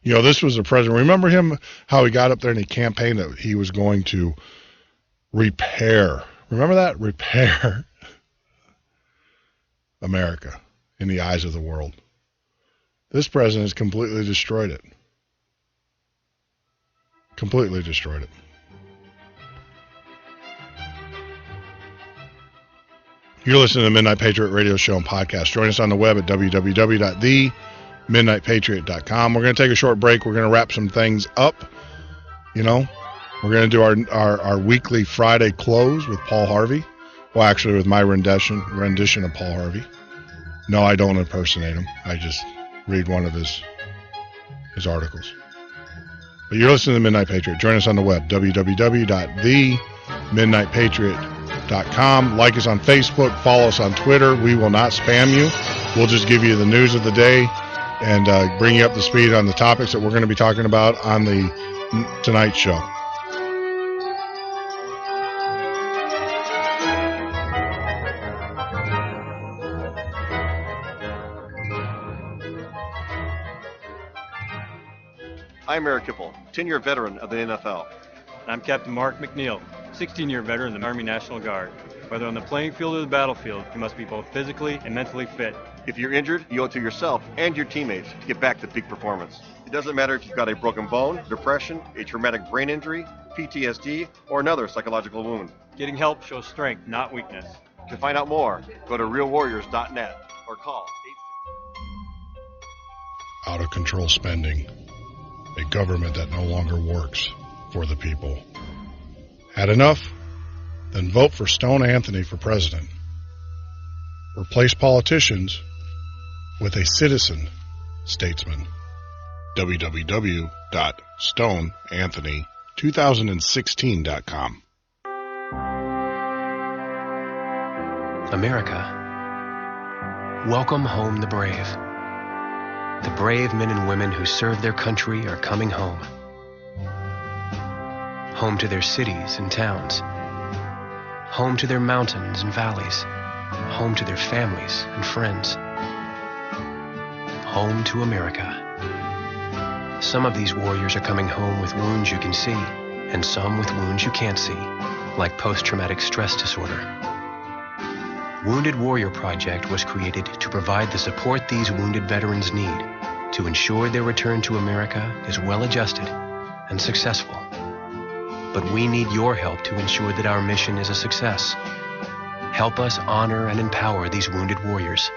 This was the president. Remember him, how he got up there and he campaigned that he was going to repair. Remember that? Repair America in the eyes of the world. This president has completely destroyed it. Completely destroyed it. You're listening to the Midnight Patriot radio show and podcast. Join us on the web at www.themidnightpatriot.com. We're going to take a short break. We're going to wrap some things up. We're going to do our weekly Friday close with Paul Harvey. Well, actually, with my rendition of Paul Harvey. No, I don't impersonate him. I just read one of his articles. But you're listening to the Midnight Patriot. Join us on the web, www.themidnightpatriot.com. Like us on Facebook. Follow us on Twitter. We will not spam you. We'll just give you the news of the day and bring you up to speed on the topics that we're going to be talking about on the Tonight Show. I'm Eric Kipple, 10-year veteran of the NFL. I'm Captain Mark McNeil, 16-year veteran of the Army National Guard. Whether on the playing field or the battlefield, you must be both physically and mentally fit. If you're injured, you owe it to yourself and your teammates to get back to peak performance. It doesn't matter if you've got a broken bone, depression, a traumatic brain injury, PTSD, or another psychological wound. Getting help shows strength, not weakness. To find out more, go to realwarriors.net or call 8. Out of control spending. A government that no longer works for the people. Had enough? Then vote for Stone Anthony for president. Replace politicians with a citizen statesman. www.stoneanthony2016.com. America, welcome home the brave. The brave men and women who serve their country are coming home. Home to their cities and towns. Home to their mountains and valleys. Home to their families and friends. Home to America. Some of these warriors are coming home with wounds you can see, and some with wounds you can't see, like post-traumatic stress disorder. Wounded Warrior Project was created to provide the support these wounded veterans need to ensure their return to America is well-adjusted and successful. But we need your help to ensure that our mission is a success. Help us honor and empower these wounded warriors.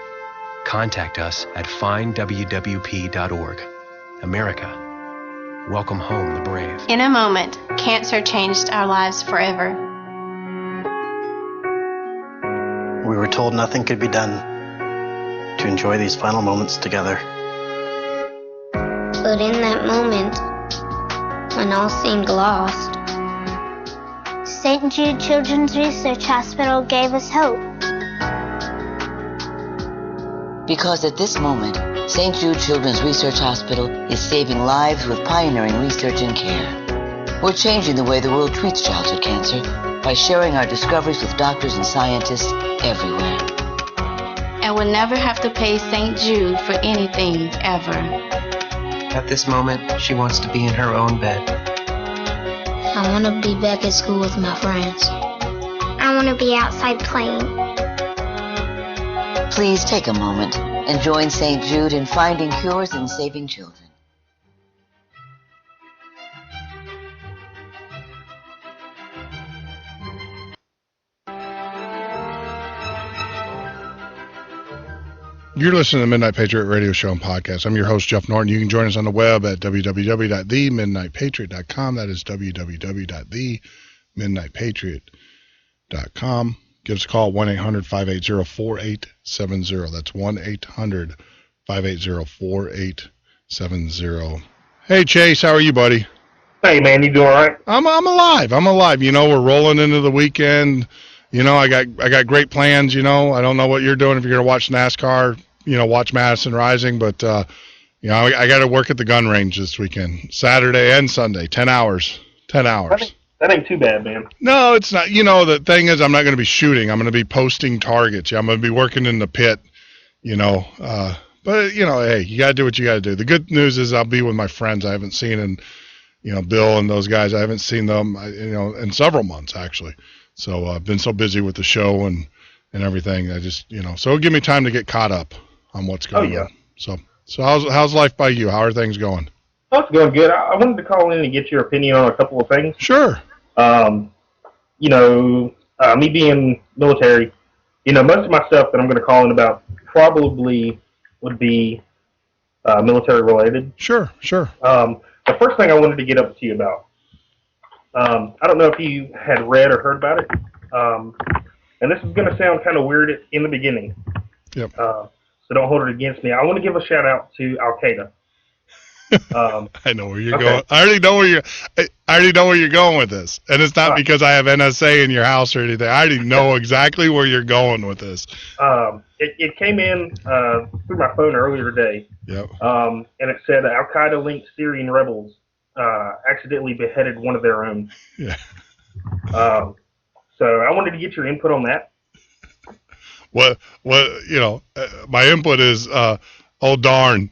Contact us at findwwp.org. America, welcome home the brave. In a moment, cancer changed our lives forever. We were told nothing could be done to enjoy these final moments together. But in that moment, when all seemed lost, St. Jude Children's Research Hospital gave us hope. Because at this moment, St. Jude Children's Research Hospital is saving lives with pioneering research and care. We're changing the way the world treats childhood cancer by sharing our discoveries with doctors and scientists everywhere. I will never have to pay St. Jude for anything, ever. At this moment, she wants to be in her own bed. I want to be back at school with my friends. I want to be outside playing. Please take a moment and join St. Jude in finding cures and saving children. You're listening to the Midnight Patriot Radio Show and Podcast. I'm your host, Jeff Norton. You can join us on the web at www.themidnightpatriot.com. That is www.themidnightpatriot.com. Give us a call, 1-800-580-4870. That's 1-800-580-4870. Hey, Chase, how are you, buddy? Hey, man, you doing all right? I'm alive. You know, we're rolling into the weekend. You know, I got great plans, you know. I don't know what you're doing if you're going to watch NASCAR, you know, watch Madison Rising, but, you know, I got to work at the gun range this weekend, Saturday and Sunday, 10 hours. That ain't too bad, man. No, it's not. You know, the thing is I'm not going to be shooting. I'm going to be posting targets. I'm going to be working in the pit, you know. But, you know, hey, you got to do what you got to do. The good news is I'll be with my friends I haven't seen, and, you know, Bill and those guys, I haven't seen them, you know, in several months, actually. So I've been so busy with the show and everything. I just, you know, so it'll give me time to get caught up on what's going on. So how's life by you? How are things going? Oh, it's going good. I wanted to call in and get your opinion on a couple of things. Sure. You know, me being military, you know, most of my stuff that I'm going to call in about probably would be military related. Sure. The first thing I wanted to get up to you about, I don't know if you had read or heard about it, and this is going to sound kind of weird in the beginning. Yep. So don't hold it against me. I want to give a shout out to Al-Qaeda. I know where you're going. I already know where you're going with this, and it's not because I have NSA in your house or anything. I already know exactly where you're going with this. It came in through my phone earlier today. Yep. And it said Al-Qaeda-linked Syrian rebels accidentally beheaded one of their own. Yeah. So I wanted to get your input on that. What you know, my input is, oh darn,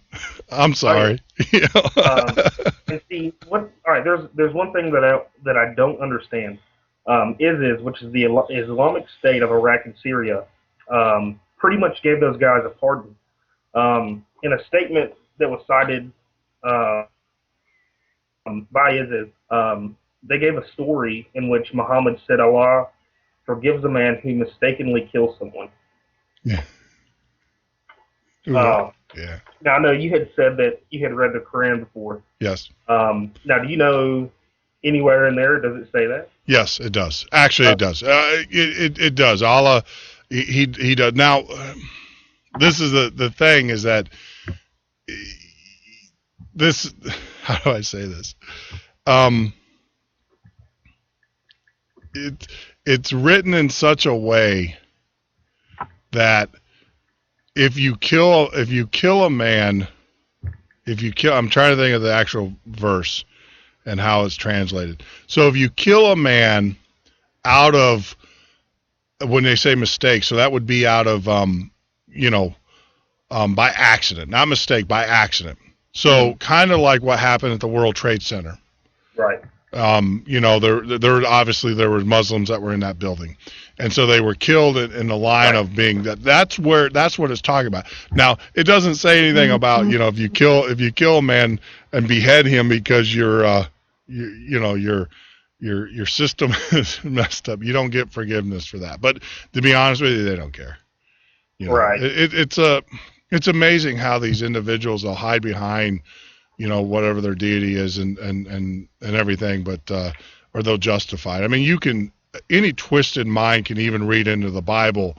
I'm sorry. And see, all right, there's one thing that I don't understand. Which is the Islamic State of Iraq and Syria, pretty much gave those guys a pardon. In a statement that was cited by ISIS, they gave a story in which Muhammad said, Allah forgives a man who mistakenly kills someone. Yeah. Yeah. Now, I know you had said that you had read the Quran before. Yes. Now, do you know anywhere in there, does it say that? Yes, it does. Actually, it does. It does. Allah, he does. Now, this is the thing is that this, how do I say this? It's written in such a way that if you kill a man, I'm trying to think of the actual verse and how it's translated. So if you kill a man out of, when they say mistake, so that would be out of, by accident, not mistake, by accident. So kind of like what happened at the World Trade Center. Right. There obviously there were Muslims that were in that building, and so they were killed in the line of being that's what it's talking about. Now it doesn't say anything about if you kill a man and behead him because you're your system is messed up. You don't get forgiveness for that. But to be honest with you, they don't care. Right. It's amazing how these individuals will hide behind, whatever their deity is and everything, but or they'll justify it. I mean, any twisted mind can even read into the Bible,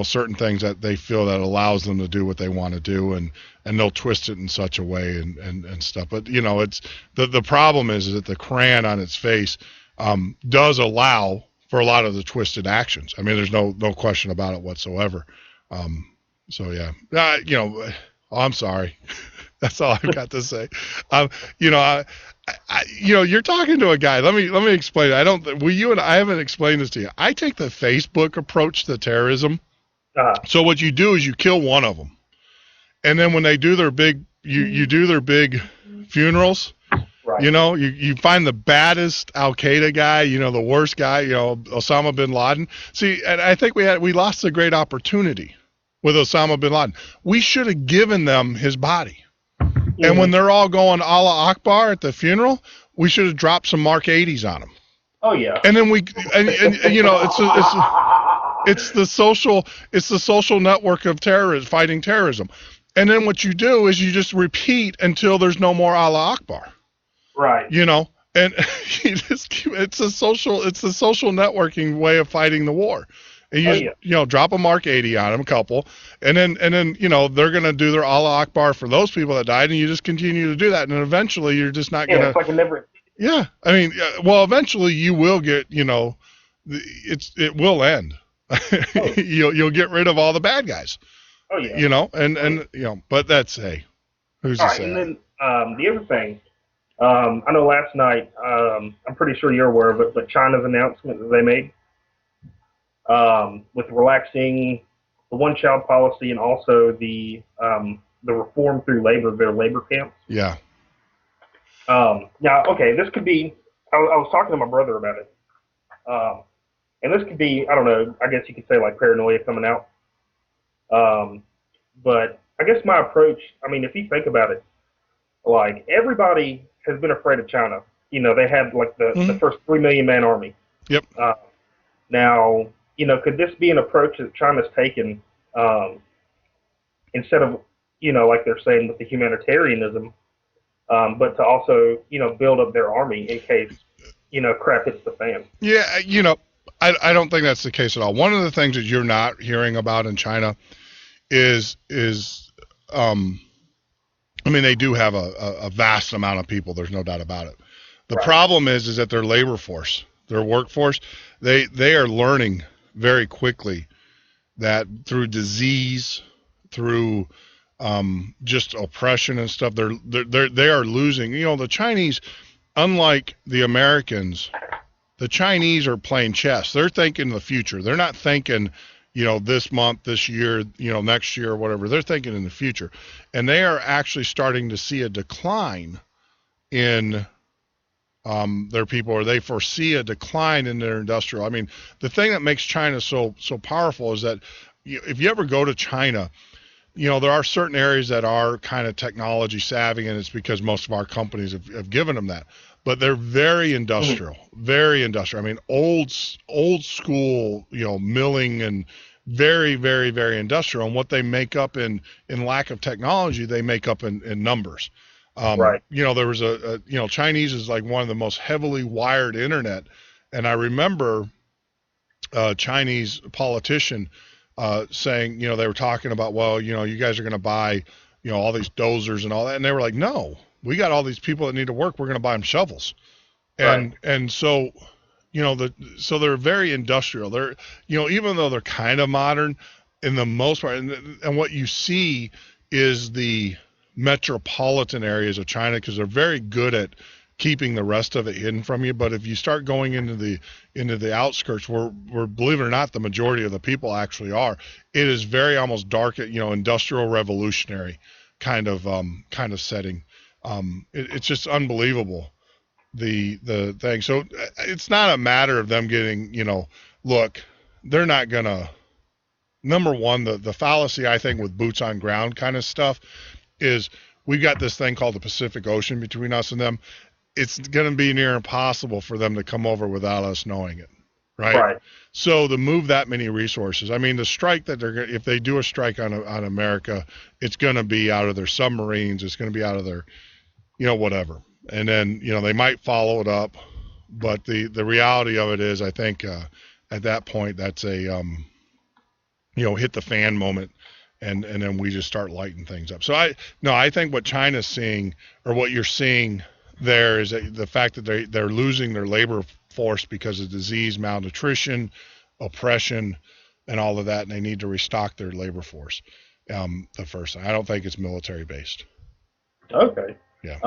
certain things that they feel that allows them to do what they want to do, and they'll twist it in such a way and stuff. But it's the problem is that the Quran on its face does allow for a lot of the twisted actions. I mean, there's no question about it whatsoever. So yeah, I'm sorry. That's all I've got to say. You're talking to a guy. Let me explain. I haven't explained this to you. I take the Facebook approach to terrorism. So what you do is you kill one of them, and then when they do their big, you do their big funerals. Right. You find the baddest Al Qaeda guy, the worst guy, Osama bin Laden. See, and I think we lost a great opportunity with Osama bin Laden. We should have given them his body. Mm-hmm. And when they're all going Allah Akbar at the funeral, we should have dropped some Mark 80s on them. Oh yeah. And then it's the social network of fighting terrorism. And then what you do is you just repeat until there's no more Allah Akbar. Right. And it's a social networking way of fighting the war. And you drop a Mark 80 on them, a couple, and then they're going to do their Allah Akbar for those people that died, and you just continue to do that, and then eventually you're just not going to. It's like a never. Yeah, I mean, well, eventually you will get, it will end. Oh. You'll get rid of all the bad guys. Oh yeah. But that's who's to say? And then the other thing, I know last night, I'm pretty sure you're aware of it, but China's announcement that they made. With relaxing the one-child policy and also the reform through their labor camps. Yeah. Now, okay, this could be. I was talking to my brother about it, and this could be. I don't know. I guess you could say like paranoia coming out. But I guess my approach. I mean, if you think about it, like everybody has been afraid of China. They had like the first 3 million man army. Yep. Now. Could this be an approach that China's taken instead of, like they're saying with the humanitarianism, but to also, build up their army in case, crap hits the fan? Yeah, I don't think that's the case at all. One of the things that you're not hearing about in China is they do have a vast amount of people. There's no doubt about it. The problem is that their labor force, their workforce, they are learning very quickly that through disease, through just oppression and stuff, they are losing. The Chinese, unlike the Americans, the Chinese are playing chess. They're thinking the future. They're not thinking, this month, this year, next year, or whatever. They're thinking in the future, and they are actually starting to see a decline in their people, or they foresee a decline in their industrial. I mean, the thing that makes China so powerful is that if you ever go to China, there are certain areas that are kind of technology savvy, and it's because most of our companies have given them that. But they're very industrial, very industrial. I mean, old school, milling, and very, very, very industrial. And what they make up in lack of technology, they make up in numbers. Right. There was Chinese is like one of the most heavily wired internet. And I remember a Chinese politician saying, they were talking about, well, you guys are going to buy, all these dozers and all that. And they were like, no, we got all these people that need to work. We're going to buy them shovels. And so, so they're very industrial. They're, even though they're kind of modern in the most part, and what you see is the metropolitan areas of China, because they're very good at keeping the rest of it hidden from you. But if you start going into the outskirts, where believe it or not, the majority of the people actually are, it is very almost dark, industrial revolutionary kind of setting. It's just unbelievable, the thing. So it's not a matter of them getting, look, they're not gonna. Number one, the fallacy, I think, with boots on ground kind of stuff is we've got this thing called the Pacific Ocean between us and them. it's going to be near impossible for them to come over without us knowing it. Right. So to move that many resources, I mean, the strike that if they do a strike on America, it's going to be out of their submarines. It's going to be out of their, whatever. And then, they might follow it up. But the reality of it is, I think at that point, that's a, hit the fan moment. And then we just start lighting things up. So I think what China's seeing, or what you're seeing there, is that the fact that they're losing their labor force because of disease, malnutrition, oppression, and all of that, and they need to restock their labor force. The first thing, I don't think it's military based. Okay. Yeah.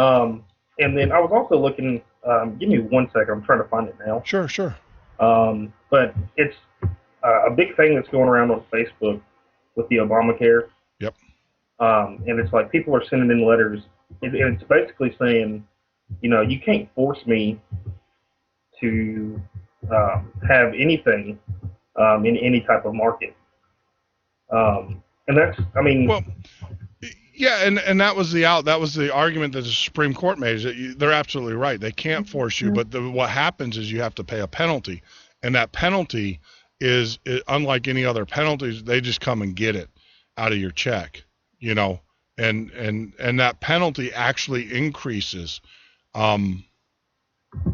And then I was also looking. Give me 1 second. I'm trying to find it now. Sure. But it's a big thing that's going around on Facebook with the Obamacare. Yep. And it's like people are sending in letters, and it's basically saying, you can't force me to have anything in any type of market. And that's, Well, yeah, and that was the argument that the Supreme Court made. Is that they're absolutely right. They can't force you, but what happens is you have to pay a penalty, and that penalty is unlike any other penalties. They just come and get it out of your check, and that penalty actually increases.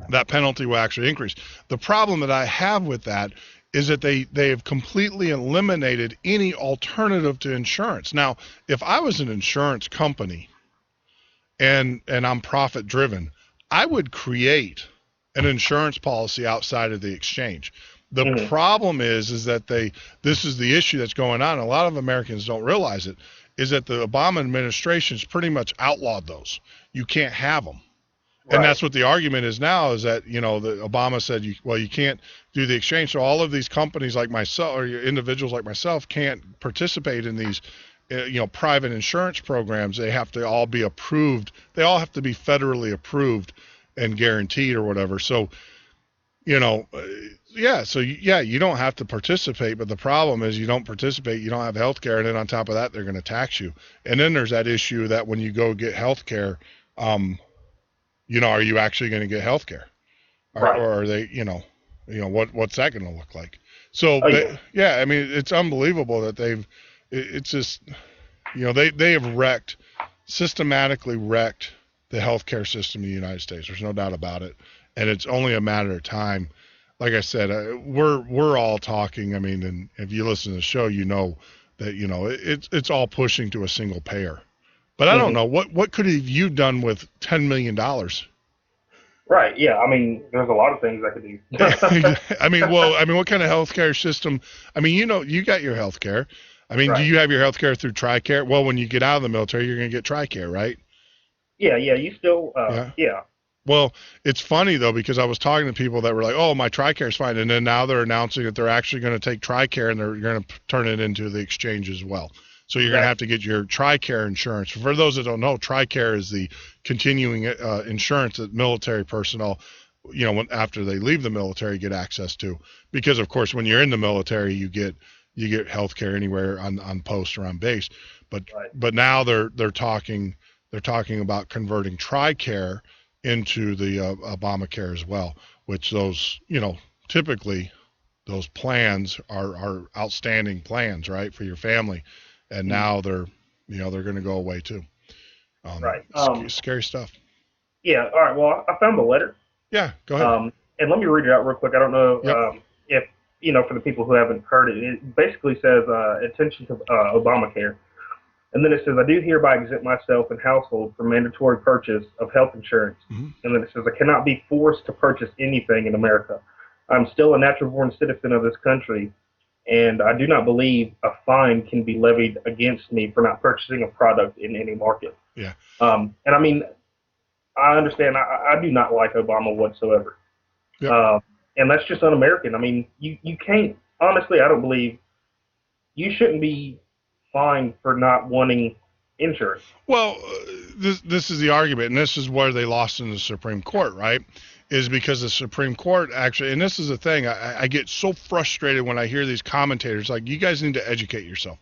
That penalty will actually increase. The problem that I have with that is that they have completely eliminated any alternative to insurance. Now, if I was an insurance company and I'm profit driven, I would create an insurance policy outside of the exchange. The problem is that this is the issue that's going on. A lot of Americans don't realize it, is that the Obama administration's pretty much outlawed those. You can't have them. And that's what the argument is now, is that, the Obama said, you can't do the exchange. So all of these companies like myself, or individuals like myself, can't participate in these, private insurance programs. They have to all be approved. They all have to be federally approved and guaranteed or whatever. So, you don't have to participate. But the problem is you don't participate, you don't have health care. And then on top of that, they're going to tax you. And then there's that issue that when you go get health care, are you actually going to get health care? Or are they, what's that going to look like? So, I mean, it's unbelievable that it's just, they have systematically wrecked the healthcare system in the United States. There's no doubt about it. And it's only a matter of time. Like I said, we're all talking. I mean, and if you listen to the show, that, it's all pushing to a single payer. But I don't know, what could have you done with $10 million? Right. Yeah. I mean, there's a lot of things I could do. I mean, what kind of healthcare system? I mean, you got your healthcare. I mean, do you have your healthcare through TRICARE? Well, when you get out of the military, you're going to get TRICARE, right? Yeah. You still, yeah. Well, it's funny though, because I was talking to people that were like, "Oh, my TRICARE is fine," and then now they're announcing that they're actually going to take TRICARE and they're going to turn it into the exchange as well. So you're going to have to get your TRICARE insurance. For those that don't know, TRICARE is the continuing insurance that military personnel, after they leave the military, get access to. Because of course, when you're in the military, you get health care anywhere on post or on base. But now they're talking about converting TRICARE into the Obamacare as well, which those typically those plans are outstanding plans, right, for your family. And now they're going to go away too. Scary stuff. Yeah. All right. Well, I found the letter. Yeah. Go ahead. And let me read it out real quick. I don't know if for the people who haven't heard it, it basically says attention to Obamacare, and then it says, I do hereby exempt myself and household from mandatory purchase of health insurance. And then it says, I cannot be forced to purchase anything in America. I'm still a natural-born citizen of this country. And I do not believe a fine can be levied against me for not purchasing a product in any market. Yeah. And I mean, I understand. I do not like Obama whatsoever. Yep. And that's just un-American. I mean, you can't, honestly, I don't believe you shouldn't be fined for not wanting insurance. Well, this is the argument, and this is where they lost in the Supreme Court, right? Is because the Supreme Court actually, and this is the thing, I get so frustrated when I hear these commentators, like, you guys need to educate yourself.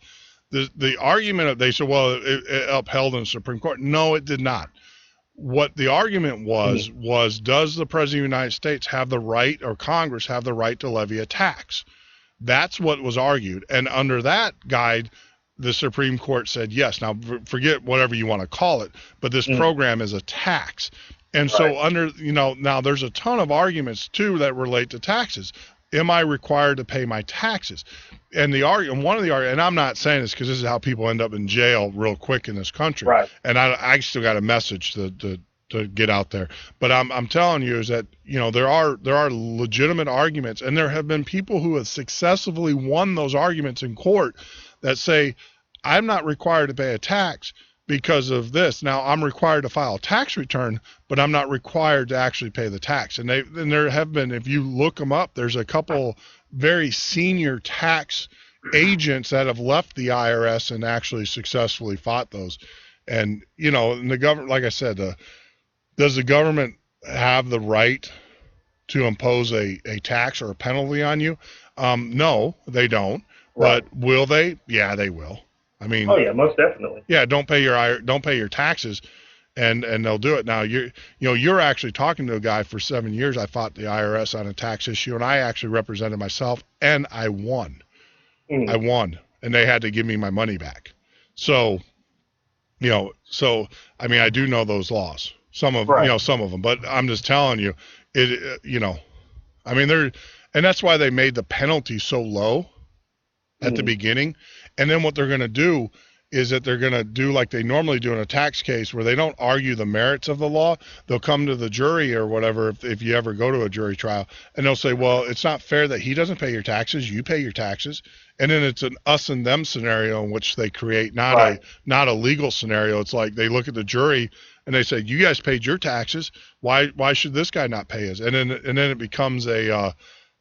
The argument, they said, well, it upheld in the Supreme Court. No, it did not. what the argument was does the President of the United States have the right, or Congress have the right to levy a tax? That's what was argued. And under that guide, the Supreme Court said yes. Now, forget whatever you want to call it, but this program is a tax. And so under, now there's a ton of arguments too that relate to taxes. Am I required to pay my taxes? And one of the arguments, and I'm not saying this because this is how people end up in jail real quick in this country. Right. And I still got a message to get out there. But I'm telling you is that, there are legitimate arguments, and there have been people who have successfully won those arguments in court that say, I'm not required to pay a tax because of this. Now, I'm required to file a tax return, but I'm not required to actually pay the tax. And there have been, if you look them up, there's a couple very senior tax agents that have left the IRS and actually successfully fought those. And, and the government, like I said, does the government have the right to impose a tax or a penalty on you? No, they don't. Right. But will they? Yeah, they will. I mean, oh yeah, most definitely. Yeah, don't pay your taxes, and they'll do it. Now you're actually talking to a guy for 7 years. I fought the IRS on a tax issue, and I actually represented myself, and I won. I won, and they had to give me my money back. So, I mean, I do know those laws. Some of them, but I'm just telling you, I mean, and that's why they made the penalty so low at the beginning. And then what they're going to do is that they're going to do like they normally do in a tax case, where they don't argue the merits of the law. They'll come to the jury or whatever, if you ever go to a jury trial, and they'll say, well, it's not fair that he doesn't pay your taxes, you pay your taxes. And then it's an us and them scenario in which they create not a legal scenario. It's like they look at the jury and they say, you guys paid your taxes, why should this guy not pay his? And then it becomes an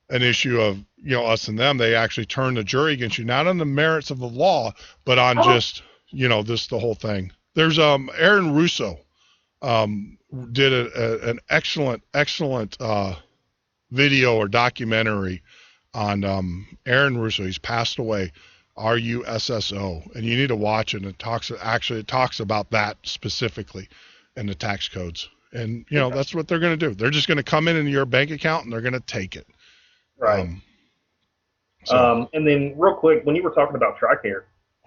issue of us and them. They actually turn the jury against you, not on the merits of the law, but on just the whole thing. There's Aaron Russo did an excellent video or documentary on Aaron Russo. He's passed away, RUSSO, and you need to watch it. It talks about that specifically in the tax codes. And that's what they're going to do. They're just going to come in your bank account and they're going to take it. Right. And then real quick, when you were talking about TRICARE,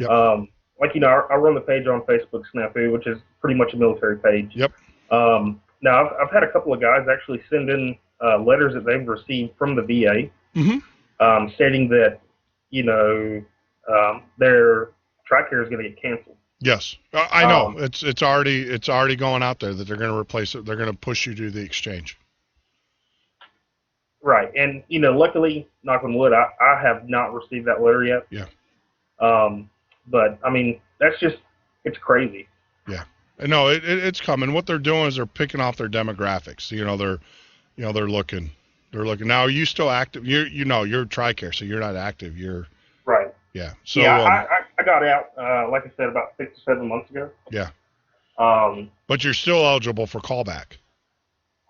I run the page on Facebook, Snafu, which is pretty much a military page. Yep. Now I've had a couple of guys actually send in letters that they've received from the VA, stating that their TRICARE is going to get canceled. Yes, I know. It's already going out there that they're going to replace it. They're going to push you to the exchange. Right, and luckily, knock on wood, I have not received that letter yet. Yeah. But I mean, it's crazy. Yeah. No, it's coming. What they're doing is they're picking off their demographics. They're looking. Now, are you still active? You're TRICARE, so you're not active. You're right. Yeah. So I got out, like I said, about 6 or 7 months ago. Yeah. But you're still eligible for callback.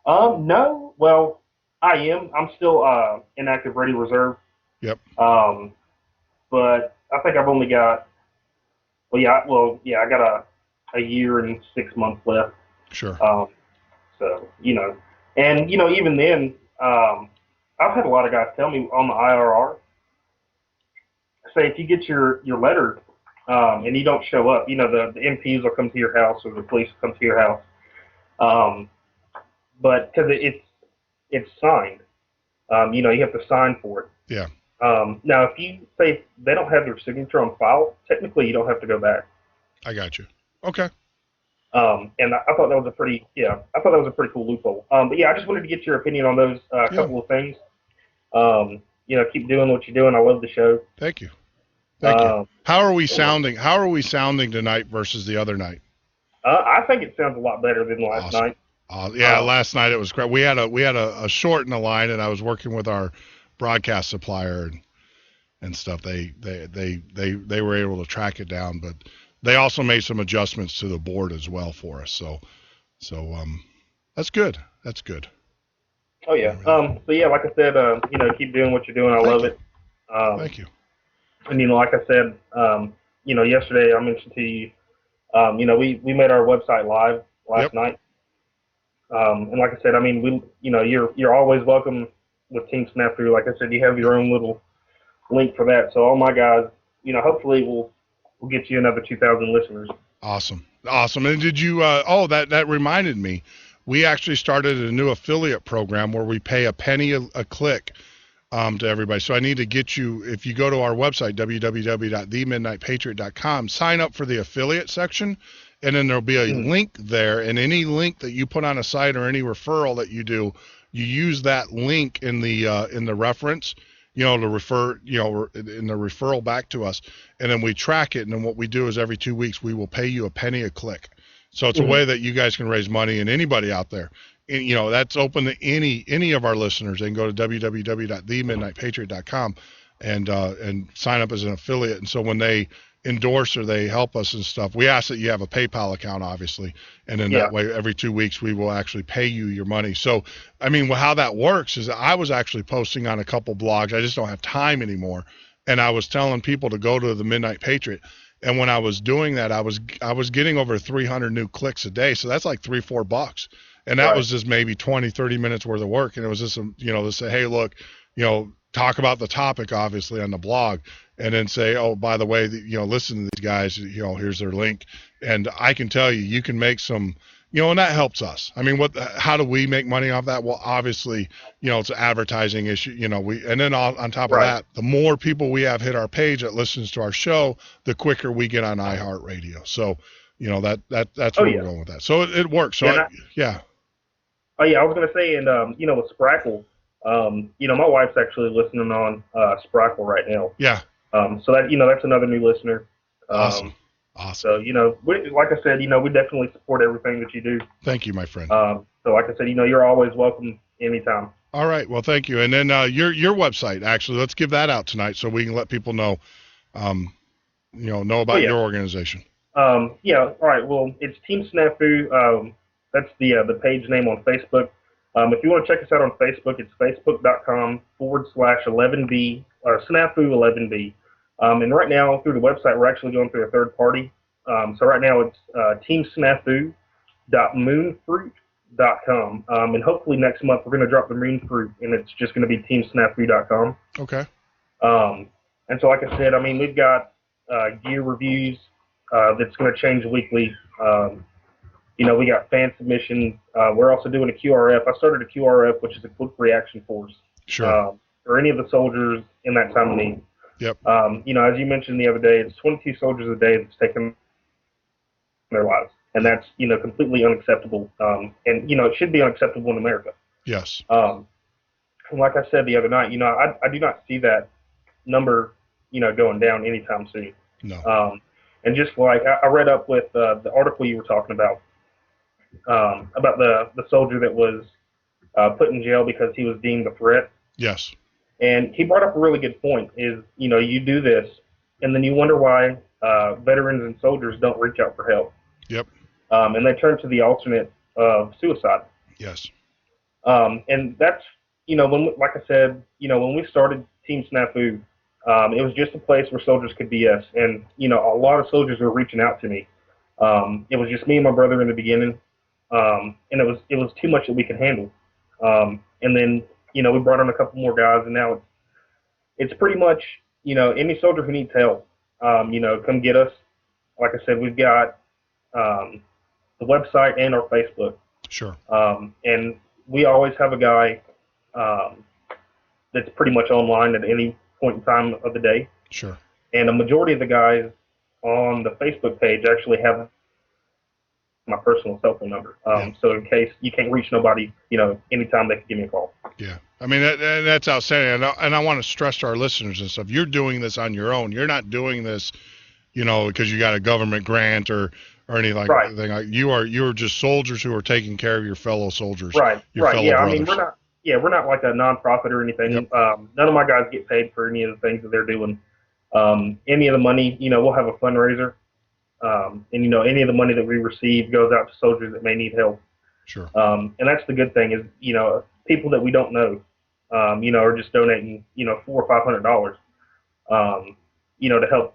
No. Well, I am. I'm still in active ready reserve. Yep. But I think I've only got. I got a year and 6 months left. Sure. So and even then, I've had a lot of guys tell me on the IRR, say if you get your letter and you don't show up, the MPs will come to your house or the police will come to your house. But because it's signed, you have to sign for it. Yeah. Now, if you say they don't have your signature on file, technically you don't have to go back. I got you. Okay. And I thought that was a pretty cool loophole. But yeah, I just wanted to get your opinion on those couple of things. Keep doing what you're doing. I love the show. Thank you. How are we sounding? How are we sounding tonight versus the other night? I think it sounds a lot better than last night. Last night it was great. We had a short in the line, and I was working with our broadcast supplier and stuff. They were able to track it down, but they also made some adjustments to the board as well for us. So that's good. That's good. Oh yeah. So yeah, like I said, keep doing what you're doing. I love it. Thank you. And like I said, yesterday I mentioned to you, we made our website live last night. And like I said, I mean, you're always welcome with Team Snafu. Like I said, you have your own little link for that. So all my guys, hopefully we'll get you another 2,000 listeners. Awesome. And did you? That reminded me. We actually started a new affiliate program where we pay a penny a click to everybody. So I need to get you, if you go to our website, www.themidnightpatriot.com, sign up for the affiliate section, and then there'll be a link there. And any link that you put on a site or any referral that you do, you use that link in the reference, to refer, in the referral back to us. And then we track it. And then what we do is every 2 weeks, we will pay you a penny a click. So it's a way that you guys can raise money, and anybody out there, that's open to any of our listeners. They can go to www.themidnightpatriot.com and sign up as an affiliate. And so when they endorse or they help us and stuff, we ask that you have a PayPal account, obviously, and then that way every 2 weeks we will actually pay you your money. So, I mean, how that works is I was actually posting on a couple blogs. I just don't have time anymore, and I was telling people to go to the Midnight Patriot. And when I was doing that, I was getting over 300 new clicks a day. So that's like $3-4. And that was just maybe 20-30 minutes worth of work. And it was just, to say, hey, look, talk about the topic, obviously, on the blog. And then say, oh, by the way, listen to these guys, here's their link. And I can tell you can make some, and that helps us. I mean, how do we make money off that? Well, obviously, it's an advertising issue, and then on top of that, the more people we have hit our page that listens to our show, the quicker we get on iHeartRadio. So, that's where we're going with that. So it works. So Oh yeah, I was going to say, and with Sprackle, my wife's actually listening on Sprackle right now. Yeah. So that, that's another new listener. Awesome. So, like I said, we definitely support everything that you do. Thank you, my friend. So like I said, you're always welcome anytime. All right. Well, thank you. And then your website, actually, let's give that out tonight so we can let people know, know about your organization. All right. Well, it's Team Snafu. That's the page name on Facebook. If you want to check us out on Facebook, it's facebook.com/11B or Snafu11B. And right now, through the website, we're actually going through a third party. So right now, it's teamsnafu.moonfruit.com. And hopefully next month, we're going to drop the Moonfruit, and it's just going to be teamsnafu.com. Okay. And so, like I said, I mean, we've got gear reviews that's going to change weekly. We got fan submissions. We're also doing a QRF. I started a QRF, which is a quick reaction force. Sure. For any of the soldiers in that time of need. Yep. As you mentioned the other day, it's 22 soldiers a day that's taken their lives. And that's, completely unacceptable. And it should be unacceptable in America. Yes. And like I said the other night, I do not see that number, going down anytime soon. No. And just like I read up with the article you were talking about the soldier that was put in jail because he was deemed a threat. Yes. And he brought up a really good point is, you do this, and then you wonder why veterans and soldiers don't reach out for help. Yep. And they turn to the alternate of suicide. Yes. And that's, like I said, when we started Team Snafu, it was just a place where soldiers could BS. And, a lot of soldiers were reaching out to me. It was just me and my brother in the beginning. And it was too much that we could handle. And then, we brought on a couple more guys, and now it's pretty much, any soldier who needs help, come get us. Like I said, we've got the website and our Facebook. Sure. And we always have a guy that's pretty much online at any point in time of the day. Sure. And a majority of the guys on the Facebook page actually have my personal cell phone number. So in case you can't reach nobody, anytime they can give me a call. Yeah. I mean, that's outstanding. And I want to stress to our listeners and stuff, you're doing this on your own. You're not doing this, because you got a government grant or anything like that. You're just soldiers who are taking care of your fellow soldiers. Right. Fellow Yeah. brothers. I mean, we're not like a nonprofit or anything. Yep. None of my guys get paid for any of the things that they're doing. Any of the money, we'll have a fundraiser. And any of the money that we receive goes out to soldiers that may need help. Sure. And that's the good thing is, people that we don't know, are just donating, $400 or $500, to help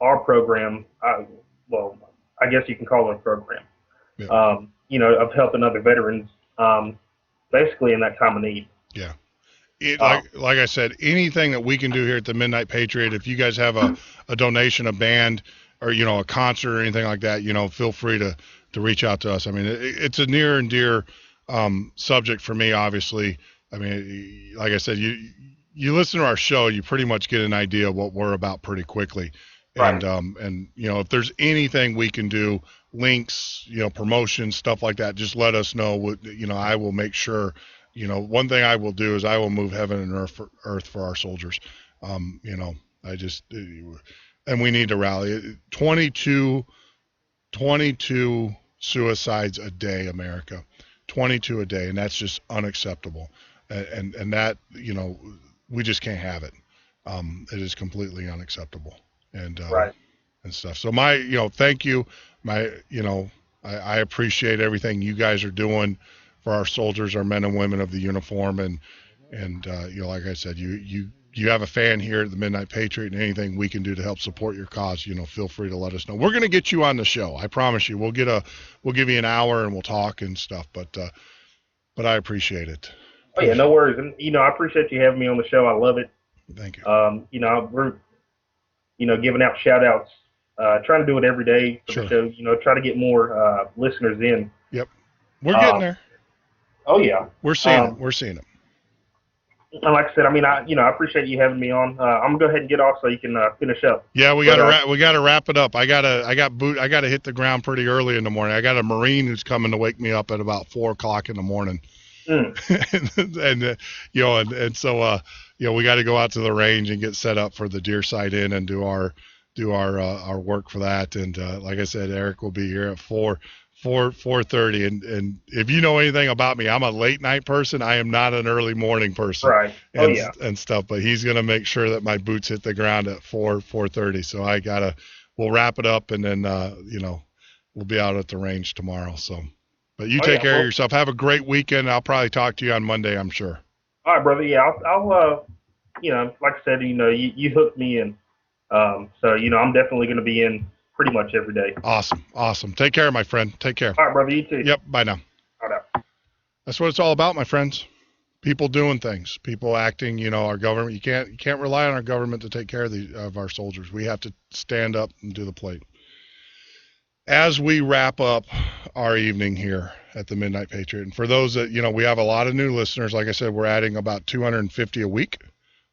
our program. I guess you can call it a program. Yeah. of helping other veterans, basically in that time of need. Yeah. Like I said, anything that we can do here at the Midnight Patriot, if you guys have a donation, a band, or, a concert or anything like that, feel free to reach out to us. I mean, it's a near and dear subject for me, obviously. I mean, like I said, you listen to our show, you pretty much get an idea of what we're about pretty quickly. Right. And if there's anything we can do, links, promotions, stuff like that, just let us know. I will make sure. One thing I will do is I will move heaven and earth for our soldiers. And we need to rally. 22 suicides a day, America. 22 a day, and that's just unacceptable. And that, we just can't have it. It is completely unacceptable. And right. And stuff. So thank you. I appreciate everything you guys are doing for our soldiers, our men and women of the uniform, and like I said, you have a fan here at the Midnight Patriot, and anything we can do to help support your cause, feel free to let us know. We're going to get you on the show. I promise you. We'll give you an hour and we'll talk and stuff. But I appreciate it. Oh yeah, no worries. And I appreciate you having me on the show. I love it. Thank you. We're giving out shout outs. Trying to do it every day for the show. Try to get more listeners in. Yep, we're getting there. Oh yeah, we're seeing it. We're seeing it. And like I said, I appreciate you having me on. I'm gonna go ahead and get off so you can finish up. Yeah, we gotta wrap it up. I gotta hit the ground pretty early in the morning. I got a Marine who's coming to wake me up at about 4:00 in the morning. And so we got to go out to the range and get set up for the deer sight in and do our work for that. And like I said, Eric will be here at 4:30. And if you know anything about me, I'm a late night person. I am not an early morning person. Right. And stuff. But he's gonna make sure that my boots hit the ground at 4:30. So we'll wrap it up, and then we'll be out at the range tomorrow. So, but you take care of yourself. Have a great weekend. I'll probably talk to you on Monday, I'm sure. All right, brother. Yeah, I'll like I said, you hooked me in. So I'm definitely going to be in pretty much every day. Awesome. Take care, my friend. Take care. All right, brother. You too. Yep. Bye now. All right. That's what it's all about, my friends. People doing things, people acting. Our government. You can't rely on our government to take care of our soldiers. We have to stand up and do the plate. As we wrap up our evening here at the Midnight Patriot, and for those that we have a lot of new listeners. Like I said, we're adding about 250 a week,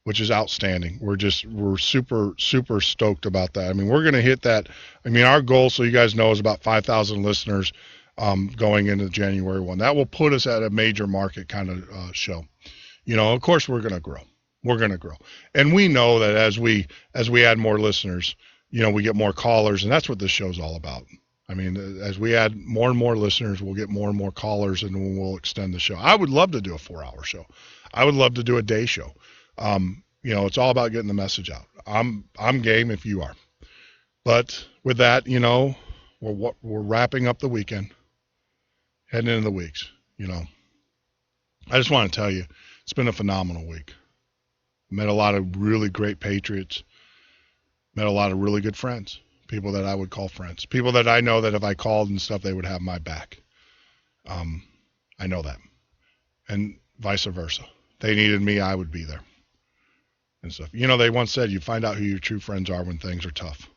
which is outstanding. We're super, super stoked about that. I mean, we're going to hit that. I mean, our goal, so you guys know, is about 5,000 listeners going into January 1. That will put us at a major market kind of show. Of course, we're going to grow. We're going to grow. And we know that as we add more listeners, we get more callers, and that's what this show's all about. I mean, as we add more and more listeners, we'll get more and more callers, and we'll extend the show. I would love to do a 4-hour show. I would love to do a day show. It's all about getting the message out. I'm game if you are. But with that, we're wrapping up the weekend, heading into the weeks. I just want to tell you, it's been a phenomenal week. Met a lot of really great patriots. Met a lot of really good friends, people that I would call friends, people that I know that if I called and stuff, they would have my back. I know that, and vice versa. They needed me, I would be there. And stuff. They once said you find out who your true friends are when things are tough.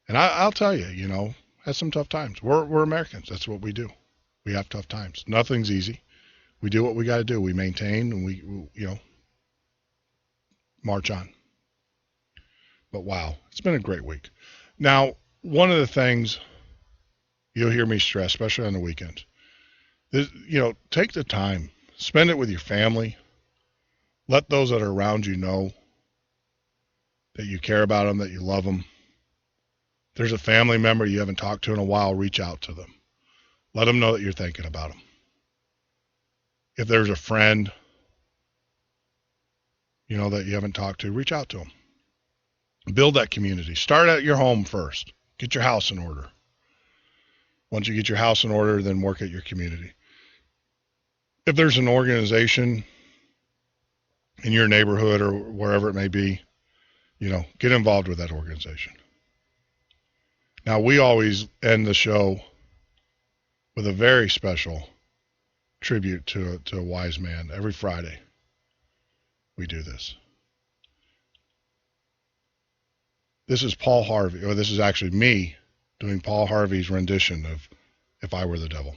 And I'll tell you, had some tough times. We're Americans. That's what we do. We have tough times. Nothing's easy. We do what we got to do. We maintain and we march on. But wow, it's been a great week. Now, one of the things you'll hear me stress, especially on the weekends, is, take the time, spend it with your family. Let those that are around you know that you care about them, that you love them. If there's a family member you haven't talked to in a while, reach out to them. Let them know that you're thinking about them. If there's a friend, that you haven't talked to, reach out to them. Build that community. Start at your home first. Get your house in order. Once you get your house in order, then work at your community. If there's an organization in your neighborhood or wherever it may be, get involved with that organization. Now, we always end the show with a very special tribute to a wise man. Every Friday we do this. This is Paul Harvey, or this is actually me doing Paul Harvey's rendition of If I Were the Devil.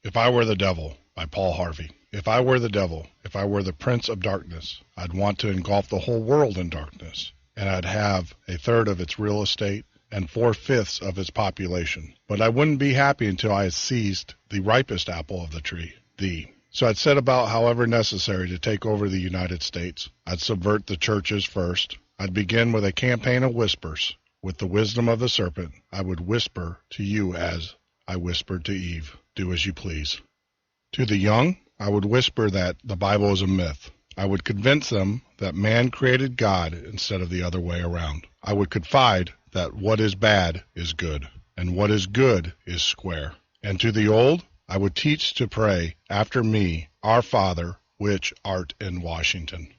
If I Were the Devil by Paul Harvey. If I were the devil, if I were the prince of darkness, I'd want to engulf the whole world in darkness, and I'd have 1/3 of its real estate and 4/5 of its population. But I wouldn't be happy until I had seized the ripest apple of the tree, thee. So I'd set about, however necessary, to take over the United States. I'd subvert the churches first. I'd begin with a campaign of whispers. With the wisdom of the serpent, I would whisper to you as I whispered to Eve, do as you please. To the young, I would whisper that the Bible is a myth. I would convince them that man created God instead of the other way around. I would confide that what is bad is good, and what is good is square. And to the old, I would teach to pray after me, Our Father, which art in Washington.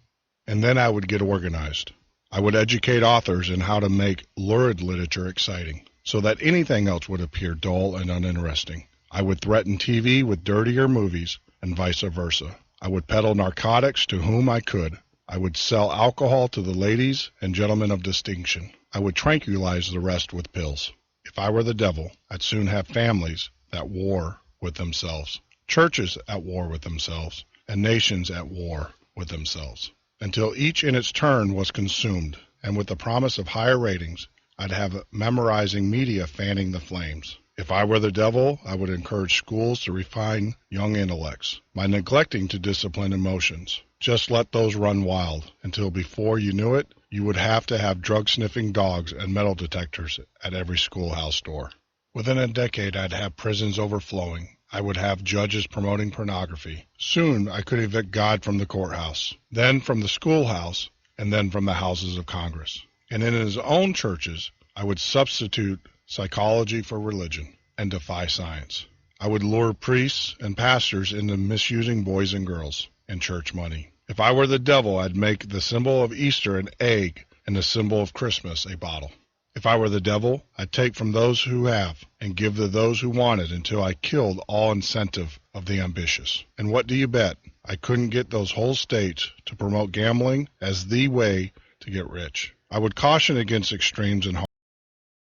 And then I would get organized. I would educate authors in how to make lurid literature exciting, so that anything else would appear dull and uninteresting. I would threaten TV with dirtier movies, and vice versa. I would peddle narcotics to whom I could. I would sell alcohol to the ladies and gentlemen of distinction. I would tranquilize the rest with pills. If I were the devil, I'd soon have families at war with themselves, churches at war with themselves, and nations at war with themselves, until each in its turn was consumed, and with the promise of higher ratings, I'd have memorizing media fanning the flames. If I were the devil, I would encourage schools to refine young intellects by neglecting to discipline emotions. Just let those run wild until before you knew it, you would have to have drug-sniffing dogs and metal detectors at every schoolhouse door. Within a decade, I'd have prisons overflowing. I would have judges promoting pornography. Soon, I could evict God from the courthouse, then from the schoolhouse, and then from the houses of Congress. And in his own churches, I would substitute psychology for religion and defy science. I would lure priests and pastors into misusing boys and girls and church money. If I were the devil, I'd make the symbol of Easter an egg and the symbol of Christmas a bottle. If I were the devil, I'd take from those who have and give to those who want it until I killed all incentive of the ambitious. And what do you bet? I couldn't get those whole states to promote gambling as the way to get rich. I would caution against extremes and